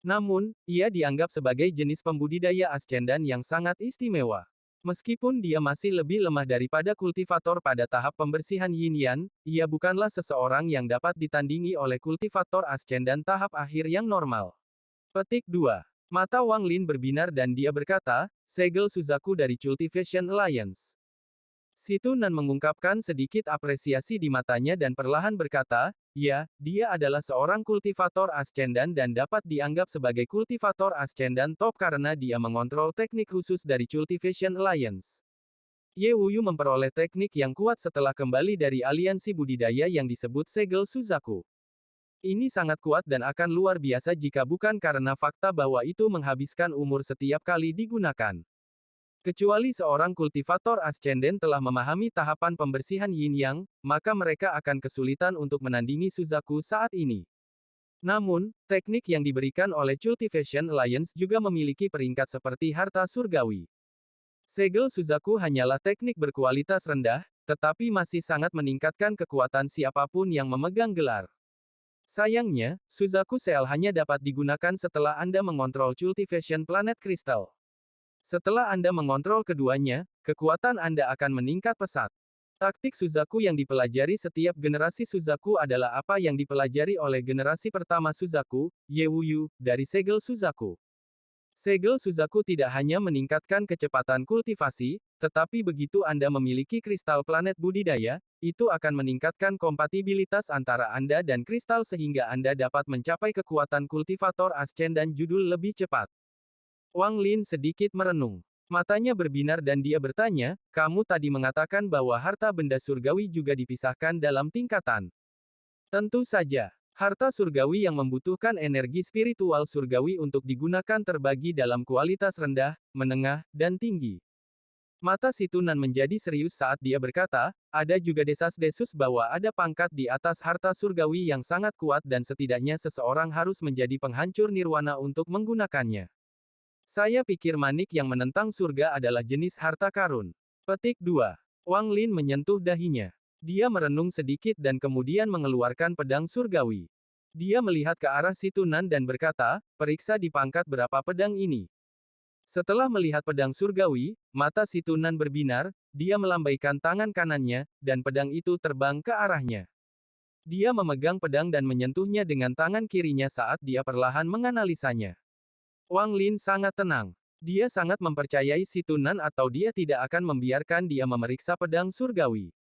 Speaker 1: Namun, ia dianggap sebagai jenis pembudidaya ascendan yang sangat istimewa. Meskipun dia masih lebih lemah daripada kultivator pada tahap pembersihan yin yang, ia bukanlah seseorang yang dapat ditandingi oleh kultivator ascendan tahap akhir yang normal. Petik 2. Mata Wang Lin berbinar dan dia berkata, segel Suzaku dari Cultivation Alliance. Situ Nan mengungkapkan sedikit apresiasi di matanya dan perlahan berkata, ya, dia adalah seorang kultivator ascendan dan dapat dianggap sebagai kultivator ascendan top karena dia mengontrol teknik khusus dari Cultivation Alliance. Ye Wuyu memperoleh teknik yang kuat setelah kembali dari aliansi budidaya yang disebut segel Suzaku. Ini sangat kuat dan akan luar biasa jika bukan karena fakta bahwa itu menghabiskan umur setiap kali digunakan. Kecuali seorang kultivator ascenden telah memahami tahapan pembersihan yin yang, maka mereka akan kesulitan untuk menandingi Suzaku saat ini. Namun, teknik yang diberikan oleh Cultivation Alliance juga memiliki peringkat seperti harta surgawi. Segel Suzaku hanyalah teknik berkualitas rendah, tetapi masih sangat meningkatkan kekuatan siapapun yang memegang gelar. Sayangnya, Suzaku Cell hanya dapat digunakan setelah Anda mengontrol Cultivation Planet Crystal. Setelah Anda mengontrol keduanya, kekuatan Anda akan meningkat pesat. Taktik Suzaku yang dipelajari setiap generasi Suzaku adalah apa yang dipelajari oleh generasi pertama Suzaku, Ye Wuyu, dari segel Suzaku. Segel Suzaku tidak hanya meningkatkan kecepatan kultivasi, tetapi begitu Anda memiliki kristal planet budidaya, itu akan meningkatkan kompatibilitas antara Anda dan kristal sehingga Anda dapat mencapai kekuatan kultivator ascendan judul lebih cepat. Wang Lin sedikit merenung. Matanya berbinar dan dia bertanya, kamu tadi mengatakan bahwa harta benda surgawi juga dipisahkan dalam tingkatan. Tentu saja. Harta surgawi yang membutuhkan energi spiritual surgawi untuk digunakan terbagi dalam kualitas rendah, menengah, dan tinggi. Mata Situ Nan menjadi serius saat dia berkata, ada juga desas-desus bahwa ada pangkat di atas harta surgawi yang sangat kuat dan setidaknya seseorang harus menjadi penghancur nirwana untuk menggunakannya. Saya pikir manik yang menentang surga adalah jenis harta karun. Petik 2. Wang Lin menyentuh dahinya. Dia merenung sedikit dan kemudian mengeluarkan pedang surgawi. Dia melihat ke arah Si Tunan dan berkata, periksa di pangkat berapa pedang ini. Setelah melihat pedang surgawi, mata Si Tunan berbinar, dia melambaikan tangan kanannya, dan pedang itu terbang ke arahnya. Dia memegang pedang dan menyentuhnya dengan tangan kirinya saat dia perlahan menganalisanya. Wang Lin sangat tenang. Dia sangat mempercayai Si Tunan atau dia tidak akan membiarkan dia memeriksa pedang surgawi.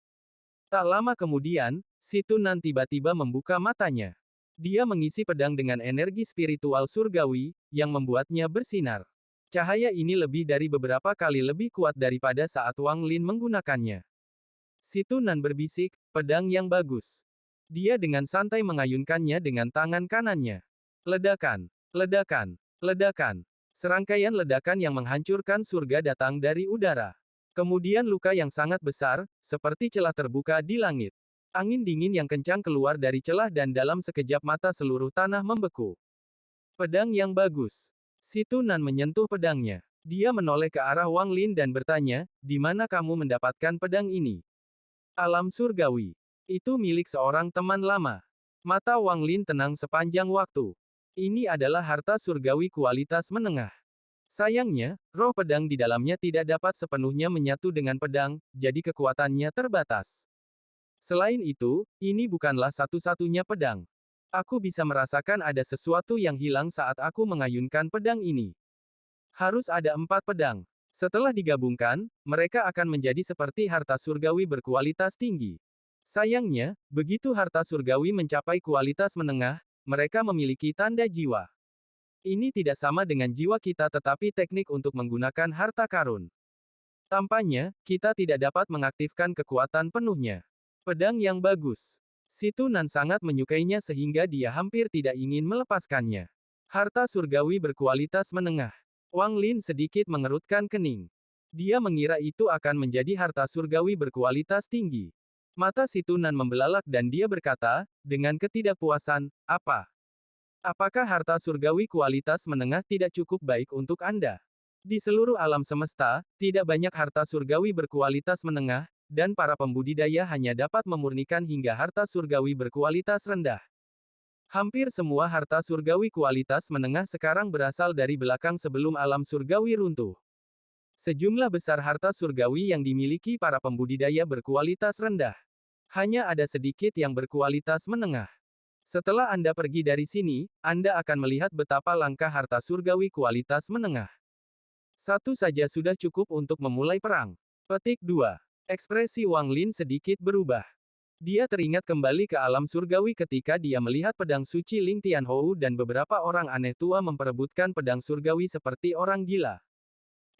Speaker 1: Tak lama kemudian, Si Tunan tiba-tiba membuka matanya. Dia mengisi pedang dengan energi spiritual surgawi, yang membuatnya bersinar. Cahaya ini lebih dari beberapa kali lebih kuat daripada saat Wang Lin menggunakannya. Si Tunan berbisik, pedang yang bagus. Dia dengan santai mengayunkannya dengan tangan kanannya. Ledakan, ledakan, ledakan. Serangkaian ledakan yang menghancurkan surga datang dari udara. Kemudian luka yang sangat besar, seperti celah terbuka di langit. Angin dingin yang kencang keluar dari celah dan dalam sekejap mata seluruh tanah membeku. Pedang yang bagus. Si Tunan menyentuh pedangnya. Dia menoleh ke arah Wang Lin dan bertanya, di mana kamu mendapatkan pedang ini? Alam surgawi. Itu milik seorang teman lama. Mata Wang Lin tenang sepanjang waktu. Ini adalah harta surgawi kualitas menengah. Sayangnya, roh pedang di dalamnya tidak dapat sepenuhnya menyatu dengan pedang, jadi kekuatannya terbatas. Selain itu, ini bukanlah satu-satunya pedang. Aku bisa merasakan ada sesuatu yang hilang saat aku mengayunkan pedang ini. Harus ada 4 pedang. Setelah digabungkan, mereka akan menjadi seperti harta surgawi berkualitas tinggi. Sayangnya, begitu harta surgawi mencapai kualitas menengah, mereka memiliki tanda jiwa. Ini tidak sama dengan jiwa kita tetapi teknik untuk menggunakan harta karun. Tampaknya, kita tidak dapat mengaktifkan kekuatan penuhnya. Pedang yang bagus. Si Tunan sangat menyukainya sehingga dia hampir tidak ingin melepaskannya. Harta surgawi berkualitas menengah. Wang Lin sedikit mengerutkan kening. Dia mengira itu akan menjadi harta surgawi berkualitas tinggi. Mata Si Tunan membelalak dan dia berkata, dengan ketidakpuasan, apa? Apakah harta surgawi kualitas menengah tidak cukup baik untuk Anda? Di seluruh alam semesta, tidak banyak harta surgawi berkualitas menengah, dan para pembudidaya hanya dapat memurnikan hingga harta surgawi berkualitas rendah. Hampir semua harta surgawi kualitas menengah sekarang berasal dari belakang sebelum alam surgawi runtuh. Sejumlah besar harta surgawi yang dimiliki para pembudidaya berkualitas rendah. Hanya ada sedikit yang berkualitas menengah. Setelah Anda pergi dari sini, Anda akan melihat betapa langka harta surgawi kualitas menengah. Satu saja sudah cukup untuk memulai perang. Petik 2. Ekspresi Wang Lin sedikit berubah. Dia teringat kembali ke alam surgawi ketika dia melihat pedang suci Ling Tianhou dan beberapa orang aneh tua memperebutkan pedang surgawi seperti orang gila.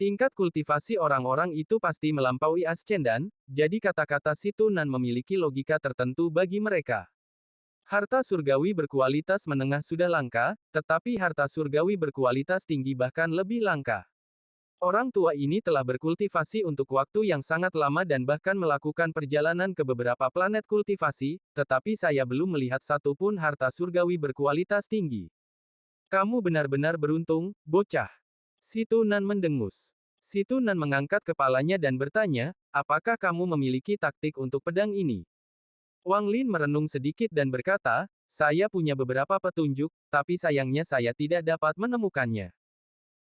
Speaker 1: Tingkat kultivasi orang-orang itu pasti melampaui Ascendan, jadi kata-kata Si Tunan memiliki logika tertentu bagi mereka. Harta surgawi berkualitas menengah sudah langka, tetapi harta surgawi berkualitas tinggi bahkan lebih langka. Orang tua ini telah berkultivasi untuk waktu yang sangat lama dan bahkan melakukan perjalanan ke beberapa planet kultivasi, tetapi saya belum melihat satupun harta surgawi berkualitas tinggi. Kamu benar-benar beruntung, bocah. Si Tunan mendengus. Si Tunan mengangkat kepalanya dan bertanya, apakah kamu memiliki taktik untuk pedang ini? Wang Lin merenung sedikit dan berkata, saya punya beberapa petunjuk, tapi sayangnya saya tidak dapat menemukannya.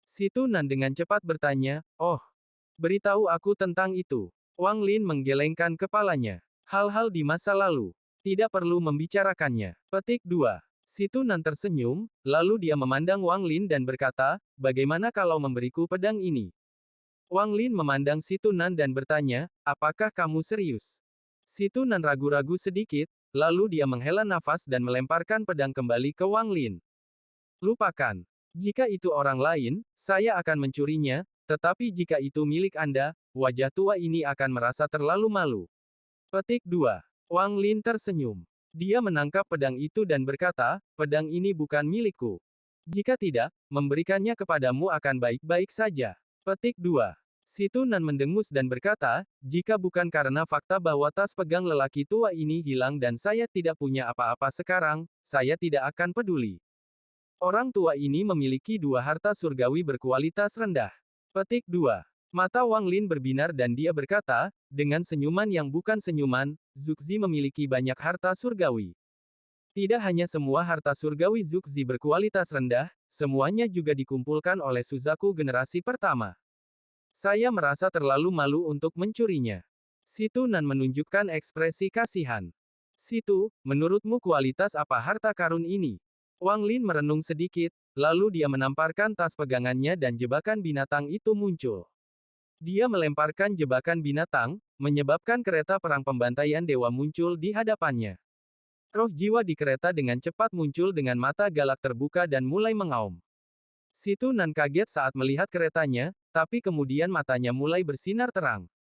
Speaker 1: Si Tunan dengan cepat bertanya, oh, beritahu aku tentang itu. Wang Lin menggelengkan kepalanya. Hal-hal di masa lalu. Tidak perlu membicarakannya. Petik 2. Si Tunan tersenyum, lalu dia memandang Wang Lin dan berkata, bagaimana kalau memberiku pedang ini? Wang Lin memandang Si Tunan dan bertanya, apakah kamu serius? Si Tunan ragu-ragu sedikit, lalu dia menghela nafas dan melemparkan pedang kembali ke Wang Lin. Lupakan. Jika itu orang lain, saya akan mencurinya, tetapi jika itu milik Anda, wajah tua ini akan merasa terlalu malu. Petik 2. Wang Lin tersenyum. Dia menangkap pedang itu dan berkata, pedang ini bukan milikku. Jika tidak, memberikannya kepadamu akan baik-baik saja. Petik 2. Si Tunan mendengus dan berkata, jika bukan karena fakta bahwa tas pegang lelaki tua ini hilang dan saya tidak punya apa-apa sekarang, saya tidak akan peduli. Orang tua ini memiliki 2 harta surgawi berkualitas rendah. Petik 2. Mata Wang Lin berbinar dan dia berkata, dengan senyuman yang bukan senyuman, Zuxi memiliki banyak harta surgawi. Tidak hanya semua harta surgawi Zhuxi berkualitas rendah, semuanya juga dikumpulkan oleh Suzaku generasi pertama. Saya merasa terlalu malu untuk mencurinya. Situ Nan menunjukkan ekspresi kasihan. Situ, menurutmu kualitas apa harta karun ini? Wang Lin merenung sedikit, lalu dia menamparkan tas pegangannya dan jebakan binatang itu muncul. Dia melemparkan jebakan binatang, menyebabkan kereta perang pembantaian dewa muncul di hadapannya. Roh jiwa di kereta dengan cepat muncul dengan mata galak terbuka dan mulai mengaum. Situ Nan kaget saat melihat keretanya, tapi kemudian matanya mulai bersinar terang.